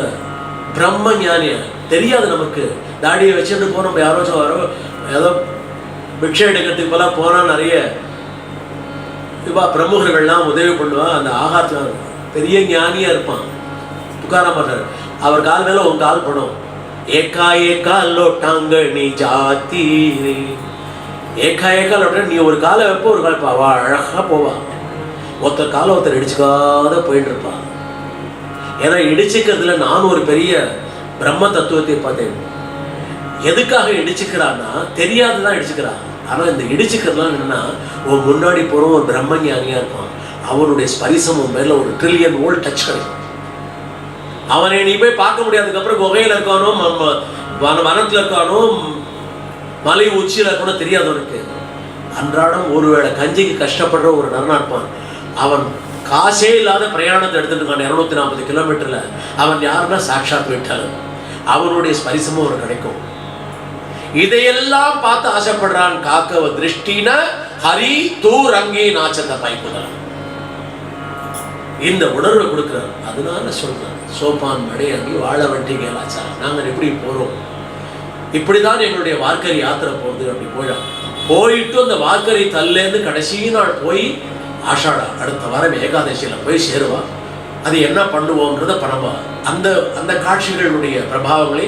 பிரம்ம ஞானிய தெரியாது நமக்கு. தாடியை வச்சுட்டு போனோம். நம்ம யாராச்சும் வர ஏதோ பிக்ஷை எடுக்கிறதுக்கு போல போனால் நிறைய பிரமுகர்கள்லாம் உதவி பண்ணுவா. அந்த ஆகாரத்தில் பெரிய ஞானியா இருப்பான். துக்காராம் பண்றார், அவர் கால் மேல உன் கால் படும். ஏக்கா லோட்டாங்க நீ ஜாத்தி. ஏக்கா லோட்ட நீ ஒரு காலை வைப்ப, ஒரு கால் பாவா அழகா போவா. ஒருத்தர் காலை ஒருத்தர் இடிச்சுக்காத போயிட்டு இருப்பான். ஏன்னா இடிச்சுக்கிறதுல நான் ஒரு பெரிய பிரம்ம தத்துவத்தை பார்த்தேன். எதுக்காக இடிச்சுக்கிறான்னா தெரியாதுதான் இடிச்சுக்கிறான். ஆனால் இந்த இடிச்சுக்கிறதுலாம் என்னன்னா, உன் முன்னாடி போகிற ஒரு பிரம்ம ஞானியா இருப்பான். அவனுடைய ஸ்பரிசம் உன் மேல ஒரு ட்ரில்லியன் வோல்ட் டச் கிடைக்கும். அவனை நீ போய் பார்க்க முடியாதுக்கப்புறம் குகையில் இருக்கானோ, வனத்தில் இருக்கானோ, மலை உச்சியில் இருக்கானோ தெரியாது அவனுக்கு. அன்றாடம் ஒருவேளை கஞ்சிக்கு கஷ்டப்படுற ஒரு நரனா இருப்பான். அவன் காசே இல்லாத பிரயாணத்தை எடுத்துட்டு இருக்கான் 240 கிலோமீட்டர்ல. அவன் யாருன்னா சாட்சாத் விட்டாலும் அவனுடைய ஸ்பரிசமும் அவனுக்கு கிடைக்கும். இதையெல்லாம் பார்த்து ஆசைப்படுறான். காக்கவ திருஷ்டின ஹரி தூ ரங்கி நாச்சத்தை பைப்புதான் இந்த உணர்வை கொடுக்கிறார். அதனால சொல்றார், சோப்பான் மடையங்கி வாழ வண்டி கேலாச்சாரம். நாங்கள் எப்படி போறோம், இப்படிதான் எங்களுடைய வார்க்கரி யாத்திரை போகுது. அப்படி போயிட்டு அந்த வார்க்கரி தல்லேருந்து கடைசி நாள் போய் ஆஷாடா அடுத்த வாரம் ஏகாதசியில போய் சேருவா. அது என்ன பண்ணுவோங்கிறத பணமா அந்த அந்த காட்சிகளுடைய பிரபாவங்களை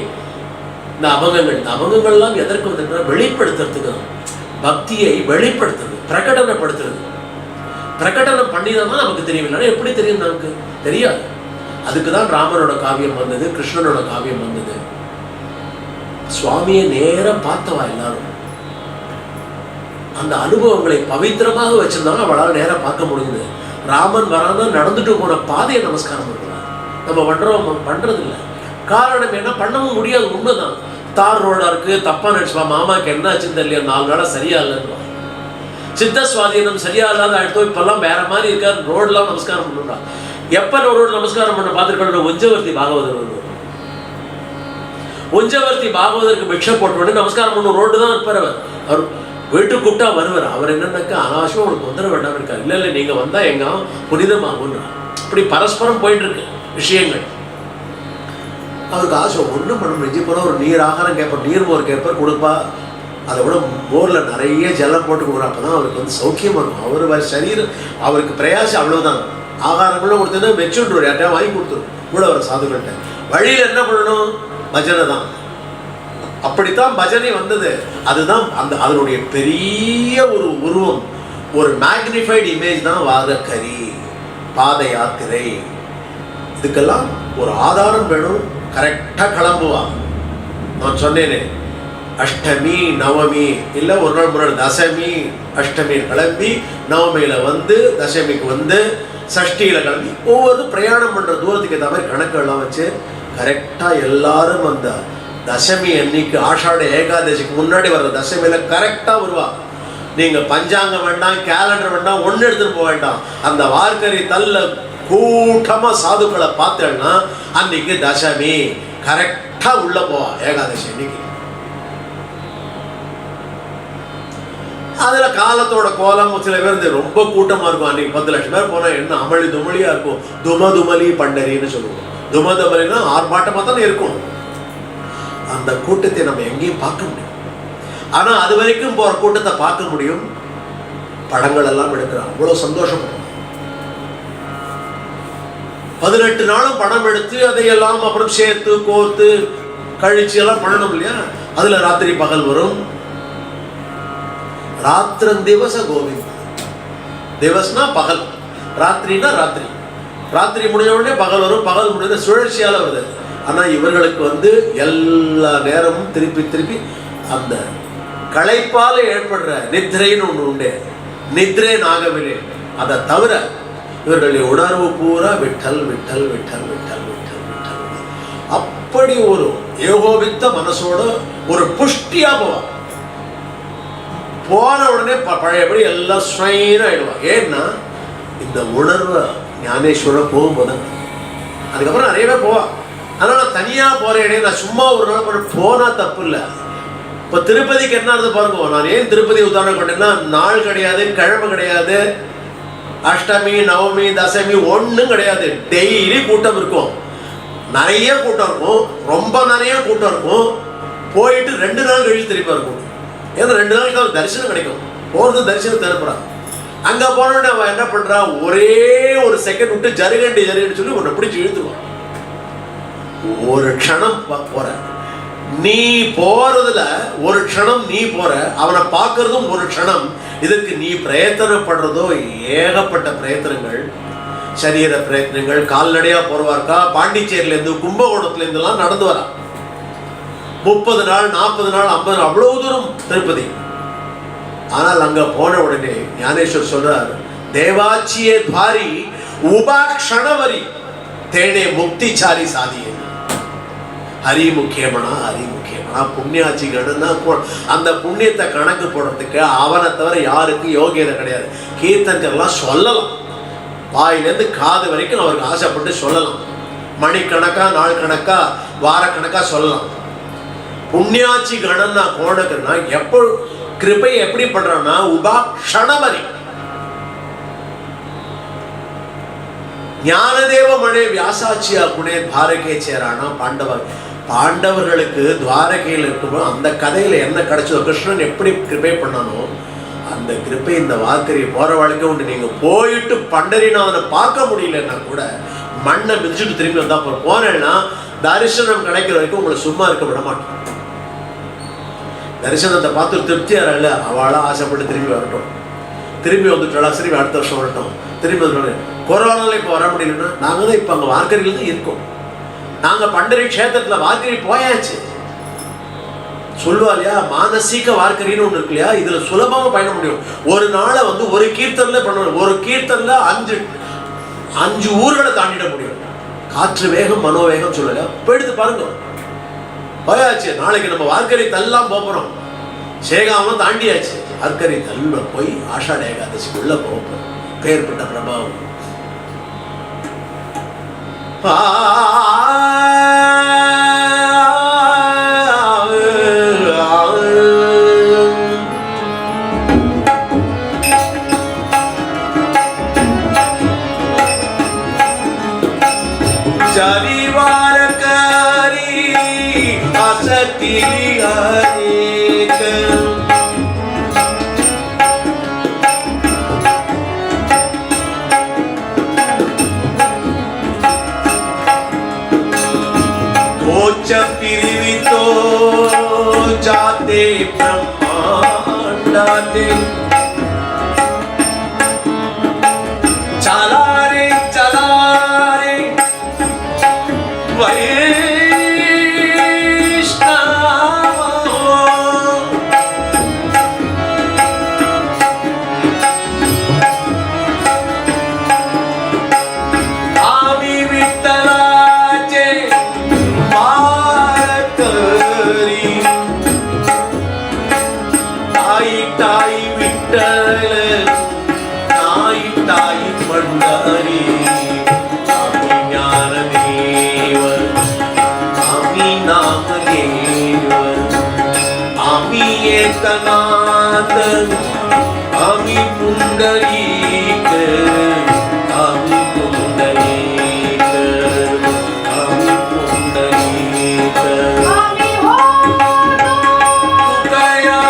இந்த அபங்கங்கள்லாம் எதற்கு வந்து வெளிப்படுத்துறதுக்கு, பக்தியை வெளிப்படுத்துறது, பிரகடனப்படுத்துறது. பிரகடனம் பண்ணிதான் நமக்கு தெரியும். இல்லைன்னா எப்படி தெரியும்? நமக்கு தெரியாது. அதுக்கு தான் ராமனோட காவியம் வந்தது, கிருஷ்ணனோட காவியம் வந்தது. சுவாமியை நேரம் பார்த்தவா எல்லாரும். அந்த அனுபவங்களை பவித்திரமாக வச்சிருந்தாலும் அவளால் நேராக பார்க்க முடியுது. ராமன் வரானா நடந்துட்டு போன பாதையை நமஸ்காரம் பண்ணுறான். நம்ம பண்றது இல்லை. காரணம் என்ன? பண்ணவும் முடியாது. உண்மைதான். தார் ரோடா இருக்கு, தப்பா நினைச்சுப்பா, மாமாக்கு என்ன ஆச்சுன்னு தெரியல, 4 நாளா சரியா இல்லைன்னு. சித்த சுவாதீனம் சரியா இல்லாத ஆயிடுத்தோ, இப்பெல்லாம் வேற மாதிரி இருக்காரு, ரோடெல்லாம் நமஸ்காரம் பண்ணுறா. எப்ப ரோடு நமஸ்காரம் பண்ண பார்த்துருக்கோம்? உஞ்சவர்த்தி பாகவதர் வருவார். உஞ்சவர்த்தி பாகவதற்கு பிக்ஷை போட்ட உடனே நமஸ்காரம் பண்ண ரோடு தான் இருப்பார். அவர் வீட்டுக்கு கூப்பிட்டா வருவார். அவர் என்னன்னாக்கா அனாவசியமா உங்களுக்கு தொந்தரவு வேண்டாம் இருக்கா. இல்லை நீங்க வந்தா எங்க புனிதமாகும். இப்படி பரஸ்பரம் போயிட்டு இருக்கு விஷயங்கள். அவருக்கு ஆசை ஒன்றும் பண்ண முடிஞ்சு போல ஒரு நீர் ஆகாரம் கேட்பார், நீர் மோர் கேட்பார், கொடுப்பா. அதை விட மோரில் நிறைய ஜலம் போட்டு கொடுக்குறா. அப்போ தான் அவருக்கு வந்து சௌக்கியமாக இருக்கும். அவர் சரீரம் அவருக்கு பிரயாசம் அவ்வளோதான். ஆகாரங்களும் கொடுத்ததுன்னா வச்சுட்டு யார்ட்டையா வாங்கி கொடுத்துரும் கூட வர சாதுகள்கிட்ட. வழியில் என்ன பண்ணணும்? பஜனை தான். அப்படித்தான் பஜனை வந்தது. அதுதான் அதனுடைய பெரிய ஒரு உருவம், ஒரு மேக்னிஃபைடு இமேஜ் தான் வாகக்கரி, பாத யாத்திரை. இதுக்கெல்லாம் ஒரு ஆதாரம் வேணும். கரெக்டாக கிளம்புவா. நான் சொன்னேனே, அஷ்டமி நவமி இல்லை ஒரு நாள் முன்னாடி தசமி அஷ்டமி கிளம்பி நவமியில் வந்து தசமிக்கு வந்து சஷ்டியில் கிளம்பி ஒவ்வொரு பிரயாணம் பண்ணுற தூரத்துக்கு ஏற்ற மாதிரி கணக்கெல்லாம் வச்சு கரெக்டாக எல்லாரும் அந்த தசமி அன்னைக்கு ஆஷாட ஏகாதசிக்கு முன்னாடி வர்ற தசமியில் கரெக்டாக வருவா. நீங்கள் பஞ்சாங்கம் வேண்டாம், கேலண்டர் வேண்டாம், ஒன்று எடுத்துகிட்டு போக வேண்டாம். அந்த வார்க்கரி தள்ள கூட்டமாக சாதுக்களை பார்த்தேன்னா அன்னைக்கு தசமி கரெக்டாக உள்ள போவா. ஏகாதசி அன்னைக்கு அதில் காலத்தோட கோலம் சில பேர் ரொம்ப கூட்டமாக இருக்கும். அன்றைக்கி 10 லட்சம் பேர் போனால் என்ன அமளி துமளியாக இருக்கும். துமதுமலி பண்டரின்னு சொல்லுவோம். துமதுமலின்னா ஆர்ப்பாட்டமாக தானே இருக்கும். அந்த கூட்டத்தை நம்ம எங்கேயும் பார்க்க முடியும். ஆனால் அது வரைக்கும் போகிற கூட்டத்தை பார்க்க முடியும். படங்கள் எல்லாம் எடுக்கிறான். அவ்வளோ சந்தோஷப்படுறோம். 18 நாளும் படம் எடுத்து அதையெல்லாம் அப்புறம் சேர்த்து கோர்த்து கழிச்சு எல்லாம் பண்ணணும் இல்லையா. அதில் ராத்திரி பகல் வரும். ராத்திரன் திவச கோவிந்த். திவஸ்னா பகல், ராத்திரினா ராத்திரி. ராத்திரி முடிஞ்ச உடனே பகல் வரும், பகல் முடிஞ்ச சுழற்சியால் வருது. ஆனால் இவர்களுக்கு வந்து எல்லா நேரமும் திருப்பி திருப்பி அந்த களைப்பால் ஏற்படுற நித்ரைன்னு ஒன்று உண்டு. நித்ரே நாகவிலே. அதை தவிர இவர்களுடைய உணர்வு பூரா விட்டல் விட்டல் விட்டல் விட்டல் விட்டல் விட்டல். அப்படி ஒரு ஏகோபித்த மனசோட ஒரு புஷ்டியா போவான். போன உடனே பழையபடி எல்லாம் ஸ்ட்ரெயின் ஆயிடுவான். ஏன்னா இந்த உணர்வை ஞானேஸ்வரர் போகும்போது அதுக்கப்புறம் நிறைய பேர் போவான். ஆனால் நான் தனியாக போகிறேனே, நான் சும்மா ஒரு நாள் போனால் தப்பு இல்லை. இப்போ திருப்பதிக்கு என்ன இருந்தது பாருங்க. நான் ஏன் திருப்பதி உதாரணம் கொண்டேன்னா, நாள் கிடையாது, கிழமை கிடையாது, அஷ்டமி நவமி தசமி ஒன்றும் கிடையாது. டெய்லி கூட்டம் இருக்கும், நிறைய கூட்டம் இருக்கும், ரொம்ப நிறைய கூட்டம் இருக்கும். போயிட்டு 2 நாள் கழிச்சு திருப்பி இருக்கும். ஏன்னா 2 நாளைக்கு அவன் தரிசனம் கிடைக்கும். போகிறது தரிசனம் தருப்புறான். அங்கே போனோடனே அவன் என்ன பண்ணுறான், ஒரே ஒரு செகண்ட் விட்டு ஜருகண்டி ஜருகண்டி சொல்லி உன்னை பிடிச்சி இழுத்துவான். ஒரு க்ஷணம் போற நீ போறதுல ஒரு க்ஷணம் நீ போற, அவனை பார்க்கறதும் ஒரு க்ஷணம். இதற்கு நீ பிரயத்தனப்படுறதோ ஏகப்பட்ட பிரயத்தனங்கள், சரீர பிரயத்தனங்கள். கால்நடையா போறவார்க்கா பாண்டிச்சேரியிலேருந்து கும்பகோணத்துலேருந்துலாம் நடந்து வரா. 30 நாள் 40 நாள் 50 நாள் அவ்வளவு தூரம் திருப்பதி. ஆனால் அங்க போன உடனே ஞானேஸ்வர் சொல்றார், தேவாச்சியே துவாரி உபாக்ஷணவரி தேனே முக்திச்சாரி சாதியே. ஹரி முக்கியமனா ஹரி முக்கியமனா. புண்ணியாச்சிகள்னா அந்த புண்ணியத்தை கணக்கு போடுறதுக்கு அவனை தவிர யாருக்கு யோகியதை கிடையாது. கீர்த்தன்கர்லாம் சொல்லலாம், வாயிலேருந்து காது வரைக்கும் அவருக்கு ஆசைப்பட்டு சொல்லலாம். மணிக்கணக்கா நாள் கணக்கா வாரக்கணக்கா சொல்லலாம். புண்ணியாச்சி கணன்னா கோணக்கர்னா எப்போ கிருபை எப்படி பண்றான்னா உபாக்ஷணவரி. ஞானதேவ மழை வியாசாச்சியா குணே துவாரகே சேரானா பாண்டவர்களுக்கு துவாரகையில் இருக்கும்போது அந்த கதையில என்ன கிடைச்சதோ, கிருஷ்ணன் எப்படி கிருபை பண்ணானோ அந்த கிருபை இந்த வாக்கரியை போற வாழ்க்கை உண்டு. நீங்க போயிட்டு பண்டரிநாதனை பார்க்க முடியலன்னா கூட மண்ணை மிதிச்சுட்டு திரும்பி வந்தா போனேன்னா தரிசனம் கிடைக்கிற வரைக்கும் உங்களை சும்மா இருக்க விட மாட்டோம். தரிசனத்தை பார்த்து திருப்தியா இல்லை, அவளா ஆசைப்பட்டு திரும்பி வரட்டும். திரும்பி வந்துட்டாளா, சரி அடுத்த வருஷம் வரட்டும். திரும்பி வந்து கொரோனால இப்போ வர முடியலன்னா நாங்கள் தான் இப்போ அங்கே வார்க்கரியில் தான் இருக்கோம். நாங்கள் பண்டரி க்ஷேத்திரத்தில் வார்க்கரி போயாச்சு. சொல்லுவா இல்லையா, மானசீக வார்க்கரின்னு ஒன்று இருக்கு இல்லையா, இதுல சுலபமா பயண முடியும். ஒரு நாளை வந்து ஒரு கீர்த்தன்ல பண்ண, ஒரு கீர்த்தன்ல அஞ்சு ஊர்களை தாண்டிட முடியும். காற்று வேகம் மனோவேகம் சொல்லல, போயிடுத்து பாருங்க. போயாச்சு, நாளைக்கு நம்ம வார்க்கரி தல்லாம் போறோம். சேகாமம் தாண்டியாச்சு, வார்க்கரி தல்ல போய் ஆஷாட ஏகாதசிக்குள்ள போகிறோம். பேர்பட்ட பிரபாவம். जरिवारकारी असती अनेक कोच पिरिवितो जाते ब्रह्मांडाते चला रे एकनाथ आम्ही पुंडरीक, आम्ही पुंडरीक, आम्ही पुंडरीक, आम्ही हो तुकया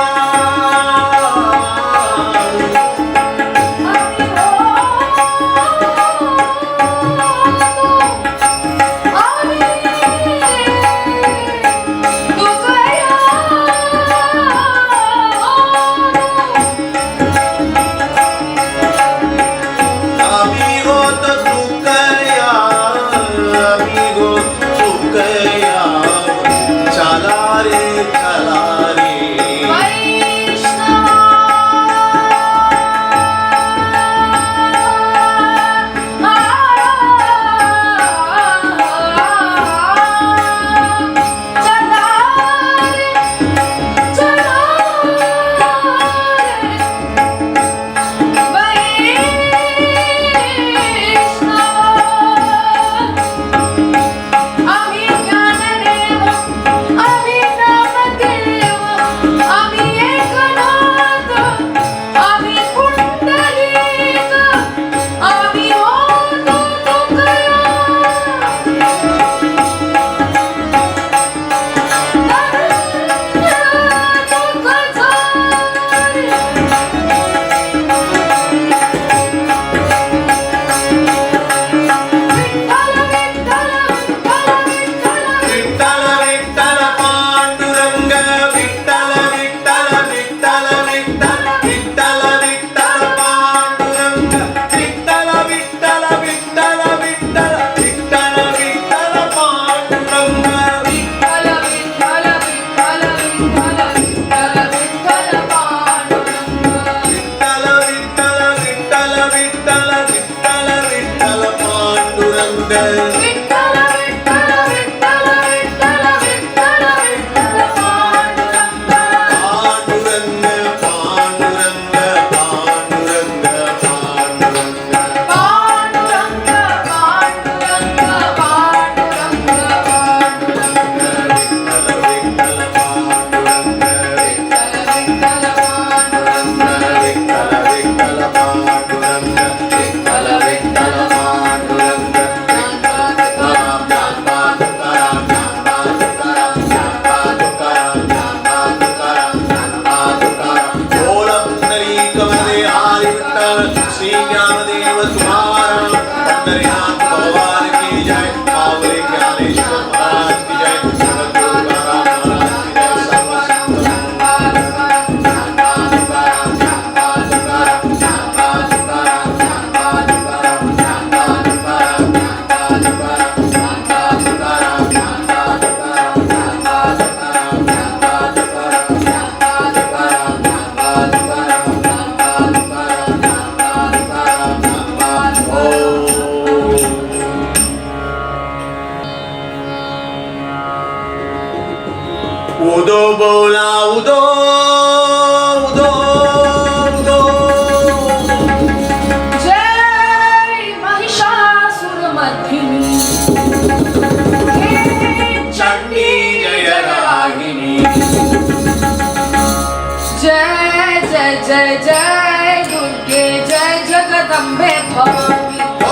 जय दुर्गे जय जगदम्बे भवानी ओ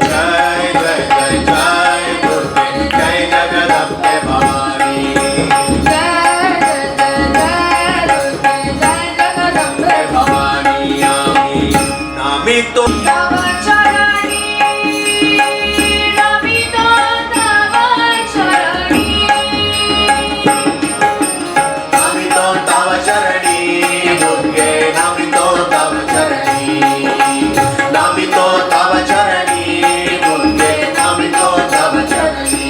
जय जय जय जय दुर्गे जय जगदम्बे भवानी जय जय जय जय दुर्गे जय जगदम्बे भवानी आम्ही नामितो तव चरणी नमितो तव चरणी नामितो तव चरणी दुर्गे नामितो तव चरणी नामितो तव चरणी दुर्गे नामितो तव चरणी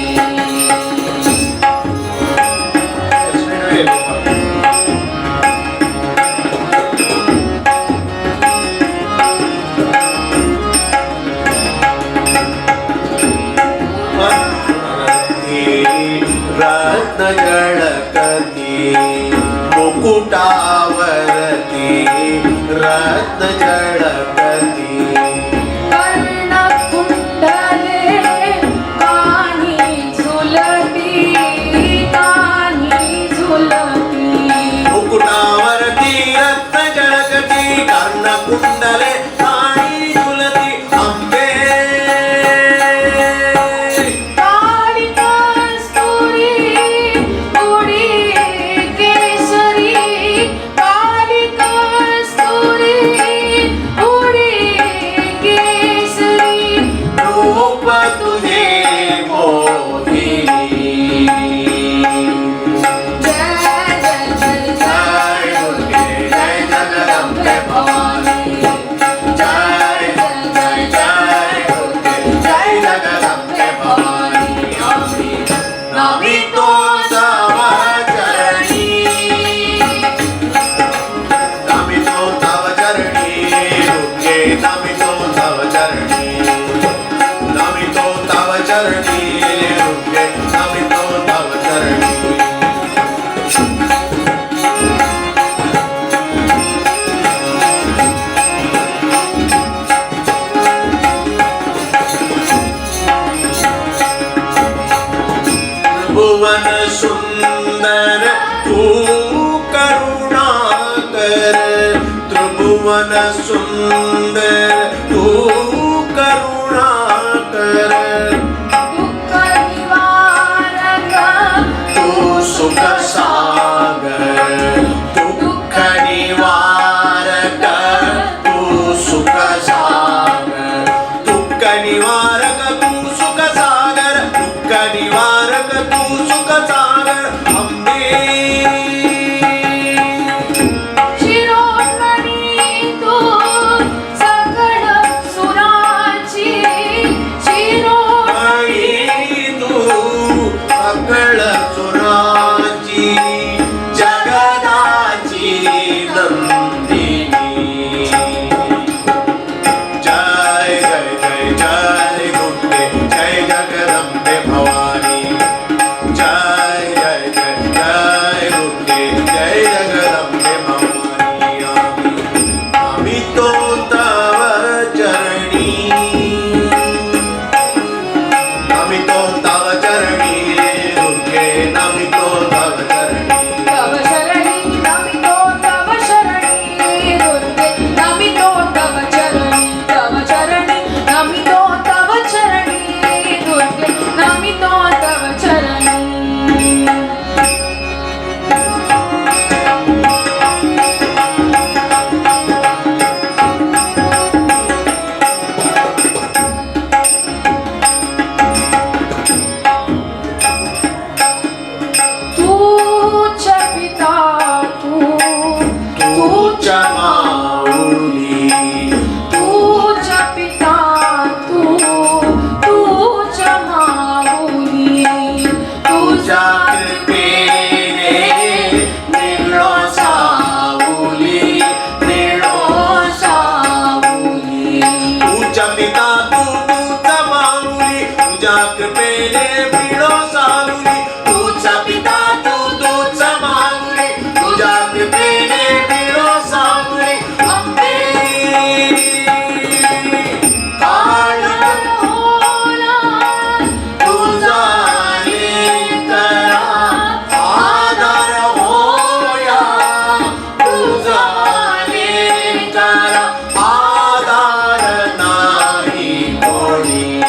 रत्न जळकती मुकुटावरती रत्न जळकती कर्णकुण्डले कानी झुलती मुकुटावरती रत्न जळकती कर्णकुंडले काळी झुलती अंबे काळी कस्तुरी उडी केसरी काळी कस्तुरी उडी केसरी रूप तुझे मोहिनी जय जय जय जय दुर्गे जय जगदम्बे भवानी जय जय जय जय दुर्गे जय जगदम्बे भवानी आम्ही नामितो तव चरणी नामितो तव चरणी दुर्गे नामितो तव चरणी नामितो तव चरणी दुर्गे नामितो तव चरणी भुवन सुंदर तू करुणाकर त्रिभुवन सुंदर तू करुणाकर दुःख निवारक तू सुख सागर दुःख निवारक तू सुख सागर दुःख निवारक तू सुख सागर दुःख निवारक तू सुख सागर अंबे शिरोमणी तू सकळ विचार आधार नाही कोणी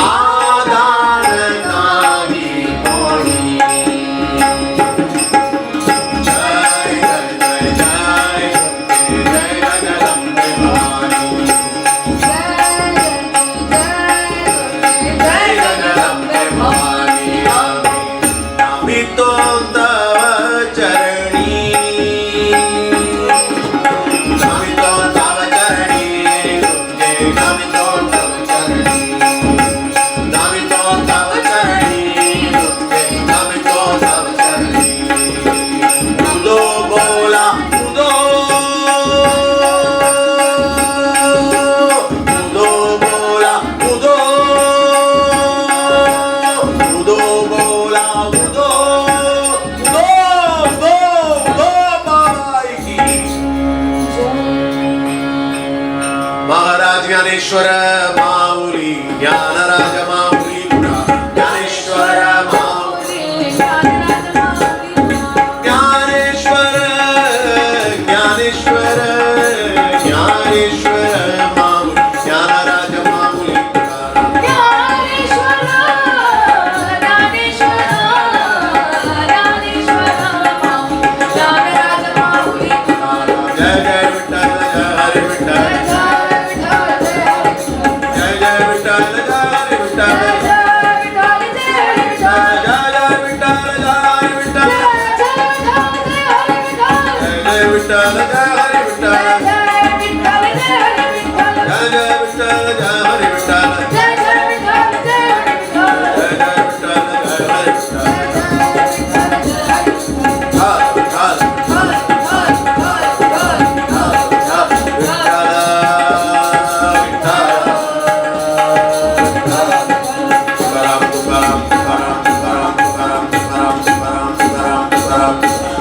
आधार नाही कोणी जय जय जय जय जय जगदंबे भवानी जय जगदंबे भवानी आम्ही तो तव चरणी आम्ही तो तव चरणी आम्ही तो तव चरणी आम्ही तो तव चरणी आम्ही तो तव चरणी उदो बोला उदो उदो बोला उदो उदो बोला उदो उदो उदो उदो बाबाई की महाराज ज्ञानेश्वर माऊली ज्ञानराज माऊली ज्ञानेश्वर माऊली ज्ञानेश्वर ज्ञानेश्वर ज्ञानेश्वर माऊली ज्ञानराज माऊली जय जय विठ्ठल जय हरे विठ्ठल जय जय विठ्ठल जय हरे विठ्ठल जय जय विठ्ठल जय हरे विठ्ठल जय जय विठ्ठल जय हरे विठ्ठल जय जय विठ्ठल जय हरे विठ्ठल जय जय विठ्ठल जय हरे विठ्ठल हर हर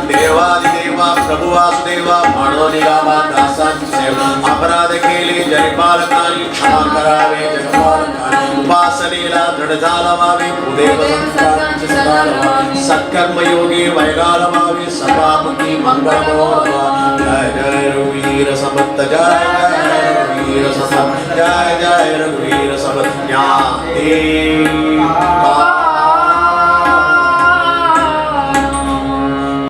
देवादिदेवा प्रभु वासुदेवा मानव निगामा दासांची सेवा अपराध केले जरी बालकांनी क्षमा करावे जगपालकांनी उपासनेला दृढ झाला व्हावे भूदेव संस्कारांचे सदाल व्हावे सत्कर्म योगी वैगाल व्हावे सभामुखी मंगळ बोलवा जय जय रघुवीर समर्थ जय जय रघुवीर समर्थ जय जय रघुवीर समर्थ ज्ञान